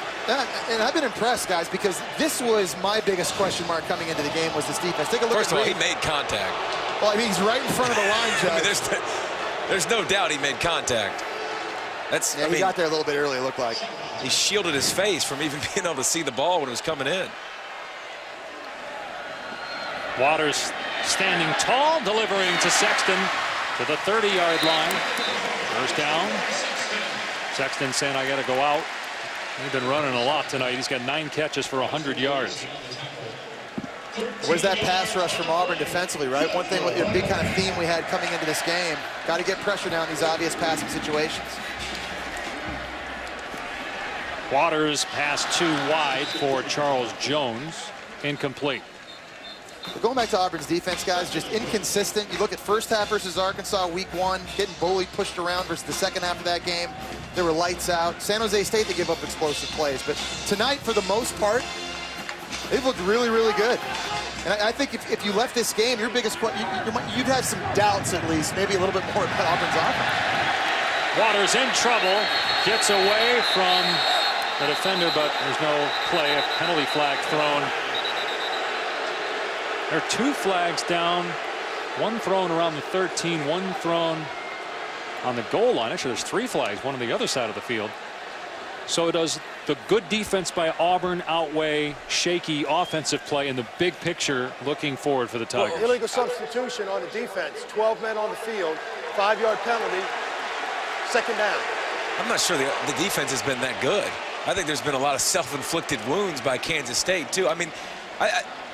And I've been impressed, guys, because this was my biggest question mark coming into the game, was this defense. Take a look First at of all, Reed. he made contact. Well, I mean, he's right in front of the line, Judge. I mean, there's no doubt he made contact. That's, yeah, I mean, he got there a little bit early, it looked like. He shielded his face from even being able to see the ball when it was coming in. Waters standing tall, delivering to Sexton to the 30-yard line. First down. Sexton saying, I got to go out. He's been running a lot tonight. He's got 9 catches for 100 yards. Where's that pass rush from Auburn defensively, right? One thing, a big kind of theme we had coming into this game. Got to get pressure down these obvious passing situations. Waters pass too wide for Charles Jones. Incomplete. But going back to Auburn's defense, guys, just inconsistent. You look at first half versus Arkansas, week 1, getting bullied, pushed around, versus the second half of that game, they were lights out. San Jose State, they give up explosive plays. But tonight, for the most part, they've looked really, really good. And I think if you left this game, your biggest question, you'd have some doubts at least, maybe a little bit more about Auburn's offense. Waters in trouble, gets away from the defender, but there's no play. A penalty flag thrown. There are 2 flags down, 1 thrown around the 13, 1 thrown on the goal line. Actually, there's 3 flags, one on the other side of the field. So does the good defense by Auburn outweigh shaky offensive play in the big picture looking forward for the Tigers? Illegal substitution on the defense, 12 men on the field, 5-yard penalty, second down. I'm not sure the defense has been that good. I think there's been a lot of self-inflicted wounds by Kansas State, too. I mean,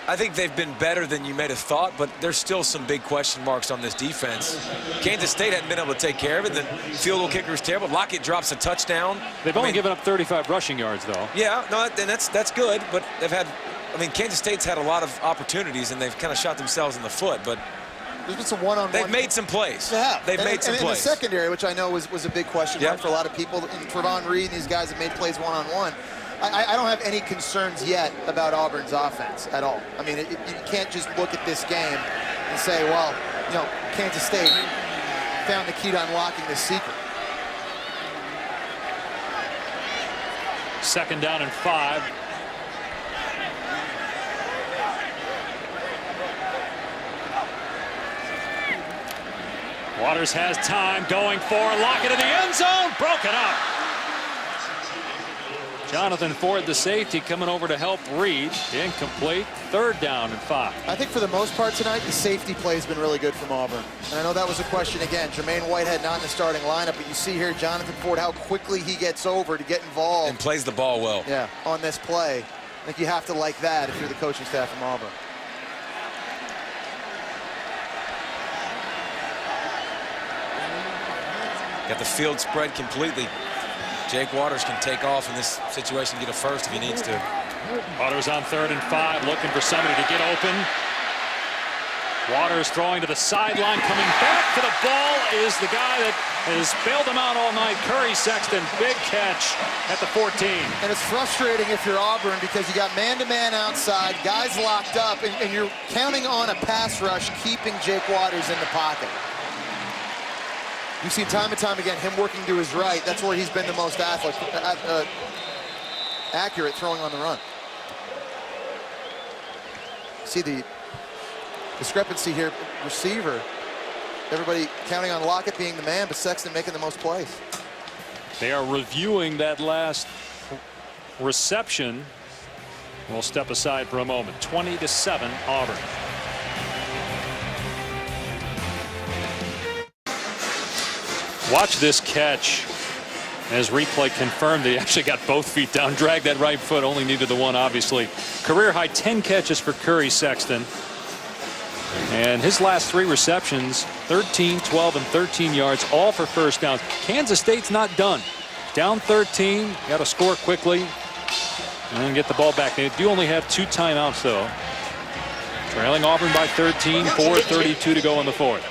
I think they've been better than you may have thought, but there's still some big question marks on this defense. Kansas State hadn't been able to take care of it. The field goal kicker is terrible. Lockett drops a touchdown. They've only given up 35 rushing yards, though. Yeah, no, and that's good, but they've had, I mean, Kansas State's had a lot of opportunities, and they've kind of shot themselves in the foot, but there's been some one-on-one. They've made some plays. Yeah, they've made some plays. In the secondary, which I know was a big question mark for a lot of people. And Trevon Reed and these guys have made plays one-on-one. I don't have any concerns yet about Auburn's offense at all. I mean, you can't just look at this game and say, well, you know, Kansas State, found the key to unlocking this secret. 2nd down and 5. Waters has time, going for Lockett in the end zone, broken up. Jonathan Ford, the safety, coming over to help Reed. Incomplete. 3rd down and 5. I think for the most part tonight, the safety play has been really good from Auburn. And I know that was a question again. Jermaine Whitehead not in the starting lineup, but you see here Jonathan Ford, how quickly he gets over to get involved. And plays the ball well. Yeah, on this play. I think you have to like that if you're the coaching staff from Auburn. Got the field spread completely. Jake Waters can take off in this situation, get a first if he needs to. Waters on 3rd and 5, looking for somebody to get open. Waters throwing to the sideline, coming back to the ball is the guy that has bailed him out all night, Curry Sexton. Big catch at the 14. And it's frustrating if you're Auburn because you got man-to-man outside, guys locked up, and you're counting on a pass rush keeping Jake Waters in the pocket. You've seen time and time again him working to his right. That's where he's been the most accurate throwing on the run. See the discrepancy here. Receiver, everybody counting on Lockett being the man, but Sexton making the most plays. They are reviewing that last reception. We'll step aside for a moment. 20-7 Auburn. Watch this catch as replay confirmed they actually got both feet down, dragged that right foot, only needed the one obviously. Career high 10 catches for Curry Sexton. And his last 3 receptions, 13, 12, and 13 yards, all for first downs. Kansas State's not done. Down 13, got to score quickly and then get the ball back. They do only have 2 timeouts though. Trailing Auburn by 13, 4:32 to go in the 4th.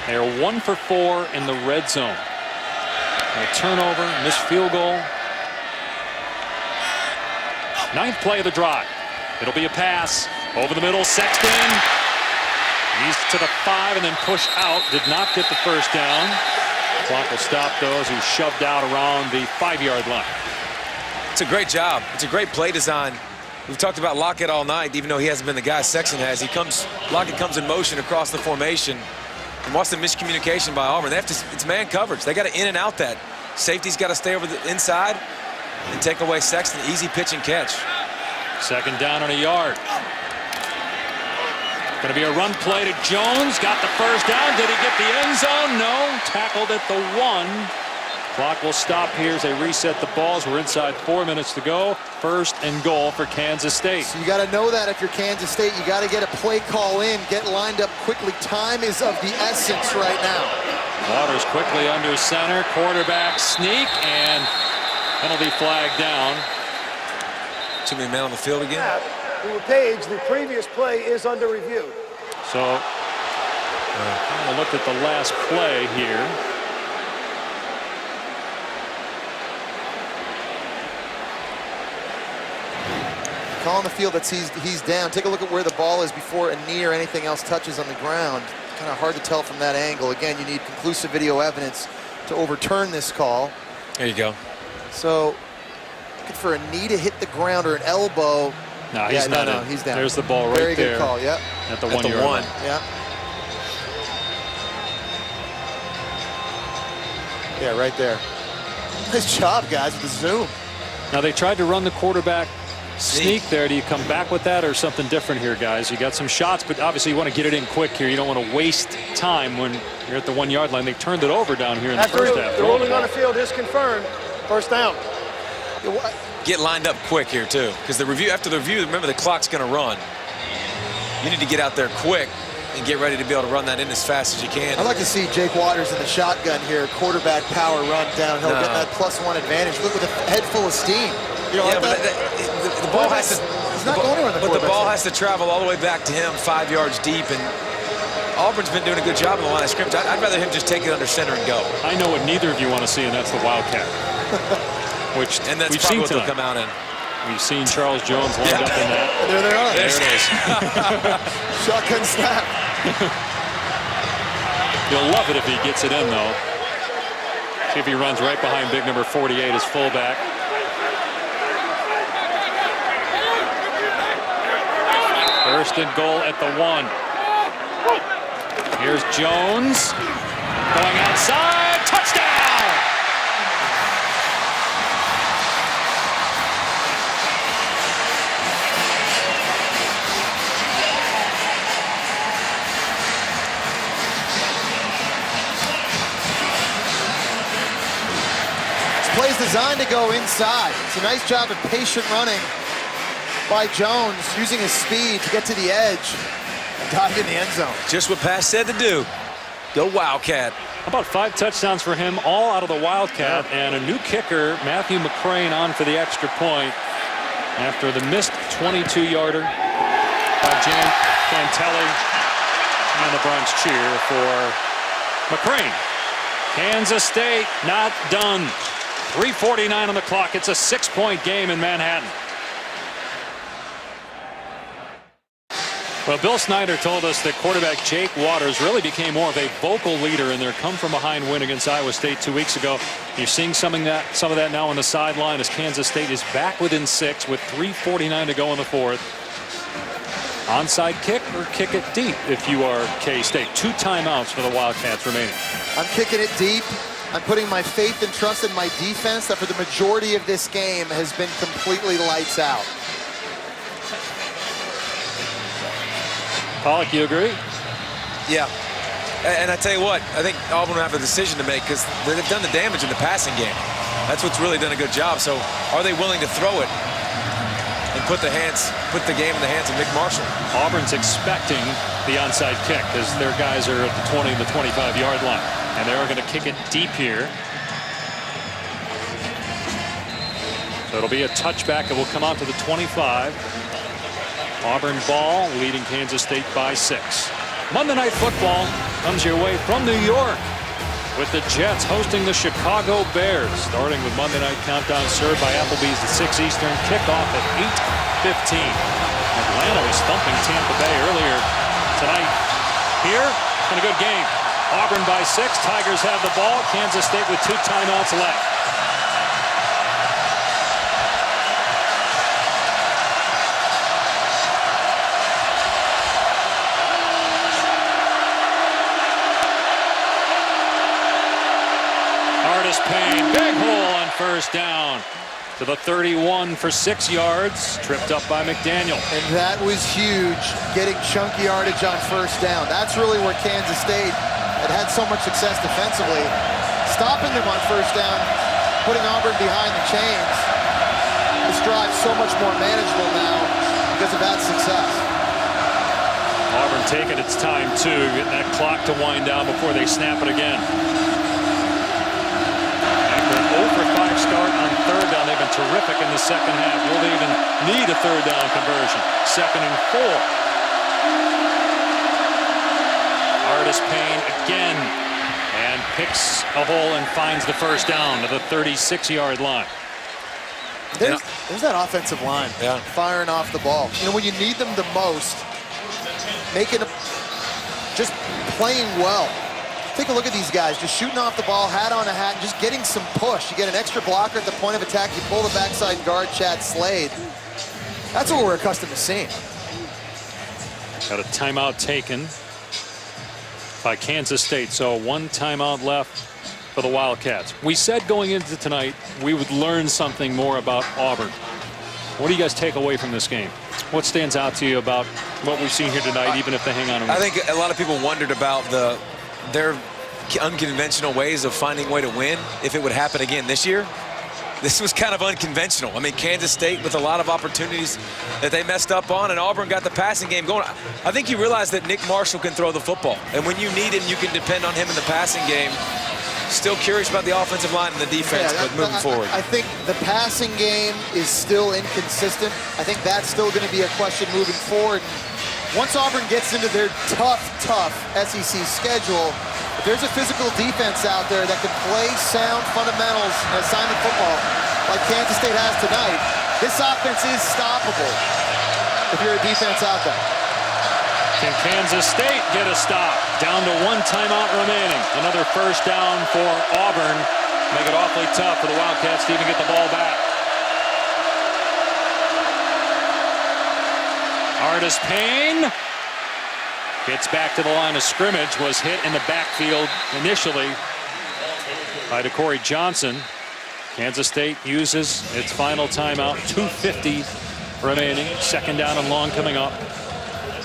They are 1 for 4 in the red zone. A turnover, missed field goal. 9th play of the drive. It'll be a pass over the middle. Sexton. He's to the 5 and then pushed out. Did not get the first down. Clock will stop those who shoved out around the 5-yard line. It's a great job. It's a great play design. We've talked about Lockett all night, even though he hasn't been the guy Sexton has. Lockett comes in motion across the formation. And watch the miscommunication by Auburn. They have to, it's man coverage. They got to in and out that. Safety's got to stay over the inside and take away Sexton. Easy pitch and catch. 2nd down and a yard. Going to be a run play to Jones. Got the first down. Did he get the end zone? No. Tackled at the 1. Clock will stop here as they reset the balls. We're inside 4 minutes to go. 1st and goal for Kansas State. So you got to know that if you're Kansas State, you got to get a play call in, get lined up quickly. Time is of the essence right now. Waters quickly under center. Quarterback sneak and penalty flag down. Too many men on the field again. Page, the previous play is under review. So I'm going to look at the last play here. Call on the field that he's down. Take a look at where the ball is before a knee or anything else touches on the ground. Kind of hard to tell from that angle. Again, you need conclusive video evidence to overturn this call. There you go. So looking for a knee to hit the ground or an elbow. No, he's not in. He's down. There's the ball right there. Very there. good call, yep. At the 1 yard line. Yeah. Yeah, right there. Nice job, guys, with the zoom. Now they tried to run the quarterback sneak there. Do you come back with that or something different here, guys? You got some shots, but obviously you want to get it in quick here. You don't want to waste time when you're at the 1 yard line. They turned it over down here in the first half. The ruling on the field is confirmed. First down. Get lined up quick here too, because after the review, remember the clock's going to run. You need to get out there quick and get ready to be able to run that in as fast as you can. I'd like to see Jake Waters in the shotgun here, quarterback power run downhill, getting that +1 advantage. Look, with a head full of steam. You know, yeah, but the ball has to. He's not going anywhere. But the ball has to travel all the way back to him, 5 yards deep, and Auburn's been doing a good job in the line of scrimmage. I'd rather him just take it under center and go. I know what neither of you want to see, and that's the Wildcat. And that's we've probably seen what tonight. they'll come out in. We've seen Charles Jones lined up in that. There they are. There it is. Shotgun snap. You'll love it if he gets it in, though. See if he runs right behind big number 48 as fullback. First and goal at the 1. Here's Jones going outside. Touchdown! Play's designed to go inside. It's a nice job of patient running by Jones, using his speed to get to the edge and dive in the end zone. Just what Pat said to do. Go Wildcat. How about 5 touchdowns for him, all out of the Wildcat, and a new kicker, Matthew McCrane, on for the extra point after the missed 22-yarder by Jan Cantelli, and the Bronx cheer for McCrane. Kansas State not done. 3:49 on the clock. It's a 6-point game in Manhattan. Well, Bill Snyder told us that quarterback Jake Waters really became more of a vocal leader in their come-from-behind win against Iowa State 2 weeks ago. You're seeing some of that now on the sideline as Kansas State is back within 6 with 3:49 to go in the 4th. Onside kick or kick it deep if you are K-State. 2 timeouts for the Wildcats remaining. I'm kicking it deep. I'm putting my faith and trust in my defense that for the majority of this game has been completely lights out. Pollock, you agree? Yeah. And I tell you what, I think Auburn will have a decision to make because they've done the damage in the passing game. That's what's really done a good job. So are they willing to throw it and put the game in the hands of Nick Marshall? Auburn's expecting the onside kick as their guys are at the 20 to 25-yard line. And they're going to kick it deep here. So it'll be a touchback. It will come out to the 25. Auburn ball leading Kansas State by 6. Monday Night Football comes your way from New York with the Jets hosting the Chicago Bears. Starting with Monday Night Countdown served by Applebee's at 6 Eastern. Kickoff at 8:15. Atlanta was thumping Tampa Bay earlier tonight. Here, it's been a good game. Auburn by 6. Tigers have the ball. Kansas State with 2 timeouts left. Artis Payne, big hole on first down to the 31 for 6 yards. Tripped up by McDaniel. And that was huge, getting chunky yardage on first down. That's really where Kansas State had so much success defensively. Stopping them on first down, putting Auburn behind the chains. This drive's so much more manageable now because of that success. Auburn taking its time, too, getting that clock to wind down before they snap it again. After an 0 for 5 start on third down, they've been terrific in the second half. Will they even need a third down conversion? 2nd and 4. Artis Payne again and picks a hole and finds the first down to the 36-yard line. There's that offensive line firing off the ball. You know, when you need them the most, just playing well. Take a look at these guys, just shooting off the ball, hat on a hat, and just getting some push. You get an extra blocker at the point of attack, you pull the backside guard, Chad Slade. That's what we're accustomed to seeing. Got a timeout taken by Kansas State, so 1 timeout left for the Wildcats. We said going into tonight we would learn something more about Auburn. What do you guys take away from this game? What stands out to you about what we've seen here tonight, even if they hang on and win? I think a lot of people wondered about their unconventional ways of finding a way to win if it would happen again this year. This was kind of unconventional. I mean, Kansas State with a lot of opportunities that they messed up on, and Auburn got the passing game going. I think you realize that Nick Marshall can throw the football, and when you need him, you can depend on him in the passing game. Still curious about the offensive line and the defense, but moving forward. I think the passing game is still inconsistent. I think that's still going to be a question moving forward. Once Auburn gets into their tough SEC schedule, if there's a physical defense out there that can play sound fundamentals and assignment football like Kansas State has tonight, this offense is stoppable if you're a defense out there. Can Kansas State get a stop? Down to 1 timeout remaining. Another first down for Auburn. Make it awfully tough for the Wildcats to even get the ball back. Artis Payne gets back to the line of scrimmage. Was hit in the backfield initially by DeCorey Johnson. Kansas State uses its final timeout. 2:50 remaining. Second down and long coming up.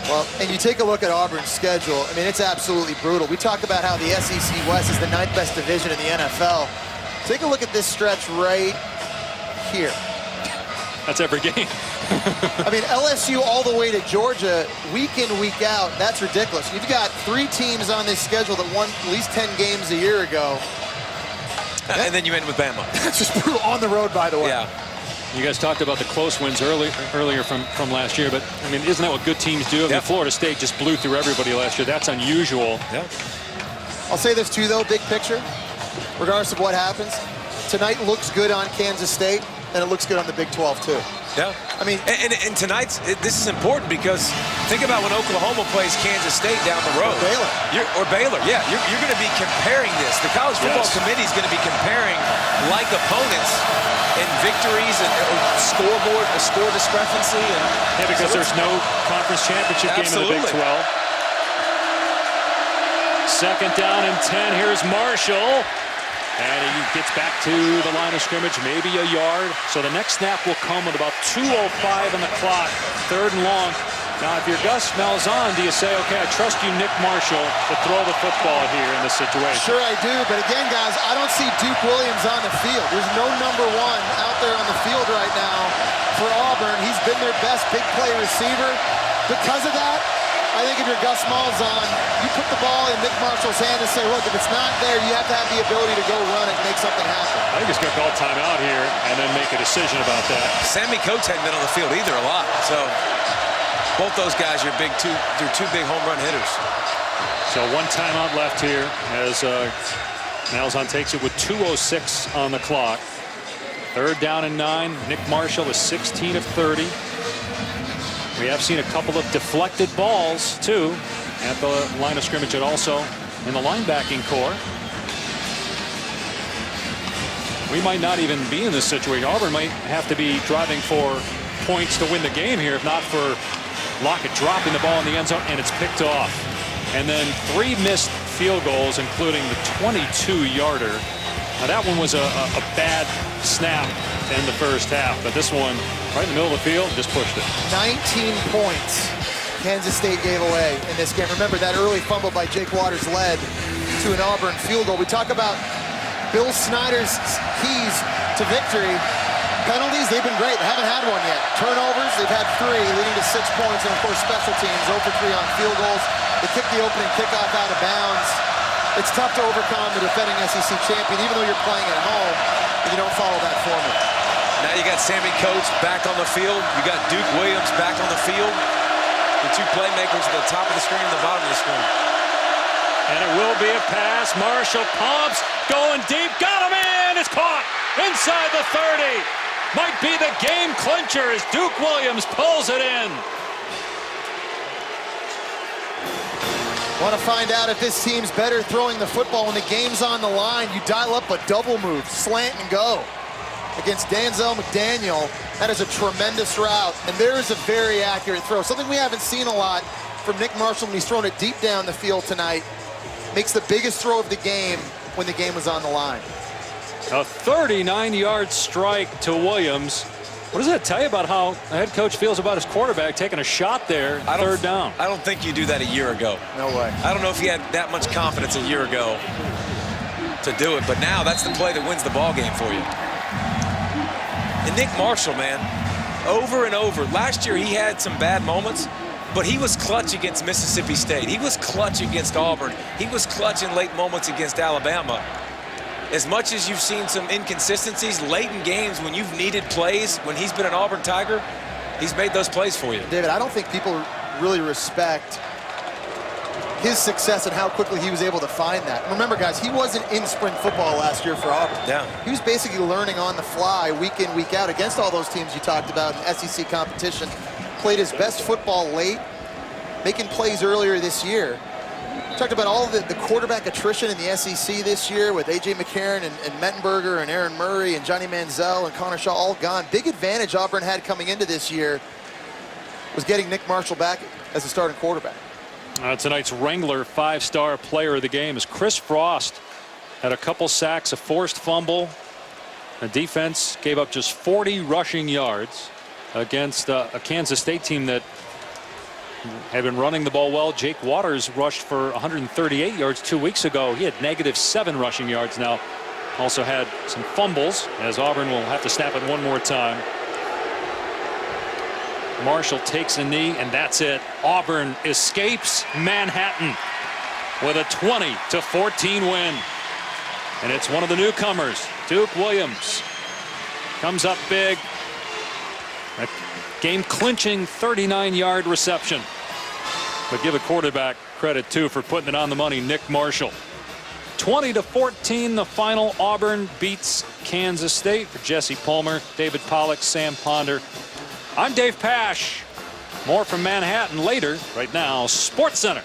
Well, and you take a look at Auburn's schedule. I mean, it's absolutely brutal. We talk about how the SEC West is the 9th best division in the NFL. Take a look at this stretch right here. That's every game. I mean, LSU all the way to Georgia, week in, week out. That's ridiculous. You've got 3 teams on this schedule that won at least 10 games a year ago. And then you end with Bama. That's just brutal on the road, by the way. Yeah. You guys talked about the close wins earlier from last year, but I mean, isn't that what good teams do? I mean, Florida State just blew through everybody last year. That's unusual. Yeah. I'll say this too, though, big picture, regardless of what happens, tonight looks good on Kansas State, and it looks good on the Big 12 too. Yeah. I mean, and tonight's this is important because think about when Oklahoma plays Kansas State down the road. Baylor. Yeah, you're going to be comparing this. The College Football Committee is going to be comparing like opponents in victories and scoreboard, a score discrepancy. And because there's no conference championship game in the Big 12. Second down and 10. Here's Marshall. And he gets back to the line of scrimmage, maybe a yard. So the next snap will come with about 2:05 on the clock, 3rd and long. Now, if you're Gus Malzahn, do you say, okay, I trust you, Nick Marshall, to throw the football here in this situation? Sure I do, but again, guys, I don't see Duke Williams on the field. There's no number 1 out there on the field right now for Auburn. He's been their best big play receiver. Because of that, I think if you're Gus Malzahn, you put the ball in Nick Marshall's hand and say, look, if it's not there, you have to have the ability to go run it and make something happen. I think he's going to call timeout here and then make a decision about that. Sammy Coates hadn't been on the field either a lot. So both those guys are they're 2 big home run hitters. So 1 timeout left here as Malzahn takes it with 2:06 on the clock. 3rd down and 9. Nick Marshall is 16 of 30. We have seen a couple of deflected balls, too, at the line of scrimmage and also in the linebacking core. We might not even be in this situation. Auburn might have to be driving for points to win the game here, if not for Lockett dropping the ball in the end zone, and it's picked off. And then 3 missed field goals, including the 22-yarder. Now, that one was a bad snap in the first half, but this one, right in the middle of the field, just pushed it. 19 points Kansas State gave away in this game. Remember, that early fumble by Jake Waters led to an Auburn field goal. We talk about Bill Snyder's keys to victory. Penalties, they've been great. They haven't had one yet. Turnovers, they've had 3, leading to 6 points. And, of course, special teams, 0 for 3 on field goals. They kicked the opening kickoff out of bounds. It's tough to overcome the defending SEC champion, even though you're playing at home, and you don't follow that formula. Now you got Sammy Coates back on the field. You got Duke Williams back on the field. The 2 playmakers at the top of the screen and the bottom of the screen. And it will be a pass. Marshall pumps, going deep, got him in. It's caught inside the 30. Might be the game clincher as Duke Williams pulls it in. Want to find out if this team's better throwing the football when the game's on the line? You dial up a double move, slant and go. Against Danzel McDaniel, that is a tremendous route, and there is a very accurate throw. Something we haven't seen a lot from Nick Marshall when he's thrown it deep down the field tonight. Makes the biggest throw of the game when the game was on the line. A 39-yard strike to Williams. What does that tell you about how the head coach feels about his quarterback taking a shot there, 3rd down? I don't think you do that a year ago. No way. I don't know if he had that much confidence a year ago to do it, but now that's the play that wins the ball game for you. And Nick Marshall, man, over and over. Last year he had some bad moments, but he was clutch against Mississippi State. He was clutch against Auburn. He was clutch in late moments against Alabama. As much as you've seen some inconsistencies late in games when you've needed plays, when he's been an Auburn Tiger, he's made those plays for you. David, I don't think people really respect his success and how quickly he was able to find that. Remember, guys, he wasn't in spring football last year for Auburn. Yeah. He was basically learning on the fly week in, week out against all those teams you talked about in SEC competition. Played his best football late making plays earlier this year. Talked about all the quarterback attrition in the SEC this year with A.J. McCarron and Mettenberger and Aaron Murray and Johnny Manziel and Connor Shaw all gone. Big advantage Auburn had coming into this year was getting Nick Marshall back as a starting quarterback. Tonight's Wrangler 5-star player of the game is Chris Frost. Had a couple sacks, a forced fumble. The defense gave up just 40 rushing yards against a Kansas State team that had been running the ball well. Jake Waters rushed for 138 yards 2 weeks ago. He had -7 rushing yards now. Also had some fumbles, as Auburn will have to snap it one more time. Marshall takes a knee, and that's it. Auburn escapes Manhattan with a 20-14 win. And it's one of the newcomers, Duke Williams, comes up big. A game-clinching 39-yard reception. But give a quarterback credit, too, for putting it on the money, Nick Marshall. 20-14, the final. Auburn beats Kansas State. For Jesse Palmer, David Pollack, Sam Ponder, I'm Dave Pasch. More from Manhattan later. Right now, SportsCenter.